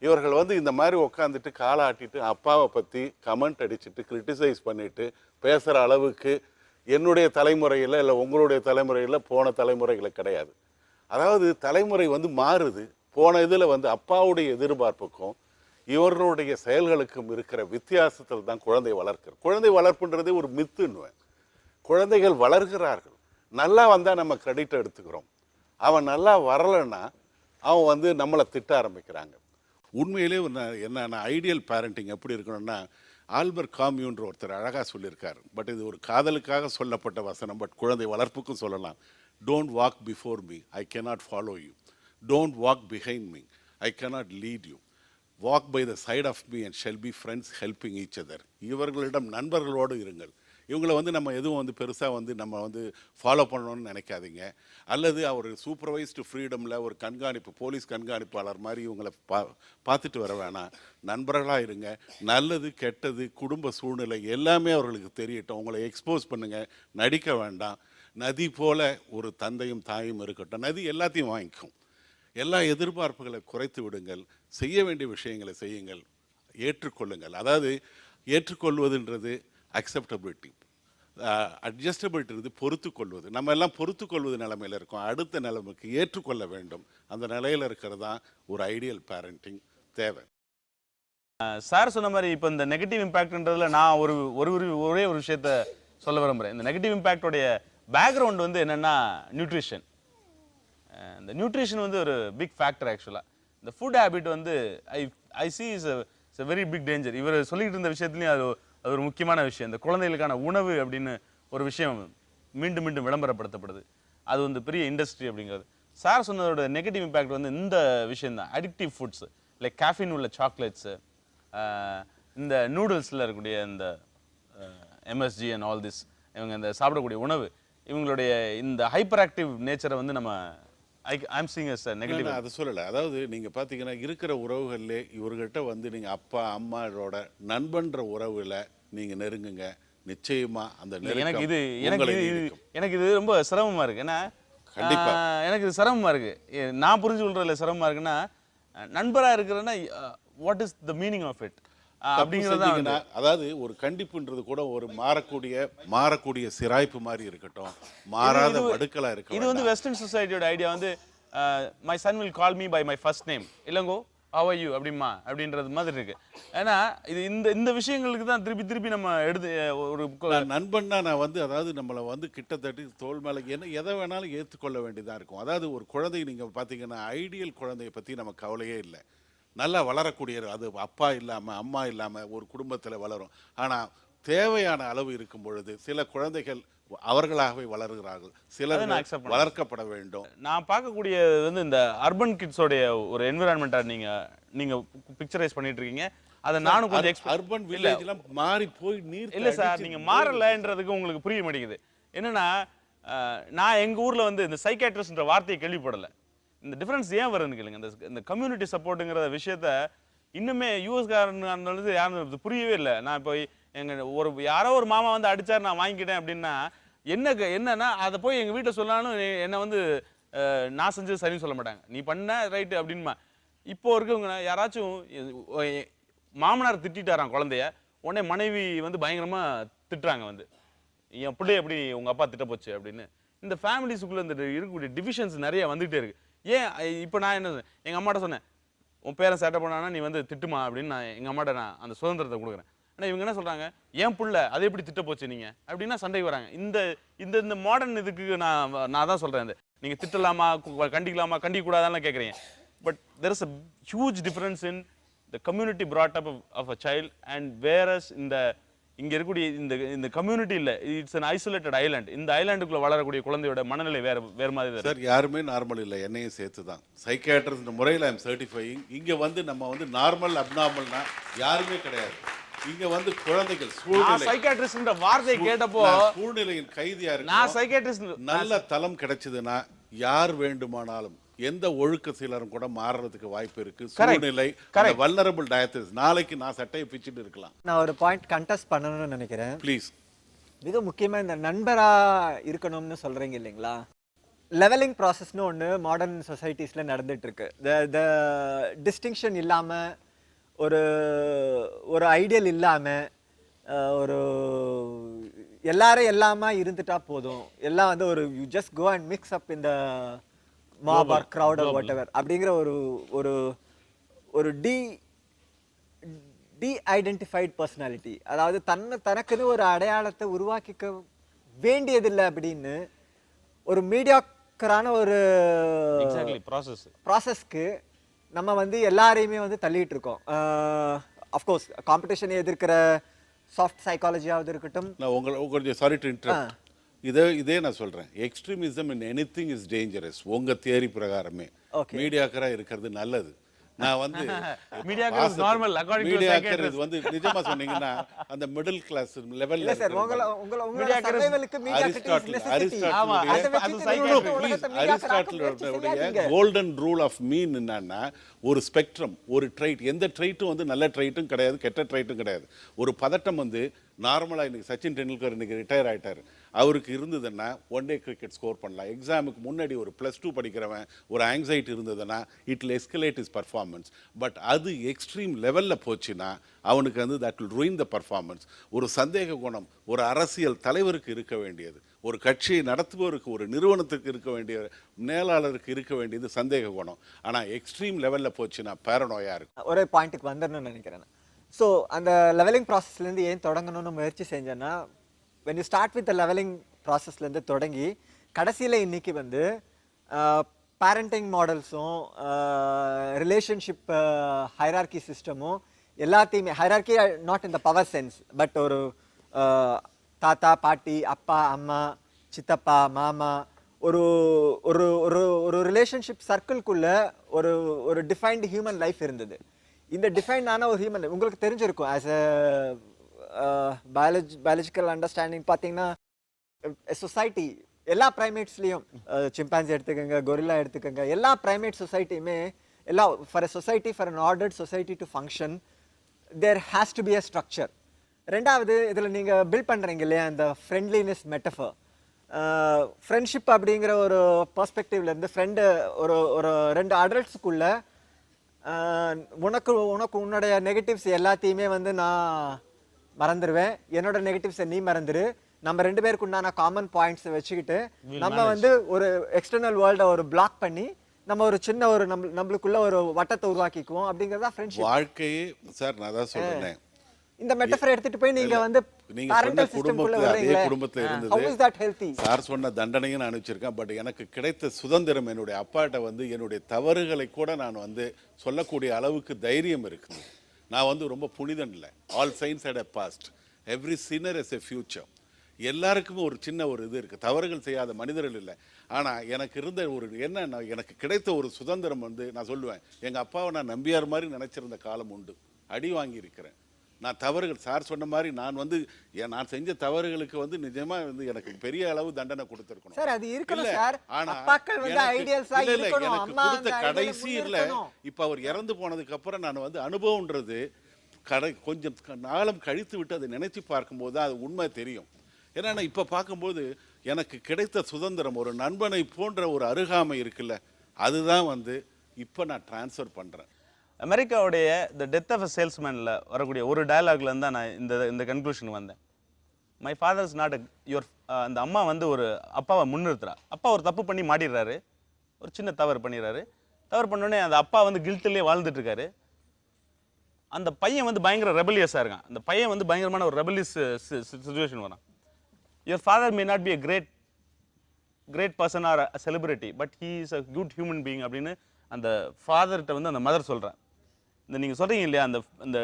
இவர்கள் வந்து இந்த மாதிரி உட்காந்துட்டு காலாட்டிட்டு அப்பாவை பற்றி கமெண்ட் அடிச்சுட்டு கிரிட்டிசைஸ் பண்ணிட்டு பேசுகிற அளவுக்கு என்னுடைய தலைமுறையில் இல்லை உங்களுடைய தலைமுறையில் போன தலைமுறையில் கிடையாது. அதாவது தலைமுறை வந்து மாறுது. போன இதில் வந்து அப்பாவுடைய எதிர்பார்ப்புக்கும் இவர்களுடைய செயல்களுக்கும் இருக்கிற வித்தியாசத்தில் தான் குழந்தை வளர்க்கிறது. குழந்தை வளர்ப்புன்றதே ஒரு மித்துன்னுவேன். குழந்தைகள் வளர்கிறார்கள். நல்லா வந்தால் நம்ம கிரெடிட் எடுத்துக்கிறோம். அவன் நல்லா வரலைன்னா அவன் வந்து நம்மளை திட்ட ஆரம்பிக்கிறாங்க. உண்மையிலே என்ன ஐடியல் பேரண்டிங் எப்படி இருக்கணும்னா ஆல்பர்ட் காமியூன்ற ஒருத்தர் அழகாக சொல்லியிருக்கார். பட் இது ஒரு காதலுக்காக சொல்லப்பட்ட வசனம், பட் குழந்தை வளர்ப்புக்கும் சொல்லலாம். Don't walk before me, I cannot follow you. Don't walk behind me, I cannot lead you. Walk by the side of me and shall be friends helping each other. இவர்களிடம் நண்பர்களோடு இருங்கள். இவங்களை வந்து நம்ம எதுவும் வந்து பெருசாக வந்து நம்ம வந்து ஃபாலோ பண்ணணும்னு நினைக்காதீங்க. அல்லது ஒரு சூப்பர்வைஸ்டு ஃப்ரீடமில் ஒரு கண்காணிப்பு போலீஸ் கண்காணிப்பாளர் மாதிரி இவங்களை பார்த்துட்டு வர வேணாம். நண்பர்களாக இருங்க. நல்லது கெட்டது குடும்ப சூழ்நிலை எல்லாமே அவர்களுக்கு தெரியட்டும். உங்களை எக்ஸ்போஸ் பண்ணுங்கள், நடிக்க வேண்டாம். நதி போல ஒரு தந்தையும் தாயும் இருக்கட்டும். நதி எல்லாத்தையும் வாங்கிக்கும். எல்லா எதிர்பார்ப்புகளை குறைத்து விடுங்கள். செய்ய வேண்டிய விஷயங்களை செய்யுங்கள், ஏற்றுக்கொள்ளுங்கள். அதாவது ஏற்றுக்கொள்வதுன்றது அக்செப்டபிலிட்டி, அட்ஜஸ்டபிலிட்டி பொறுத்து கொள்வது. நம்ம எல்லாம் பொறுத்து கொள்வது நிலைமையில் இருக்கோம். அடுத்த நிலைமைக்கு ஏற்றுக்கொள்ள வேண்டும். அந்த நிலையில் இருக்கிறது தான் ஒரு ஐடியல் பேரண்டிங் தேவை. சார் சொன்ன மாதிரி இப்போ இந்த நெகட்டிவ் இம்பேக்ட்ன்றதுல நான் ஒரே ஒரு விஷயத்த சொல்ல விரும்புகிறேன். இந்த நெகட்டிவ் இம்பேக்டோடைய பேக்ரவுண்ட் வந்து என்னென்னா நியூட்ரிஷன். இந்த நியூட்ரிஷன் வந்து ஒரு பிக் ஃபேக்டர். ஆக்சுவலாக இந்த ஃபுட் ஹேபிட் வந்து I see is a very big danger. இவர் சொல்லிக்கிட்டு இருந்த விஷயத்துலையும் அது ஒரு முக்கியமான விஷயம். இந்த குழந்தைகளுக்கான உணவு அப்படின்னு ஒரு விஷயம் மீண்டும் மீண்டும் விளம்பரப்படுத்தப்படுது. அது வந்து பெரிய இண்டஸ்ட்ரி அப்படிங்கிறது. சார் சொன்னதோட நெகட்டிவ் இம்பேக்ட் வந்து இந்த விஷயம் தான். அடிக்டிவ் ஃபுட்ஸ் லைக் கேஃபின் உள்ள சாக்லேட்ஸு, இந்த நூடுல்ஸில் இருக்கக்கூடிய இந்த எம்எஸ்ஜி அண்ட் ஆல் திஸ், இவங்க இந்த சாப்பிடக்கூடிய உணவு, இவங்களுடைய இந்த ஹைப்பர் ஆக்டிவ் நேச்சரை வந்து நம்ம ஐம் சீயிங் அஸ் நெகட்டிவ். அதை சொல்லலை. அதாவது நீங்கள் பார்த்தீங்கன்னா இருக்கிற உறவுகளிலே இவர்கிட்ட வந்து நீங்கள் அப்பா அம்மாவோட நண்பன்ற உறவில் நீங்கள் நெருங்குங்க. நிச்சயமா அந்த எனக்கு இது ரொம்ப சிரமமாக இருக்குது. ஏன்னா கண்டிப்பாக எனக்கு இது சிரமமாக இருக்குது. நான் புரிஞ்சு கொள்றதுல சிரமமாக இருக்குன்னா, நண்பராக இருக்கிறேன்னா what is the meaning of it அப்படிங்கிறது. அதாவது ஒரு கண்டிப்புன்றது கூட ஒரு மாறக்கூடிய சிராய்ப்பு மாதிரி இருக்கட்டும், மாறாத வடுக்கலா இருக்கு. இது வந்து வெஸ்டர்ன் சொசைட்டியோட ஐடியா வந்து my son will call me by my first name, இல்லங்கோ ஹவ் ஆர் யூ அப்படிமா அப்படின்றது மாதிரி இருக்கு. ஏன்னா இது இந்த விஷயங்களுக்கு தான் திருப்பி நம்ம எடுத்து ஒரு நண்பன்னா நான் வந்து அதாவது நம்மளை வந்து கிட்டத்தட்ட தோல் மேலே எதை வேணாலும் ஏற்றுக்கொள்ள வேண்டியதாக இருக்கும். அதாவது ஒரு குழந்தை நீங்கள் பார்த்தீங்கன்னா ஐடியல் குழந்தைய பற்றி நம்ம கவலையே இல்லை. நல்லா வளரக்கூடிய அது அப்பா இல்லாமல் அம்மா இல்லாமல் ஒரு குடும்பத்தில் வளரும். ஆனால் தேவையான அளவு இருக்கும் பொழுது சில குழந்தைகள் அவர்களாகவே வளருகிறார்கள், சிலர் நான் accept பண்றேன். வளர்க்கப்பட வேண்டும். நான் பார்க்கக்கூடிய வந்து இந்த அர்பன் கிட்ஸோடைய ஒரு என்விரான்மெண்ட்டை நீங்கள் பிக்சரைஸ் பண்ணிட்டு இருக்கீங்க. அதை நானும் கொஞ்சம் அர்பன் வில்லேஜ்லாம் மாறி போய் நீர் இல்லை சார், நீங்கள் மாறலைன்றதுக்கு உங்களுக்கு புரிய மாட்டேங்குது. என்னன்னா நான் எங்கள் ஊரில் வந்து இந்த சைக்காட்ரிஸ்ட்ன்ற வார்த்தையை கேள்விப்படலை. இந்த டிஃப்ரென்ஸ் ஏன் வருதுன்னு கேளுங்க. இந்த கம்யூனிட்டி சப்போர்ட்டுங்கிற விஷயத்த இன்னுமே யூஎஸ்காரன் யாரும் இது புரியவே இல்லை. நான் இப்போ யாரோ ஒரு மாமா வந்து அடிச்சார் நான் வாங்கிக்கிட்டேன் அப்படின்னா என்னன்னா அதை போய் எங்கள் வீட்டில் சொன்னாலும் என்னை வந்து நான் செஞ்சது சரின்னு சொல்ல மாட்டாங்க, நீ பண்ண ரைட்டு அப்படின்மா. இப்போ இருக்கவங்க யாராச்சும் மாமனார் திட்டாராம் குழந்தைய, உடனே மனைவி வந்து பயங்கரமாக திட்டுறாங்க, வந்து என் பிள்ளைய எப்படி உங்கள் அப்பா திட்ட போச்சு அப்படின்னு. இந்த ஃபேமிலிஸுக்குள்ளே இந்த இருக்கக்கூடிய டிவிஷன்ஸ் நிறைய வந்துகிட்டே இருக்கு. ஏன் இப்போ நான் என்ன எங்கள் அம்மாட்ட சொன்னேன், உன் பேரன் சேட்டை பண்ணானா நீ வந்து திட்டுமா அப்படின்னு நான் எங்கள் அம்மாட்ட நான் அந்த சுதந்திரத்தை கொடுக்குறேன். ஆனால் இவங்க என்ன சொல்கிறாங்க, ஏன் புள்ள அதை எப்படி திட்ட போச்சு நீங்கள் அப்படின்னா சண்டைக்கு வராங்க. இந்த இந்த மாடர்ன் இதுக்கு நான் தான் சொல்கிறேன், இந்த நீங்கள் திட்டலாமா கண்டிக்கலாமா கண்டிக்கக்கூடாதான்னு கேட்குறீங்க. But there is a huge difference in the community brought up of a child and whereas இங்கே இருக்கக்கூடிய இந்த கம்யூனிட்டி இல்லை, இட்ஸ் அன் ஐசோலேட்டட் ஐலாண்ட். இந்த ஐலாண்டுக்குள்ளே வளரக்கூடிய குழந்தையோட மனநிலை வேறு மாதிரி சார். யாருமே நார்மல் இல்லை, என்னையும் சேர்த்து தான். சைக்காட்ரிஸ்ட் முறையில் ஐ எம் சர்டிஃபையிங். இங்கே வந்து நம்ம வந்து நார்மல் அப்நார்மல்னா யாருமே கிடையாது. இங்க வந்து குழந்தைகள் சைக்காட்ரிஸ்ட்ன்ற வார்த்தையை கேட்டப்போ சூழ்நிலையின் கைதியா இருக்கு. நான் சைக்காட்ரிஸ்ட் நல்ல தளம் கிடைச்சதுன்னா யார் வேண்டுமானாலும் எந்த ஒழுக்க சீலரும் கூட மாறுறதுக்கு வாய்ப்பு இருக்கு. சூழ்நிலை வல்னரபிள் டயத்திஸ். நாளைக்கு நான் சட்டையை பிச்சுட்டு இருக்கலாம். நான் ஒரு பாயிண்ட் கண்டெஸ்ட் பண்ணணும்னு நினைக்கிறேன். ப்ளீஸ். மிக முக்கியமாக இந்த நண்பரா இருக்கணும்னு சொல்றீங்க இல்லைங்களா, லெவலிங் ப்ராசஸ்னு ஒன்று மாடர்ன் சொசைட்டிஸில் நடந்துட்டு இருக்கு. த டிஸ்டிங்ஷன் இல்லாமல் ஒரு ஒரு ஐடியல் இல்லாமல் ஒரு எல்லாரும் எல்லாமா இருந்துட்டா போதும், எல்லாம் வந்து ஒரு you just go and mix up இந்த mob or crowd or whatever அப்படிங்கிற ஒரு ஒரு ஒரு டி ஐடென்டிஃபைட் பர்சனாலிட்டி, அதாவது தனக்குன்னு ஒரு அடையாளத்தை உருவாக்கிக்க வேண்டியதில்லை அப்படின்னு ஒரு மீடியாக்கரான ஒரு ப்ராசஸ்க்கு நம்ம வந்து எல்லாரையுமே வந்து தள்ளிட்டு இருக்கோம். அஃப்கோர்ஸ் காம்படிஷனை எதிர்க்கிற சாஃப்ட் சைக்காலஜியாவது இருக்கட்டும். நான் உங்களுக்கு சாரி டு இன்டரப்ட். இதே நான் சொல்கிறேன், extremism in anything is dangerous. உங்கள் தியரி பிரகாரமே மீடியாக்கராக இருக்கிறது நல்லது. நான் வந்து மீடியாக்கர் இது வந்து நிஜமா சொன்னீங்கன்னா அந்த மிடில் கிளாஸ் லெவல்ல அரிஸ்டாட்டிலுடைய கோல்டன் ரூல் ஆஃப் மீன் என்னன்னா, ஒரு ஸ்பெக்ட்ரம், ஒரு ட்ரைட், எந்த ட்ரைட்டும் வந்து நல்ல ட்ரைட்டும் கிடையாது, கெட்ட ட்ரைட்டும் கிடையாது. ஒரு பதட்டம் வந்து நார்மலாக இன்னைக்கு சச்சின் டெண்டுல்கர் இன்னைக்கு ரிட்டையர் ஆகிட்டார், அவருக்கு இருந்ததுன்னா ஒன் டே கிரிக்கெட் ஸ்கோர் பண்ணலாம். எக்ஸாமுக்கு முன்னாடி ஒரு +2 படிக்கிறவன் ஒரு ஆங்ஸைட்டி இருந்ததுன்னா it will escalate is performance. But அது எக்ஸ்ட்ரீம் லெவலில் போச்சுன்னா அவனுக்கு வந்து that will ruin the performance. ஒரு சந்தேக குணம் ஒரு அரசியல் தலைவருக்கு இருக்க வேண்டியது, ஒரு கட்சியை நடத்துபவருக்கு, ஒரு நிறுவனத்துக்கு இருக்க வேண்டிய மேலாளருக்கு இருக்க வேண்டியது சந்தேக குணம். ஆனால் எக்ஸ்ட்ரீம் லெவலில் போச்சுன்னா பேரனோயா இருக்கும். ஒரே பாயிண்ட்டுக்கு வந்துடணும்னு நினைக்கிறேன். ஸோ அந்த லெவலிங் ப்ராசஸ்லேருந்து ஏன் தொடங்கணும்னு முயற்சி செஞ்சேன்னா, when you start with the leveling ப்ராசஸ்லேருந்து தொடங்கி கடைசியில் இன்றைக்கி வந்து பேரண்டிங் மாடல்ஸும் ரிலேஷன்ஷிப் ஹைரார்கி சிஸ்டமும் எல்லாத்தையுமே, hierarchy not in the power sense, but ஒரு தாத்தா பாட்டி அப்பா அம்மா சித்தப்பா மாமா ஒரு ஒரு ஒரு ஒரு ரிலேஷன்ஷிப் சர்க்கிள்குள்ளே ஒரு ஒரு டிஃபைன்டு ஹியூமன் லைஃப் இருந்தது. இந்த டிஃபைன்டான ஒரு ஹியூமன் உங்களுக்கு தெரிஞ்சிருக்கும். ஆஸ் அ பயாலஜிக்கல் அண்டர்ஸ்டாண்டிங் பார்த்தீங்கன்னா, சொசைட்டி எல்லா ப்ரைமேட்ஸ்லேயும், சிம்பான்சி எடுத்துக்கோங்க, கொரில்லா எடுத்துக்கோங்க, எல்லா ப்ரைமேட் சொசைட்டியுமே for a society, for an ordered society to function there has to be a structure. ரெண்டாவது, இதில் நீங்கள் பில்ட் பண்ணுறீங்க இல்லையா அந்த ஃப்ரெண்ட்லினஸ் மெட்டஃபர், ஃப்ரெண்ட்ஷிப் அப்படிங்கிற ஒரு பர்ஸ்பெக்டிவ்லேருந்து ஃப்ரெண்டு ஒரு ஒரு 2 அடல்ட்ஸுக்குள்ளே உனக்கு உன்னுடைய நெகட்டிவ்ஸ் எல்லாத்தையுமே வந்து நான் மறந்துடுவேன், என்னோட நெகட்டிவ்ஸை நீ மறந்துடு, நம்ம 2 பேருக்கு உண்டான காமன் பாயிண்ட்ஸை வச்சுக்கிட்டு நம்ம வந்து ஒரு எக்ஸ்டர்னல் வேர்ல்டை ஒரு பிளாக் பண்ணி நம்ம ஒரு சின்ன ஒரு நம்மளுக்குள்ள ஒரு வட்டத்தை உருவாக்கிக்குவோம் அப்படிங்கிறதா ஃப்ரெண்ட்ஷிப். வாழ்க்கையே சார் நான் தான் சொல்கிறேன், இந்த மெட்டஃபர் எடுத்துட்டு போய் நீங்க வந்து நீங்க parental சொன்ன system குள்ள குடும்பத்துல அதே வர்றீங்களே. குடும்பத்துல How இருந்தது is that healthy? சார் சொன்ன தண்டனையும் நான் அனுப்பிச்சிருக்கேன். பட் எனக்கு கிடைத்த சுதந்திரம் என்னுடைய அப்பாட்ட வந்து என்னுடைய தவறுகளை கூட நான் வந்து சொல்லக்கூடிய அளவுக்கு தைரியம் இருக்குது. நான் வந்து ரொம்ப புனிதன் இல்லை. All saints had a past, every sinner is a future. எல்லாருக்குமே ஒரு சின்ன ஒரு இது இருக்குது. தவறுகள் செய்யாத மனிதர்கள் இல்லை. ஆனால் எனக்கு இருந்த ஒரு என்ன, எனக்கு கிடைத்த ஒரு சுதந்திரம் வந்து நான் சொல்லுவேன், எங்கள் அப்பாவை நான் நம்பியார் மாதிரி நினச்சிருந்த காலம் உண்டு. அடி வாங்கியிருக்கிறேன். நான் தவறுகள் சார் சொன்ன மாதிரி நான் வந்து நான் செஞ்ச தவறுகளுக்கு வந்து நிஜமா வந்து எனக்கு பெரிய அளவு தண்டனை கொடுத்துருக்கணும். சார் அது இருக்கணும் இல்ல, சார். ஆனா அப்பாக்கள் வந்து ஐடியல்ஸா இல்ல, இல்ல, இருக்கணும். எனக்கு அம்மா கொடுத்த அந்த கடைசி ideal இல்ல, இருக்கணும். இப்ப அவர் இறந்து போனதுக்கு அப்புறம் நான் வந்து அனுபவம்ன்றது கொஞ்சம் நாளம் கழித்து விட்டு அதை நினைச்சு பார்க்கும்போது தான் அது உண்மை தெரியும். ஏன்னா இப்போ பார்க்கும்போது எனக்கு கிடைத்த சுதந்திரம், ஒரு நண்பனை போன்ற ஒரு அருகாமை இருக்குல்ல, அதுதான் வந்து இப்போ நான் டிரான்ஸ்ஃபர் பண்ணுறேன். அமெரிக்காவுடைய த டெத் ஆஃப் அ சேல்ஸ்மேனில் வரக்கூடிய ஒரு டயலாக்லேருந்து தான் நான் இந்த கன்க்ளூஷன் வந்தேன். My father is not your. அந்த அம்மா வந்து ஒரு அப்பாவை முன்னிறுத்துறா. அப்பா ஒரு தப்பு பண்ணி மாட்டிடுறாரு, ஒரு சின்ன தவறு பண்ணிடுறாரு. தவறு பண்ணோடனே அந்த அப்பா வந்து கில்ட்டிலே வாழ்ந்துட்டு இருக்காரு. அந்த பையன் வந்து பயங்கர ரெபலியஸாக இருக்கான். அந்த பையன் வந்து பயங்கரமான ஒரு ரெபலியஸ் சுச்சுவேஷன் வரான். Your father may not be a great person or a celebrity, but he is a good human being அப்படின்னு அந்த ஃபாதர்கிட்ட வந்து அந்த மதர் சொல்கிறேன். இந்த நீங்கள் சொல்கிறீங்க இல்லையா, அந்த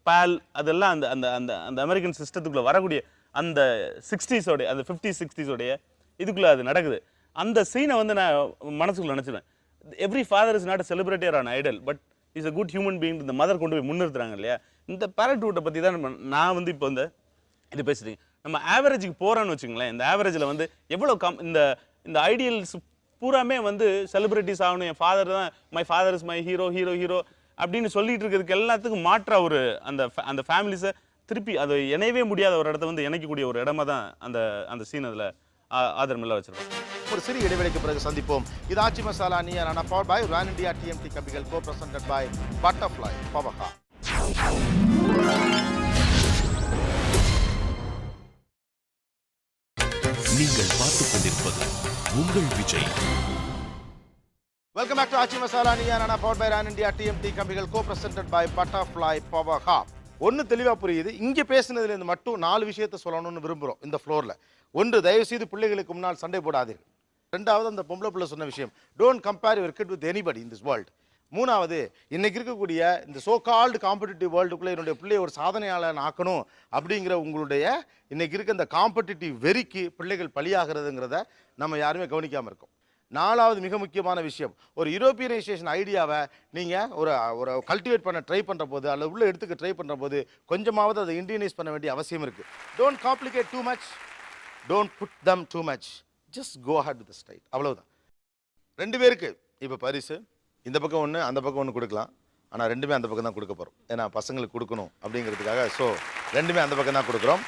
பால் அதெல்லாம் அந்த அந்த அந்த அந்த அமெரிக்கன் சிஸ்டத்துக்குள்ளே வரக்கூடிய அந்த 60s அந்த 50s 60s இதுக்குள்ளே அது நடக்குது. அந்த சீனை வந்து நான் மனசுக்குள்ள நினச்சிடுவேன். Every father is not a celebrity or an idol, but is a good human being. இந்த மதர் கொண்டு போய் முன்னிறுத்துறாங்க இல்லையா. இந்த பேரண்ட்ஹுட்டை பற்றி தான் நான் வந்து இப்போ இது பேசுகிறேன். நம்ம ஆவரேஜுக்கு போகிறோன்னு வச்சுங்களேன். இந்த ஆவரேஜில் வந்து எவ்வளோ இந்த ஐடியல்ஸ் பூராமே வந்து செலிபிரிட்டிஸ் ஆகணும், என் ஃபாதர் தான், my father is my hero hero hero அப்படின்னு சொல்லிட்டு இருக்கிறதுக்கு எல்லாத்துக்கும் மாற்றா ஒரு அந்த ஃபேமிலிஸை திருப்பி அது இணையவே முடியாத ஒரு இடத்த வந்து இணைக்கக்கூடிய ஒரு இடமா தான் அந்த சீன் அதில் ஆதரமில்ல வச்சிருக்கோம். ஒரு சிறிய இடைவெளிக்கு பிறகு சந்திப்போம். இது ஆச்சி மசாலா நியர் powered by Ran India TMT கம்பிகள், கோ பிரசன்டட் பை பட்டர்ஃப்ளை பவஹா. நீங்கள் பார்த்துக் கொண்டிருப்பது உங்கள் Vijay. Welcome back to Aachi Masala நியர் powered by Ran India TMT கம்பிகள், கோ பிரசன்டட் பை பட்டர்ஃப்ளை பவஹா. ஒன்று தெளிவாக புரியுது. இங்கே பேசினதுலேருந்து மட்டும் 4 விஷயத்தை சொல்லணும்னு விரும்புகிறோம் இந்த ஃப்ளோரில். ஒன்று, தயவுசெய்து பிள்ளைகளுக்கு முன்னால் சண்டை போடாதீர்கள். ரெண்டாவது, அந்த பொம்பளை பிள்ளை சொன்ன விஷயம், don't compare your kid with anybody in this world. மூணாவது, இன்னைக்கு இருக்கக்கூடிய இந்த சோ கால்டு காம்படிட்டிவ் வேர்ல்டுக்குள்ளே என்னுடைய பிள்ளையை ஒரு சாதனையாளன் ஆக்கணும் அப்படிங்கிற உங்களுடைய இன்னைக்கு இருக்க இந்த காம்படிட்டிவ் வெறிக்கு பிள்ளைகள் பலியாகிறதுங்கிறத நம்ம யாருமே கவனிக்காமல் இருக்கோம். நாலாவது மிக முக்கியமான விஷயம், ஒரு யூரோப்பியனைசேஷன் ஐடியாவை நீங்கள் ஒரு கல்டிவேட் பண்ண ட்ரை பண்ணுற போது அல்லது உள்ளே எடுத்துக்க ட்ரை பண்ணுற போது கொஞ்சமாவது அதை இண்டியனைஸ் பண்ண வேண்டிய அவசியம் இருக்குது. Don't complicate too much, don't put them too much, just go ahead with the style. அவ்வளவுதான். 2 பேருக்கு இப்போ பரிசு இந்த பக்கம் ஒன்று அந்த பக்கம் ஒன்று கொடுக்கலாம். ஆனால் 2மே அந்த பக்கம் தான் கொடுக்க போகிறோம். ஏன்னா பசங்களுக்கு கொடுக்கணும் அப்படிங்கிறதுக்காக. ஸோ 2மே அந்த பக்கம் தான் கொடுக்குறோம்.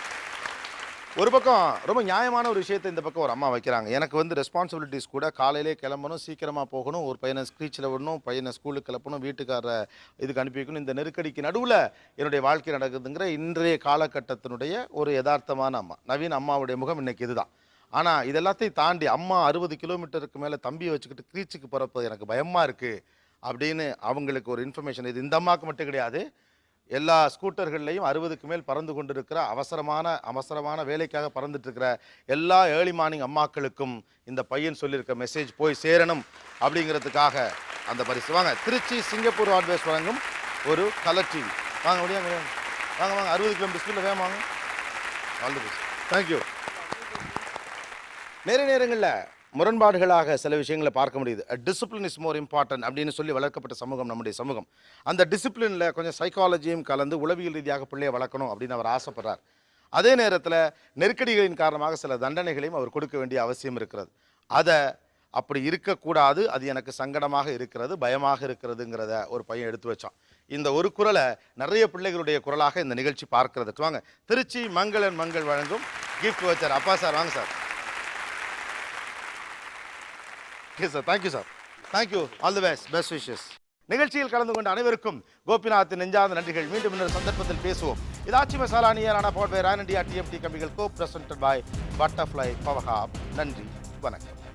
ஒரு பக்கம் ரொம்ப நியாயமான ஒரு விஷயத்தை இந்த பக்கம் ஒரு அம்மா வைக்கிறாங்க. எனக்கு வந்து ரெஸ்பான்சிபிலிட்டிஸ் கூட, காலையிலே கிளம்பணும், சீக்கிரமாக போகணும், ஒரு பையனை ஸ்க்ரீச்சில் விடணும், பையனை ஸ்கூலுக்கு கிளப்பணும், வீட்டுக்கார இதுக்கு அனுப்பி வைக்கணும். இந்த நெருக்கடிக்கு நடுவில் என்னுடைய வாழ்க்கை நடக்குதுங்கிற இன்றைய காலகட்டத்தினுடைய ஒரு யதார்த்தமான அம்மா. நவீன அம்மாவுடைய முகம் இன்னைக்கு இதுதான். ஆனால் இதெல்லாத்தையும் தாண்டி அம்மா 60 கிலோமீட்டருக்கு மேலே தம்பியை வச்சுக்கிட்டு க்ரீச்சுக்கு போகிறப்போ எனக்கு பயமாக இருக்குது அப்படின்னு அவங்களுக்கு ஒரு இன்ஃபர்மேஷன். இது இந்த அம்மாவுக்கு மட்டும் கிடையாது, எல்லா ஸ்கூட்டர்கள்லையும் 60க்கு மேல் பறந்து கொண்டு இருக்கிற அவசரமான வேலைக்காக பறந்துட்டு இருக்கிற எல்லா ஏர்லி மார்னிங் அம்மாக்களுக்கும் இந்த பையன் சொல்லியிருக்க மெசேஜ் போய் சேரணும் அப்படிங்கிறதுக்காக அந்த பரிசு. வாங்க, திருச்சி சிங்கப்பூர் ஹார்ட்வேர்ஸ் வழங்கும் ஒரு கலர் டிவி. வாங்க முடியாங்க, வாங்க வாங்க, 60 கிலோமீட்டர் ஸ்பீடில் வேகம் வாங்க. All the best. தேங்க்யூ. நிறைய நேரங்களில் முரண்பாடுகளாக சில விஷயங்களை பார்க்க முடியுது. டிசிப்ளின் இஸ் மோர் இம்பார்ட்டன்ட் அப்படின்னு சொல்லி வளர்க்கப்பட்ட சமூகம் நம்முடைய சமூகம். அந்த டிசிப்ளினில் கொஞ்சம் சைக்காலஜியும் கலந்து உளவியல் ரீதியாக பிள்ளையை வளர்க்கணும் அப்படின்னு அவர் ஆசைப்படுறார். அதே நேரத்தில் நெருக்கடிகளின் காரணமாக சில தண்டனைகளையும் அவர் கொடுக்க வேண்டிய அவசியம் இருக்கிறது. அதை அப்படி இருக்கக்கூடாது, அது எனக்கு சங்கடமாக இருக்கிறது, பயமாக இருக்கிறதுங்கிறத ஒரு பையன் எடுத்து வச்சான். இந்த ஒரு குரலை நிறைய பிள்ளைகளுடைய குரலாக இந்த நிகழ்ச்சி பார்க்கறதுக்கு வாங்க, திருச்சி மங்களன் மங்கள் வழங்கும் கிஃப்ட் வச்சர். அப்பா சார் வாங்க sir. Okay sir, thank you sir, thank you, all the best wishes. நிகழ்ச்சியில் கலந்து கொண்ட அனைவருக்கும் கோபிநாத்தின் நெஞ்சார்ந்த நன்றிகள். மீண்டும் இன்னொரு சந்தர்ப்பத்தில் பேசுவோம். இது ஆச்சி மசாலா நியர் powered by Ran India TMT கம்பிகள், கோ பிரசன்டட் பை பட்டர்ஃப்ளை பவஹா. நன்றி, வணக்கம்.